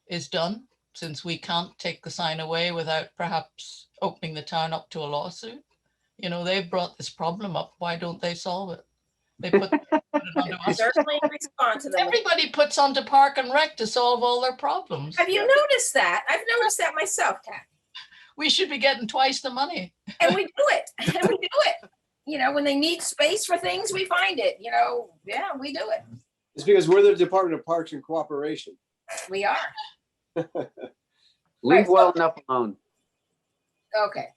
Speaker 9: is done, since we can't take the sign away without perhaps opening the town up to a lawsuit? You know, they've brought this problem up. Why don't they solve it? They put it onto us.
Speaker 3: Certainly respond to them.
Speaker 9: Everybody puts onto Park and Rec to solve all their problems.
Speaker 3: Have you noticed that? I've noticed that myself, Kat.
Speaker 9: We should be getting twice the money.
Speaker 3: And we do it. And we do it. You know, when they need space for things, we find it. You know, yeah, we do it.
Speaker 1: It's because we're the Department of Parks and Cooperation.
Speaker 3: We are.
Speaker 8: Leave well enough alone.
Speaker 3: Okay.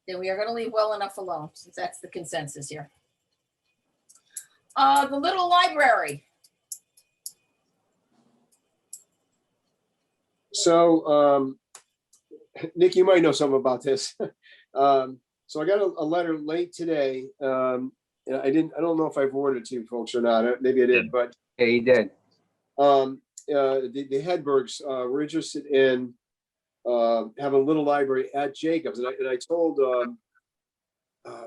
Speaker 3: Then we are going to leave well enough alone, since that's the consensus here. The little library.
Speaker 1: So, Nick, you might know something about this. So I got a letter late today. And I don't know if I forwarded it to you folks or not. Maybe I did, but
Speaker 8: Yeah, he did.
Speaker 1: the Hedbergs were interested in having a little library at Jacobs. And I told,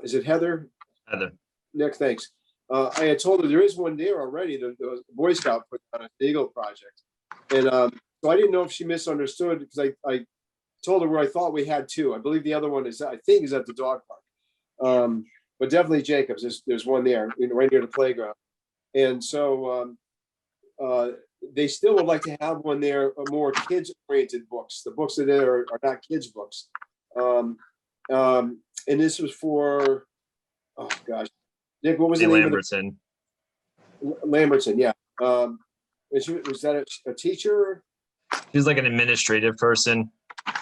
Speaker 1: is it Heather?
Speaker 2: Heather.
Speaker 1: Nick, thanks. I had told her there is one there already. The Boy Scout put on a Eagle project. And so I didn't know if she misunderstood, because I told her where I thought we had two. I believe the other one is, I think, is at the dog park. But definitely Jacobs, there's one there, right near the playground. And so they still would like to have one there, more kids-oriented books. The books that are not kids' books. And this was for, oh gosh, Nick, what was the name
Speaker 2: Lambertson.
Speaker 1: of the? Lambertson, yeah. Was that a teacher?
Speaker 2: He's like an administrative person.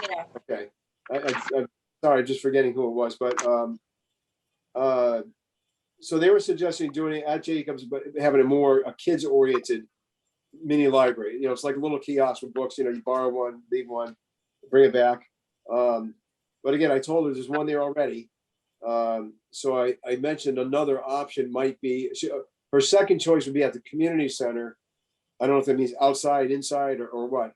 Speaker 3: Yeah.
Speaker 1: Okay. I'm sorry, just forgetting who it was, but so they were suggesting doing it at Jacobs, but having a kids-oriented mini library. You know, it's like a little kiosk with books. You know, you borrow one, leave one, bring it back. But again, I told her there's one there already. So I mentioned another option might be, her second choice would be at the community center. I don't know if that means outside, inside, or what.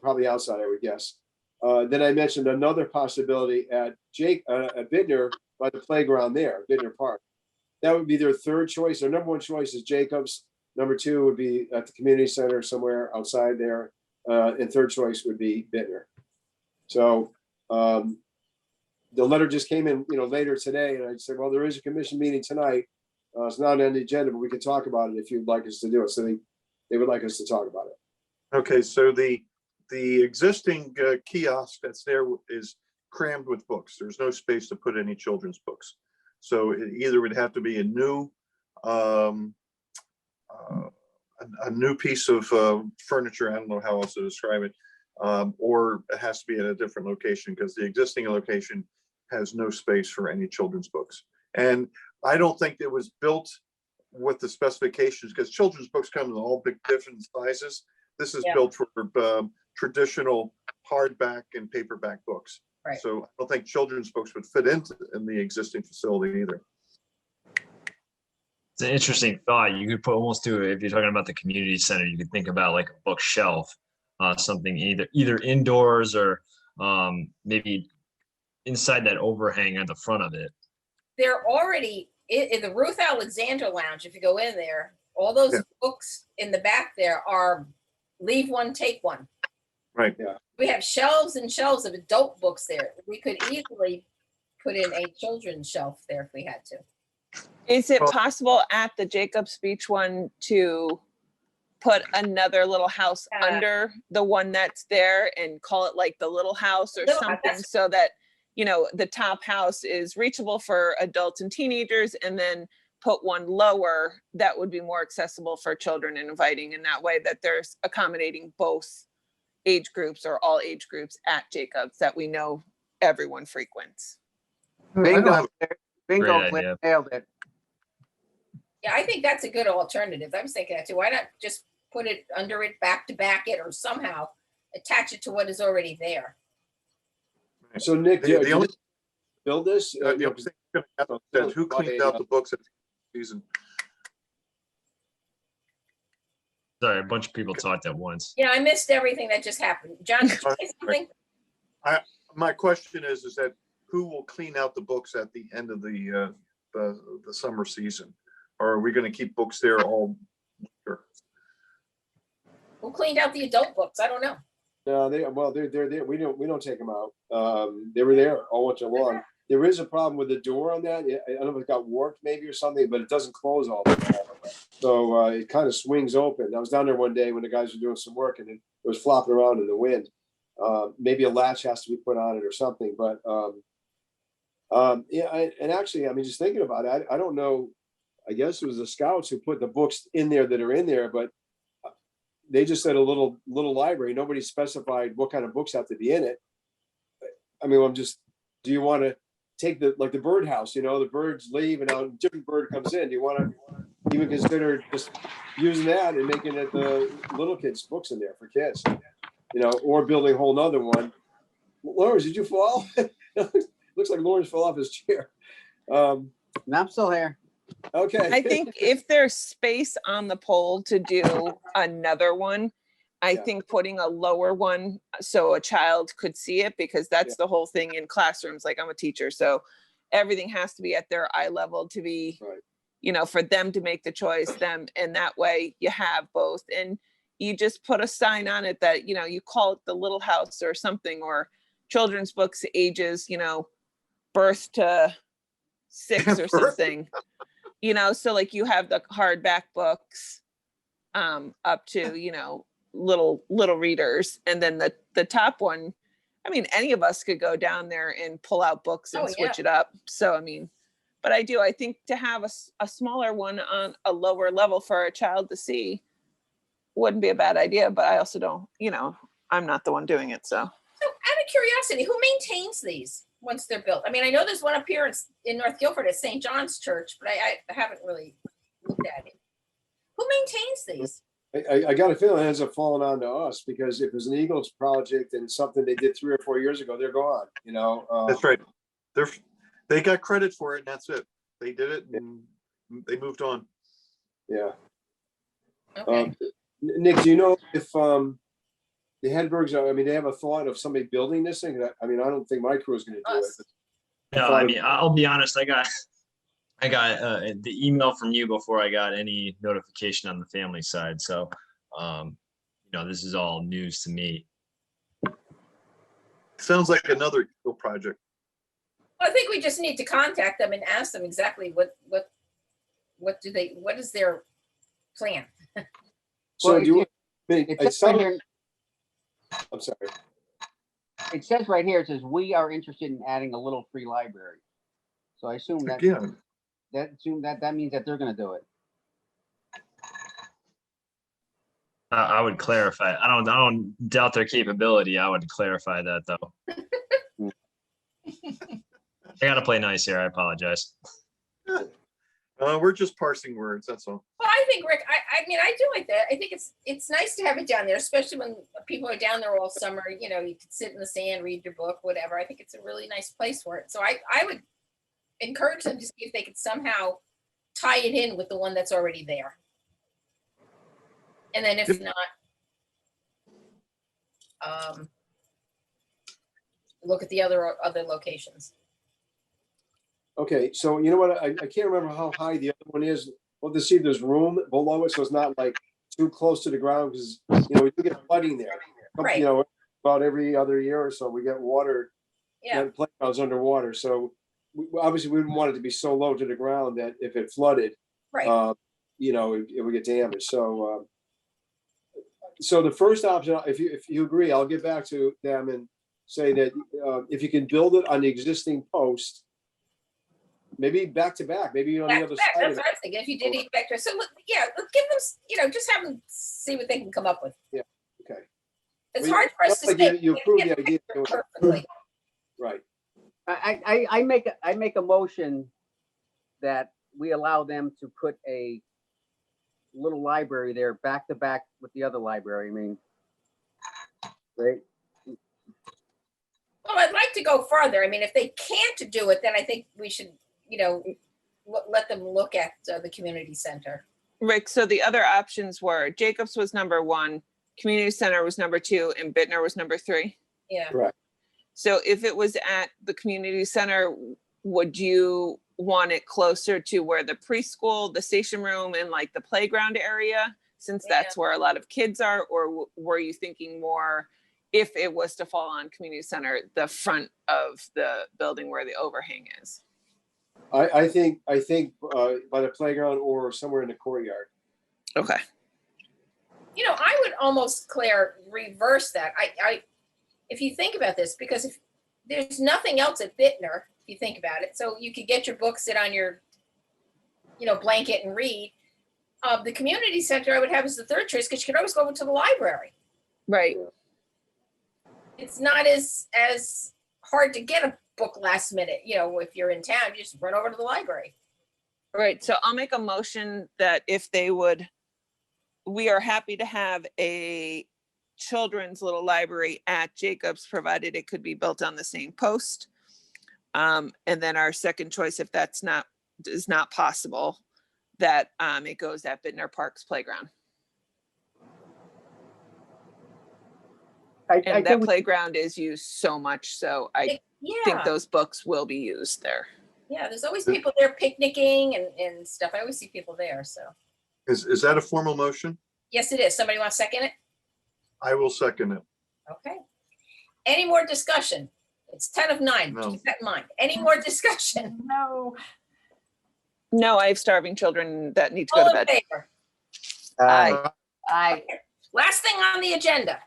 Speaker 1: Probably outside, I would guess. Then I mentioned another possibility at Bittner by the playground there, Bittner Park. That would be their third choice. Their number one choice is Jacobs. Number two would be at the community center somewhere outside there. And third choice would be Bittner. So the letter just came in, later today, and I said, well, there is a commission meeting tonight. It's not on the agenda, but we can talk about it if you'd like us to do it. So they would like us to talk about it.
Speaker 5: Okay, so the existing kiosk that's there is crammed with books. There's no space to put any children's books. So it either would have to be a new piece of furniture. I don't know how else to describe it, or it has to be at a different location, because the existing location has no space for any children's books. And I don't think it was built with the specifications, because children's books come in all big different sizes. This is built for traditional hardback and paperback books.
Speaker 3: Right.
Speaker 5: So I don't think children's books would fit in the existing facility either.
Speaker 2: It's an interesting thought. You could almost do it if you're talking about the community center. You could think about like a bookshelf, something either indoors or maybe inside that overhang at the front of it.
Speaker 3: They're already in the Ruth Alexander Lounge. If you go in there, all those books in the back there are leave one, take one.
Speaker 5: Right. Yeah.
Speaker 3: We have shelves and shelves of adult books there. We could easily put in a children's shelf there if we had to.
Speaker 6: Is it possible at the Jacobs Beach one to put another little house under the one that's there and call it like the little house or something, so that, the top house is reachable for adults and teenagers, and then put one lower that would be more accessible for children and inviting, in that way that there's accommodating both age groups or all age groups at Jacobs that we know everyone frequents.
Speaker 8: Bingo,
Speaker 2: Great idea.
Speaker 8: nailed it.
Speaker 3: Yeah, I think that's a good alternative. I was thinking that too. Why not just put it under it, back to back it, or somehow attach it to what is already there?
Speaker 1: So Nick,
Speaker 5: The only
Speaker 1: build this?
Speaker 5: the only thing that's gonna happen is who cleaned out the books at the season?
Speaker 2: Sorry, a bunch of people talked at once.
Speaker 3: Yeah, I missed everything that just happened. John, did you say something?
Speaker 5: I'm my question is that who will clean out the books at the end of the summer season? Or are we going to keep books there all winter?
Speaker 3: Who cleaned out the adult books? I don't know.
Speaker 1: No, they're there. We don't take them out. They were there all winter long. There is a problem with the door on that. I don't know if it got warped maybe or something, but it doesn't close all the time. So it kind of swings open. I was down there one day when the guys were doing some work and it was flopping around in the wind. Maybe a latch has to be put on it or something, but yeah. And actually, I mean, just thinking about it, I don't know. I guess it was the scouts who put the books in there that are in there, but they just said a little library. Nobody specified what kind of books have to be in it. I mean, do you want to take the birdhouse, the birds leave and now a different bird comes in. Do you want to even consider just using that and making it the little kids' books in there for kids, or building a whole nother one? Lawrence, did you fall? Looks like Lawrence fell off his chair.
Speaker 8: No, I'm still here.
Speaker 1: Okay.
Speaker 6: I think if there's space on the pole to do another one, I
Speaker 1: Yeah.
Speaker 6: think putting a lower one so a child could see it, because that's the whole thing in classrooms. Like, I'm a teacher, so everything has to be at their eye level to be,
Speaker 1: Right.
Speaker 6: for them to make the choice, and that way you have both. And you just put a sign on it that, you call it the Little House or something, or children's books ages, birth to 6 or something. So like you have the hardback books up to, little readers. And then the top one, I mean, any of us could go down there and pull out books and switch it up. So, I mean, but I think to have a smaller one on a lower level for a child to see wouldn't be a bad idea. But I also don't, I'm not the one doing it. So
Speaker 3: So out of curiosity, who maintains these once they're built? I mean, I know there's one appearance in North Guilford at St. John's Church, but I haven't really looked at it. Who maintains these?
Speaker 1: I got a feeling it ends up falling on to us because if it was an Eagles project and something they did 3 or 4 years ago, they're gone,
Speaker 5: That's right. They got credit for it and that's it. They did it and they moved on.
Speaker 1: Yeah.
Speaker 3: Okay.
Speaker 1: Nick, do you know if the Hedbergs, they have a thought of somebody building this thing? I don't think my crew is going to do
Speaker 3: Us.
Speaker 1: it.
Speaker 2: No, I'll be honest. I got the email from you before I got any notification on the family side. So, this is all news to me.
Speaker 5: Sounds like another Eagle project.
Speaker 3: Well, I think we just need to contact them and ask them exactly what is their plan?
Speaker 1: So
Speaker 8: Well,
Speaker 1: do you?
Speaker 8: It
Speaker 1: It
Speaker 8: says right
Speaker 1: sounds,
Speaker 8: here,
Speaker 1: I'm sorry.
Speaker 8: it says right here, it says, we are interested in adding a little free library. So I assume that,
Speaker 5: Again,
Speaker 8: that means that they're gonna do it.
Speaker 2: I would clarify. I don't doubt their capability. I would clarify that though. I gotta play nice here. I apologize.
Speaker 5: we're just parsing words, that's all.
Speaker 3: Well, I think, Rick, I mean, I do like that. I think it's nice to have it down there, especially when people are down there all summer. You could sit in the sand, read your book, whatever. I think it's a really nice place for it. So I would encourage them to see if they could somehow tie it in with the one that's already there. And then if not, look at the other locations.
Speaker 1: Okay, so you know what? I can't remember how high the other one is. Well, to see if there's room below it, so it's not like too close to the ground because we do get flooding there.
Speaker 3: Right.
Speaker 1: About every other year or so, we get water.
Speaker 3: Yeah.
Speaker 1: Playgrounds underwater. So obviously, we wouldn't want it to be so low to the ground that if it flooded,
Speaker 3: Right.
Speaker 1: it would get damaged. So the first option, if you agree, I'll get back to them and say that if you can build it on the existing post, maybe back to back, maybe on the other side.
Speaker 3: That's what I was thinking. If you did each vector, so let's give them, just have them see what they can come up with.
Speaker 1: Yeah. Okay.
Speaker 3: It's hard for us to
Speaker 1: Like
Speaker 3: say.
Speaker 1: you approve the idea.
Speaker 3: Perfectly.
Speaker 1: Right.
Speaker 8: I make a motion that we allow them to put a little library there back to back with the other library. I mean, right?
Speaker 3: Well, I'd like to go further. I mean, if they can't do it, then I think we should, let them look at the community center.
Speaker 6: Rick, so the other options were Jacobs was number 1, community center was number 2, and Bittner was number 3.
Speaker 3: Yeah.
Speaker 1: Correct.
Speaker 6: So if it was at the community center, would you want it closer to where the preschool, the station room, and like the playground area, since that's where a lot of kids are? Or were you thinking more, if it was to fall on community center, the front of the building where the overhang is?
Speaker 1: I think by the playground or somewhere in the courtyard.
Speaker 6: Okay.
Speaker 3: You know, I would almost, Claire, reverse that. If you think about this, because if there's nothing else at Bittner, if you think about it, so you could get your book, sit on your, blanket and read. The community center I would have as the third choice, because you could always go over to the library.
Speaker 6: Right.
Speaker 3: It's not as hard to get a book last minute. If you're in town, you just run over to the library.
Speaker 6: Right. So I'll make a motion that if they would, we are happy to have a children's little library at Jacobs, provided it could be built on the same post. And then our second choice, if that's is not possible, that it goes at Bittner Park's playground.
Speaker 8: I
Speaker 6: And that
Speaker 8: think we-
Speaker 6: playground is used so much, so I think those books will be used there.
Speaker 3: Yeah, there's always people there picnicking and stuff. I always see people there, so.
Speaker 5: Is that a formal motion?
Speaker 3: Yes, it is. Somebody want to second it?
Speaker 5: I will second it.
Speaker 3: Okay. Any more discussion? It's 10 of 9.
Speaker 5: No.
Speaker 3: Keep that in mind. Any more discussion?
Speaker 4: No.
Speaker 6: No, I have starving children that need to go
Speaker 3: All
Speaker 6: to
Speaker 3: in
Speaker 6: bed.
Speaker 3: favor?
Speaker 6: Aye.
Speaker 4: I,
Speaker 3: Last thing on the agenda.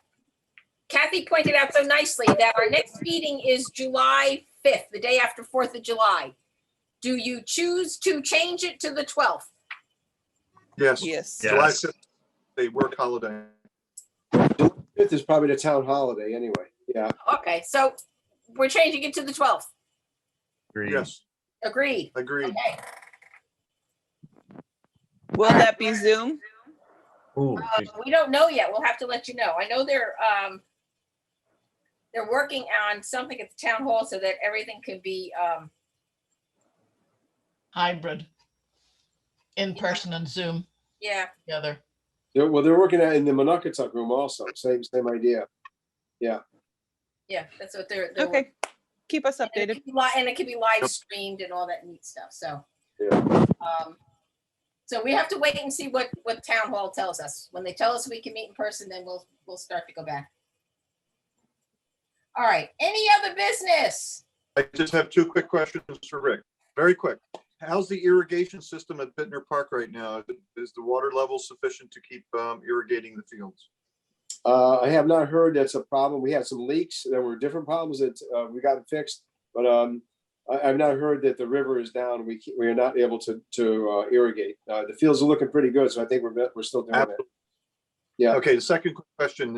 Speaker 3: Kathy pointed out so nicely that our next meeting is July 5th, the day after 4th of July. Do you choose to change it to the 12th?
Speaker 5: Yes.
Speaker 6: Yes.
Speaker 5: July
Speaker 2: Yes.
Speaker 5: 5th, a work holiday.
Speaker 1: 5th is probably the town holiday anyway. Yeah.
Speaker 3: Okay, so we're changing it to the 12th.
Speaker 2: Agreed.
Speaker 5: Yes,
Speaker 3: Agreed.
Speaker 5: agreed.
Speaker 3: Okay.
Speaker 6: Will that be Zoom?
Speaker 2: Ooh,
Speaker 3: We don't know yet. We'll have to let you know. I know they're working on something at the town hall so that everything can be
Speaker 9: Hybrid. In person and Zoom
Speaker 3: yeah.
Speaker 9: together.
Speaker 1: They're working at in the Monuckatuck room also. Same idea.
Speaker 3: Yeah, that's what they're
Speaker 6: Okay. Keep us
Speaker 3: and it
Speaker 6: updated.
Speaker 3: could be and it could be live streamed and all that neat stuff. So
Speaker 1: Yeah.
Speaker 3: so we have to wait and see what town hall tells us. When they tell us we can meet in person, then we'll start to go back. All right. Any other business?
Speaker 5: I just have two quick questions for Rick. Very quick. How's the irrigation system at Bittner Park right now? Is the water level sufficient to keep irrigating the fields?
Speaker 1: I have not heard that's a problem. We had some leaks. There were different problems that we got fixed, but I've not heard that the river is down. We are not able to irrigate. The fields are looking pretty good, so I think we're still doing it. Yeah.
Speaker 5: Okay, the second quick question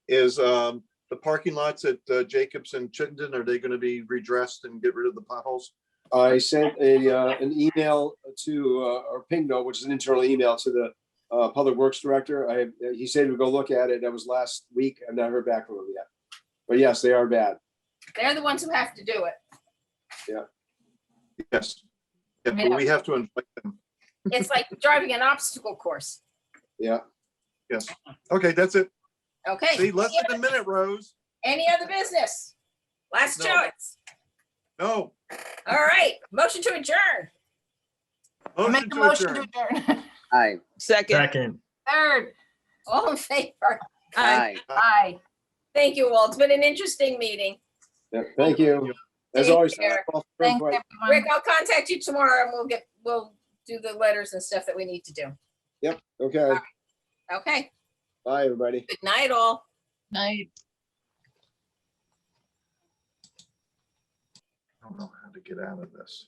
Speaker 5: is the parking lots at Jacobs and Chittenden, are they going to be redressed and get rid of the potholes?
Speaker 1: I sent an email to or ping note, which is an internal email to the Public Works Director. He said we'd go look at it. That was last week. I've not heard back from him yet. But yes, they are bad.
Speaker 3: They're the ones who have to do it.
Speaker 5: Yes. Yeah,
Speaker 3: Yeah.
Speaker 5: but we have to invite them.
Speaker 3: It's like driving an obstacle course.
Speaker 1: Yeah.
Speaker 5: Yes. Okay, that's it.
Speaker 3: Okay.
Speaker 5: See, less than a minute, Rose.
Speaker 3: Any other business? Last
Speaker 5: No.
Speaker 3: choice.
Speaker 5: No.
Speaker 3: All right. Motion to adjourn.
Speaker 4: make a motion to adjourn.
Speaker 8: Aye,
Speaker 6: Second.
Speaker 2: second.
Speaker 4: Third,
Speaker 3: All in favor?
Speaker 6: Aye.
Speaker 8: aye.
Speaker 4: aye.
Speaker 3: Thank you all. It's been an interesting meeting.
Speaker 1: Yeah. Thank you. As
Speaker 3: Take
Speaker 1: always.
Speaker 3: care.
Speaker 4: Thanks,
Speaker 3: Rick,
Speaker 4: everyone.
Speaker 3: I'll contact you tomorrow and we'll do the letters and stuff that we need to do.
Speaker 1: Yep. Okay.
Speaker 3: Okay.
Speaker 1: Bye, everybody.
Speaker 3: Good night, all.
Speaker 9: Night.
Speaker 5: I don't know how to get out of this.